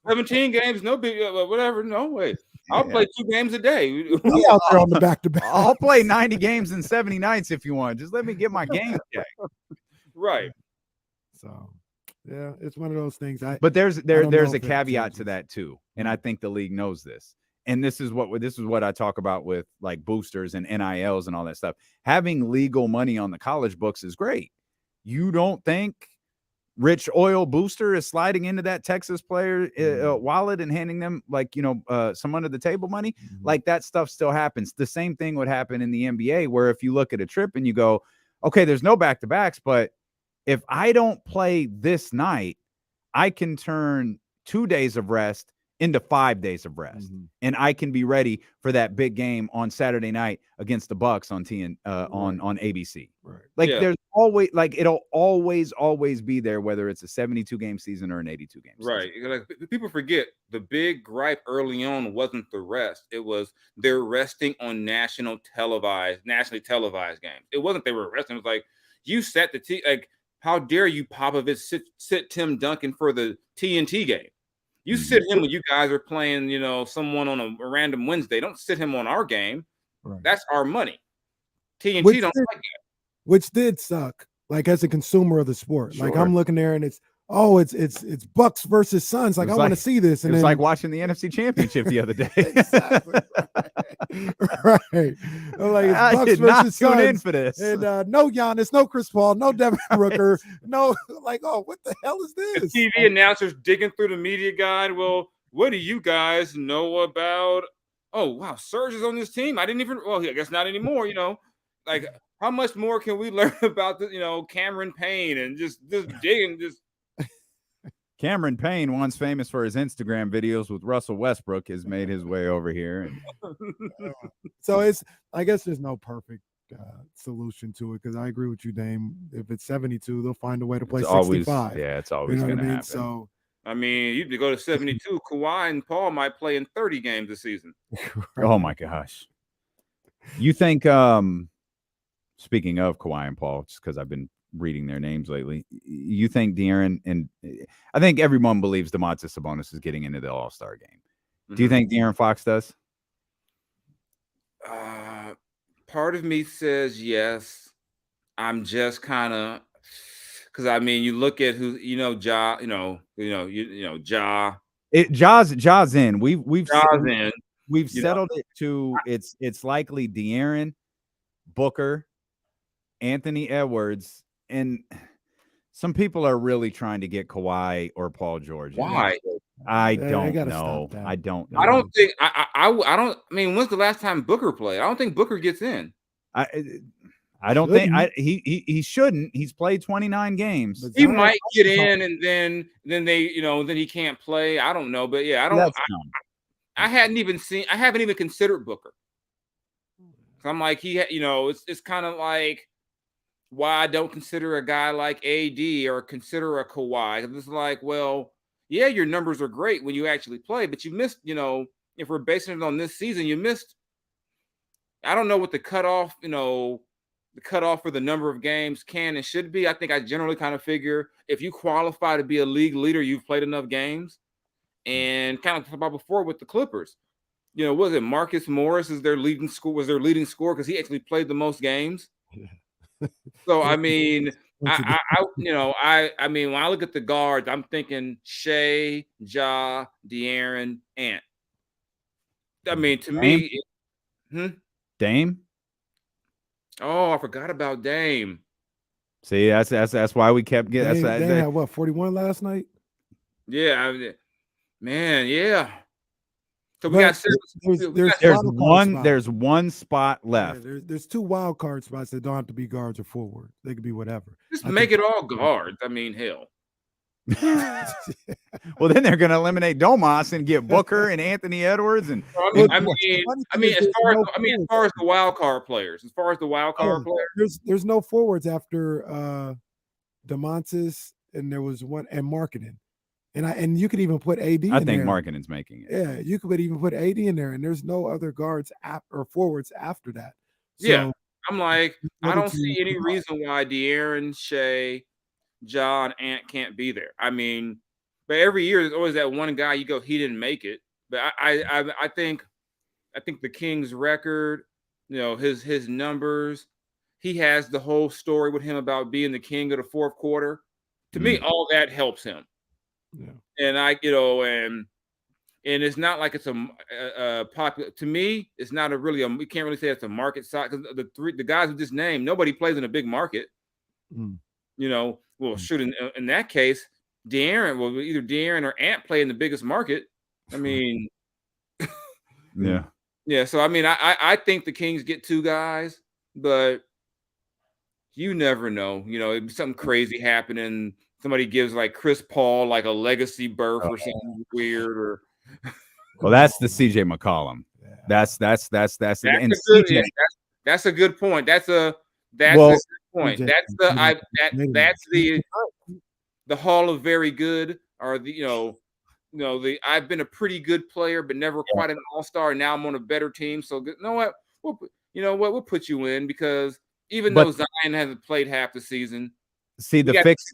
17 games, no big, whatever. No way. I'll play 2 games a day. We out there on the back-to-back. I'll play 90 games in 70 nights if you want. Just let me get my game check. Right. So, yeah, it's one of those things. But there's a caveat to that too, and I think the league knows this. And this is what I talk about with like boosters and NILs and all that stuff. Having legal money on the college books is great. You don't think Rich Oil Booster is sliding into that Texas player wallet and handing them like, some under the table money? Like that stuff still happens. The same thing would happen in the NBA, where if you look at a trip and you go, okay, there's no back-to-backs, but if I don't play this night, I can turn 2 days of rest into 5 days of rest, and I can be ready for that big game on Saturday night against the Bucks on on ABC. Right. Like there's always, like, it'll always be there, whether it's a 72 game season or an 82 game season. Right. Like people forget, the big gripe early on wasn't the rest. It was they're resting on nationally televised games. It wasn't they were resting. It was like, you set the like, how dare you, Popovich, sit Tim Duncan for the TNT game? You sit him when you guys are playing, someone on a random Wednesday. Don't sit him on our game. Right. That's our money. TNT don't like that. Which did suck, like as a consumer of the sport. Sure. Like I'm looking there and it's Bucks versus Suns. Like I want to see this. And it's like watching the NFC Championship the other day. Exactly. Right. Like it's I Bucks did versus not Suns. tune in for this. And no Giannis, no Chris Paul, no Devin Booker, no, like, oh, what the hell is this? The TV announcers digging through the media guide. Well, what do you guys know about? Oh, wow, Serge is on this team. I didn't even. Well, I guess not anymore. Like how much more can we learn about the, Cameron Payne and just digging just. Cameron Payne, once famous for his Instagram videos with Russell Westbrook, has made his way over here. So I guess there's no perfect solution to it, because I agree with you, Dame. If it's 72, they'll find a way to play 65. It's always going to happen. So, I mean, you go to 72, Kawhi and Paul might play in 30 games this season. Right. Oh my gosh. You think, speaking of Kawhi and Paul, just because I've been reading their names lately, you think De'Aaron, and I think everyone believes Mattise Thybulle is getting into the All-Star game. Do you think De'Aaron Fox does? Part of me says yes. I'm just kind of, because I mean, you look at who, Ja, Ja. Ja's in. We've Ja's settled it to it's likely De'Aaron, Booker, Anthony Edwards, and some people are really trying to get Kawhi or Paul George. Why? I They don't gotta know. stop that. I don't know. I don't think I don't. I mean, when's the last time Booker played? I don't think Booker gets in. I don't think he shouldn't. He's played 29 games. He might get in, and then they, then he can't play. I don't know, but yeah, I don't. I haven't even considered Booker. I'm like, it's kind of like why I don't consider a guy like AD or consider a Kawhi. It's like, well, yeah, your numbers are great when you actually play, but you missed, if we're basing it on this season, you missed. I don't know what the cutoff, for the number of games can and should be. I think I generally kind of figure if you qualify to be a league leader, you've played enough games. And kind of talked about before with the Clippers, was it Marcus Morris was their leading scorer because he actually played the most games. So I mean, I mean, when I look at the guards, I'm thinking Shea, Ja, De'Aaron, Ant. I mean, to me, Dame. Oh, I forgot about Dame. See, that's why we kept getting. They had what 41 last night. Yeah, man, yeah. So we got there's one spot left. Yeah, there's 2 wild card spots that don't have to be guards or forward. They could be whatever. Just make it all guards. I mean, hell. Well, then they're going to eliminate Domas and get Booker and Anthony Edwards and. I mean, as far as the wild card players, there's no forwards after DeMontis, and there was one and Marketing. And you could even put AD in I think there. Markkanen's making it. Yeah, you could even put AD in there, and there's no other guards or forwards after that. So, yeah, I'm like, I don't see any reason why De'Aaron, Shea, Ja, and Ant can't be there. I mean, but every year there's always that one guy you go, he didn't make it. But I think the Kings record, his numbers, he has the whole story with him about being the king of the fourth quarter. To me, all that helps him. Yeah. And and it's not like it's a popular. To me, it's not we can't really say it's a market size because the guys who just named, nobody plays in a big market. Shoot, in that case, either De'Aaron or Ant play in the biggest market. I mean, yeah. So I mean, I think the Kings get 2 guys, but you never know. Something crazy happening. Somebody gives like Chris Paul like a legacy berth or something weird, or well, that's the CJ McCollum. That's a good point. That's a good point. That's the Hall of Very Good, or I've been a pretty good player, but never quite an all-star. Now I'm on a better team. So you know what? We'll put you in because even though Zion hasn't played half the season. See, the fix.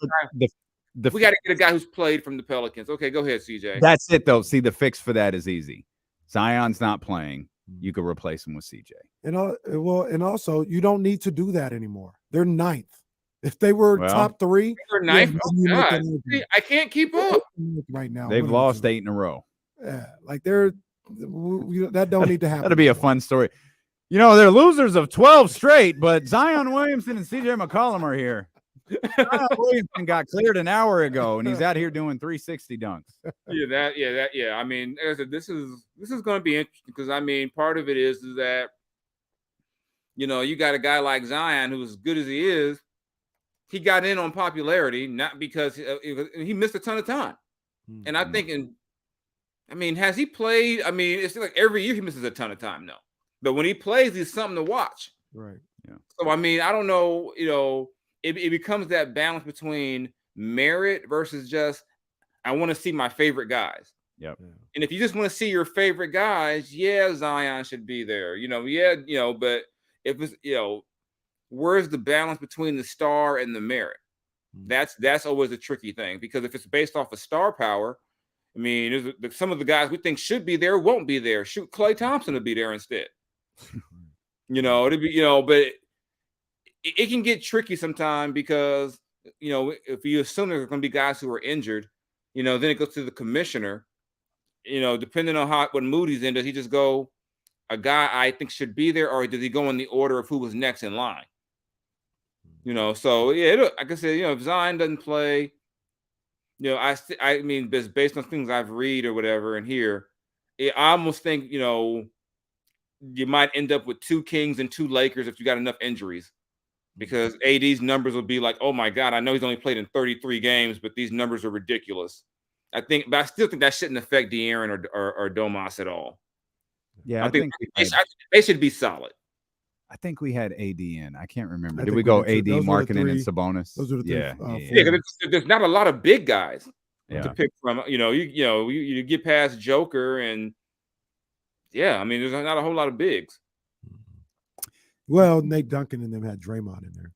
We got to get a guy who's played from the Pelicans. Okay, go ahead, CJ. That's it, though. See, the fix for that is easy. Zion's not playing. You could replace him with CJ. And also, you don't need to do that anymore. They're 9th. If they were top 3, they're 9th. Oh, God. See, I can't keep up right now. They've lost 8 in a row. Yeah, like that don't need to happen. That'll be a fun story. They're losers of 12 straight, but Zion Williamson and CJ McCollum are here. Zion Williamson got cleared an hour ago, and he's out here doing 360 dunks. Yeah. I mean, this is going to be interesting because I mean, part of it is that you got a guy like Zion who's as good as he is. He got in on popularity not because he missed a ton of time, and I'm thinking, I mean, has he played? I mean, it's like every year he misses a ton of time, no, but when he plays, he's something to watch. Right. Yeah. So I mean, I don't know, It becomes that balance between merit versus just I want to see my favorite guys. Yep. And if you just want to see your favorite guys, Zion should be there. But if it's where's the balance between the star and the merit? That's always a tricky thing because if it's based off of star power, I mean, some of the guys we think should be there won't be there. Shoot, Klay Thompson will be there instead. It'd be but. It can get tricky sometimes because, if you assume there's going to be guys who are injured, then it goes to the commissioner, depending on what mood he's in. Does he just go, a guy I think should be there, or does he go in the order of who was next in line? So, yeah, like I said, if Zion doesn't play, You know, I mean, based on things I've read or whatever and hear, I almost think, you know, you might end up with 2 Kings and 2 Lakers if you got enough injuries, because AD's numbers will be like, oh my God, I know he's only played in 33 games, but these numbers are ridiculous. But I still think that shouldn't affect De'Aaron or Domas at all. Yeah, I think they should be solid. I think we had AD in. I can't remember. I Did think we we go did too. AD, Those were the Markkanen, and three- Sabonis? those were the three, Yeah, Yeah, because there's not a lot of big guys Yeah. to pick from. You know, you get past Joker, and yeah, I mean, there's not a whole lot of bigs. Well, Nate Duncan and them had Draymond in there.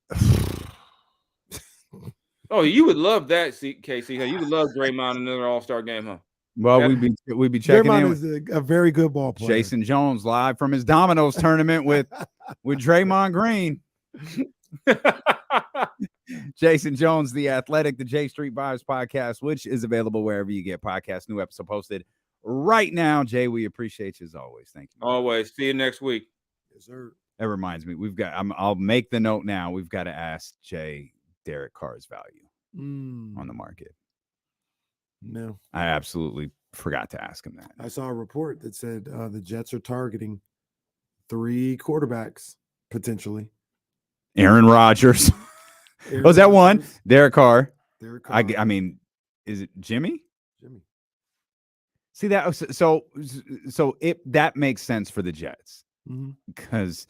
Oh, you would love that, KC. You would love Draymond in another All-Star game, huh? Well, we'd be checking Draymond in is with a very good ball player. Jason Jones live from his Domino's tournament with Draymond Green. Jason Jones, The Athletic, the J Street Vibes podcast, which is available wherever you get podcasts. New episode posted right now. Jay, we appreciate you as always. Thank you. Always. See you next week. Yes, sir. That reminds me, I'll make the note now. We've got to ask Jay Derek Carr's value on the market. No, I absolutely forgot to ask him that. I saw a report that said the Jets are targeting 3 quarterbacks potentially. Aaron Rodgers. Was that one? Derek Carr. Derek Carr. I mean, is it Jimmy? Jimmy. See that? So that makes sense for the Jets because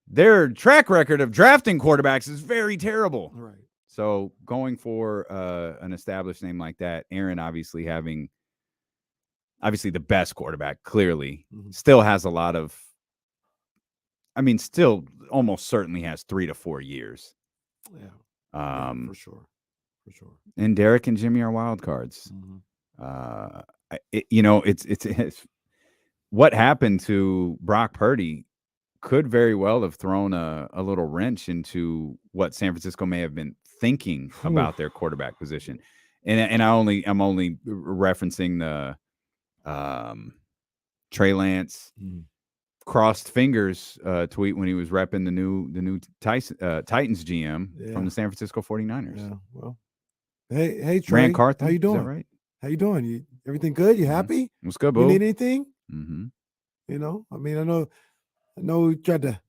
their track record of drafting quarterbacks is very terrible. Right. So going for an established name like that, Aaron obviously the best quarterback, clearly, still has a lot of, still almost certainly has 3 to 4 years. Yeah. For sure. And Derek and Jimmy are wild cards. It's what happened to Brock Purdy could very well have thrown a little wrench into what San Francisco may have been thinking about their quarterback position. And I'm only referencing the Trey Lance crossed fingers tweet when he was repping the new Titans GM from the San Francisco 49ers. Yeah. Well, hey Trey, Rand Carthon, how you doing? Is that right? How you doing? Everything good? You happy? What's good, boo? You need anything? Mm-hmm. You know, I know we tried to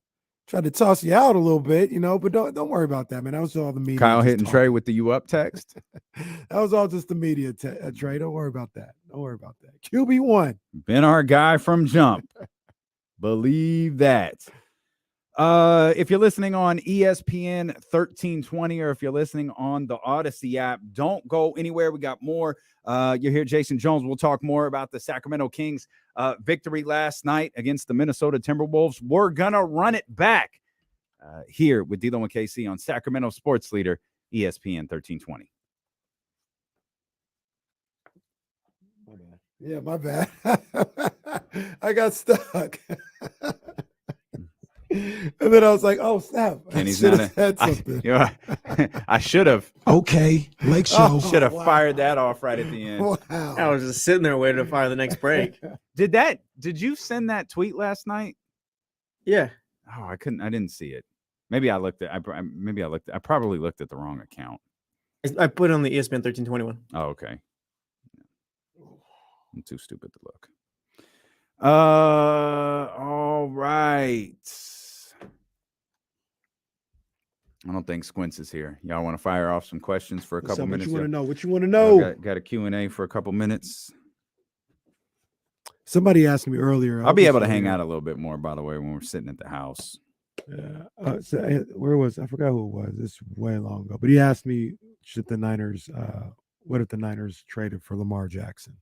toss you out a little bit, but don't worry about that, man. That was all the media. Kyle hitting Trey with the "you up" text. That was all just the media, Trey. Don't worry about that. QB1. Been our guy from jump. Believe that. If you're listening on ESPN 1320 or if you're listening on the Odyssey app, don't go anywhere. We got more. You're here, Jason Jones. We'll talk more about the Sacramento Kings victory last night against the Minnesota Timberwolves. We're going to run it back here with D'Lo and KC on Sacramento Sports Leader, ESPN 1320. Yeah, my bad. I got stuck. And then I was like, oh, snap. Kenny's I should have. Okay. Lake Show. Should have fired that off right at the end. Wow. I was just sitting there waiting to fire the next break. Did you send that tweet last night? Yeah. Oh, I didn't see it. Maybe I looked at, I probably looked at the wrong account. I put it on the ESPN 1321. Oh, okay. I'm too stupid to look. All right. I don't think Squints is here. Y'all want to fire off some questions for a couple minutes? What you want to know? Got a Q&A for a couple minutes. Somebody asked me earlier. I'll be able to hang out a little bit more, by the way, when we're sitting at the house. Yeah. Where was I forgot who it was. It's way long ago. But he asked me, should the Niners what if the Niners traded for Lamar Jackson?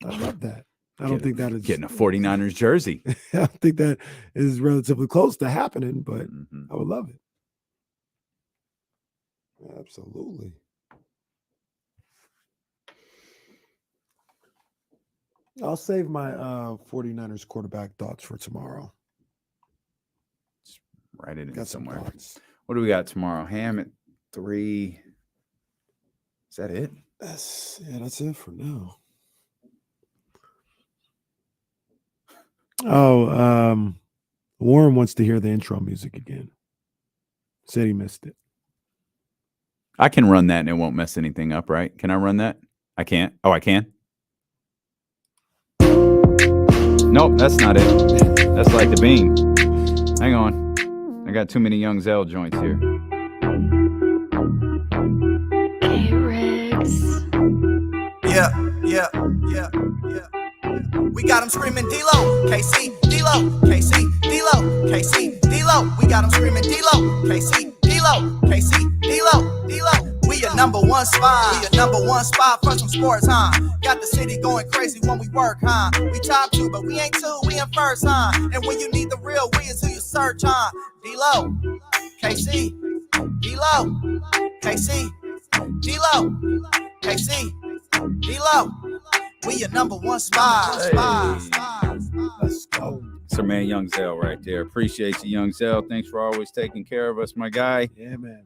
I love that. I don't think that is getting a 49ers jersey. I don't think that is relatively close to happening, but I would love it. Absolutely. I'll save my 49ers quarterback thoughts for tomorrow. Just write it in Got somewhere. thoughts. What do we got tomorrow? Ham at 3. Is that it? That's it for now. Oh, Warren wants to hear the intro music again. Said he missed it. I can run that and it won't mess anything up, right? Can I run that? I can't. Oh, I can. Nope, that's not it. That's like the beam. Hang on. I got too many Young Zell joints here. Hey, Riggs. Yeah. We got them screaming D-Lo, KC, D-Lo, KC, D-Lo, KC, D-Lo. We got them screaming D-Lo, KC, D-Lo, KC, D-Lo, D-Lo. We your number one spot. We your number one spot for some sports, huh? Got the city going crazy when we work, huh? We top 2, but we ain't 2, we in first, huh? And when you need the real, we is who you search, huh? D-Lo, KC, D-Lo, KC, D-Lo, KC, D-Lo. We your number one spot. Let's go. Sir man Young Zell right there. Appreciate you, Young Zell. Thanks for always taking care of us, my guy. Yeah, man.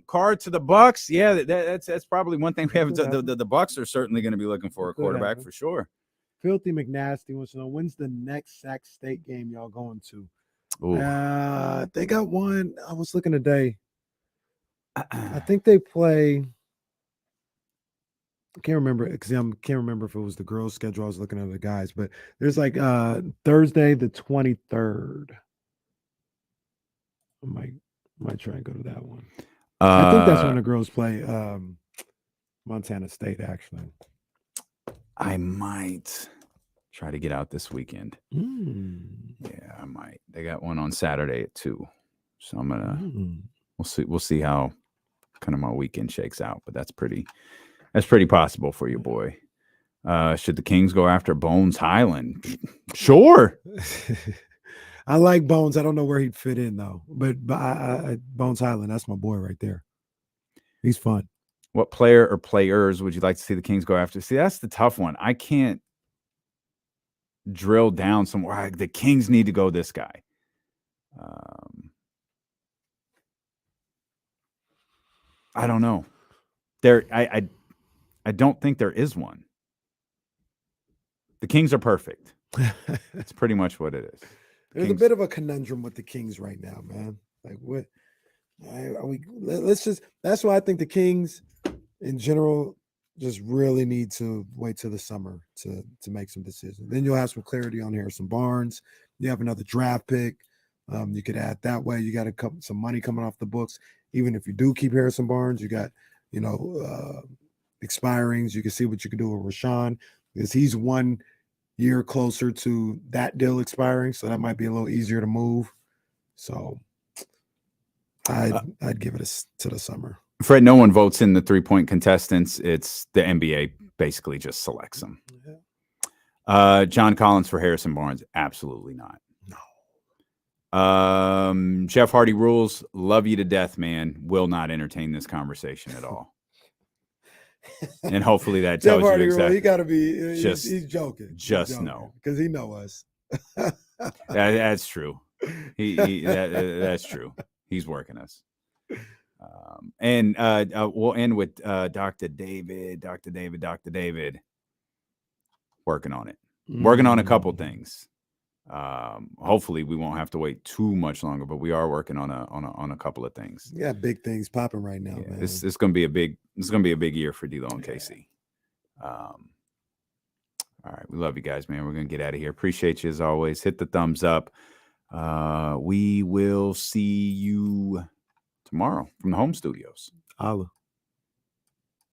Carr to the Bucks. Yeah, that's probably one thing we have. The Bucks are certainly going to be looking for a quarterback for sure. Filthy McNasty wants to know, when's the next Sac State game y'all going to? They got one. I was looking today. I think they play. I can't remember because I can't remember if it was the girls' schedule. I was looking at the guys, but there's like Thursday the 23rd. I might try and go to that one. I think that's when the girls play Montana State. Actually, I might try to get out this weekend. Yeah, I might. They got one on Saturday at 2, so I'm gonna. We'll see how kind of my weekend shakes out, but that's pretty possible for you, boy. Should the Kings go after Bones Highland? Sure. I like Bones. I don't know where he'd fit in though, but I Bones Highland, that's my boy right there. He's fun. What player or players would you like to see the Kings go after? See, that's the tough one. I can't drill down somewhere. The Kings need to go this guy. I don't know. I don't think there is one. The Kings are perfect. That's pretty much what it is. There's a bit of a conundrum with the Kings right now, man. Like what are we? That's why I think the Kings in general just really need to wait till the summer to make some decisions. Then you'll have some clarity on Harrison Barnes. You have another draft pick. You could add that way. You got some money coming off the books. Even if you do keep Harrison Barnes, you got, expirings. You can see what you can do with Rashawn because he's 1 year closer to that deal expiring. So that might be a little easier to move. So I'd give it to the summer. Fred, no one votes in the 3-point contestants. It's the NBA basically just selects them. Yeah. John Collins for Harrison Barnes. Absolutely not. Jeff Hardy rules. Love you to death, man. Will not entertain this conversation at all. And hopefully that tells you exactly. He got to be. He's joking. No, because he know us. That's true. That's true. He's working us. And we'll end with Dr. David. Working on it. Working on a couple things. Hopefully we won't have to wait too much longer, but we are working on a couple of things. Yeah, big things popping right now, man. It's gonna be a big year for D'Lo and KC. All right, we love you guys, man. We're gonna get out of here. Appreciate you as always. Hit the thumbs up. We will see you tomorrow from the home studios. Holla.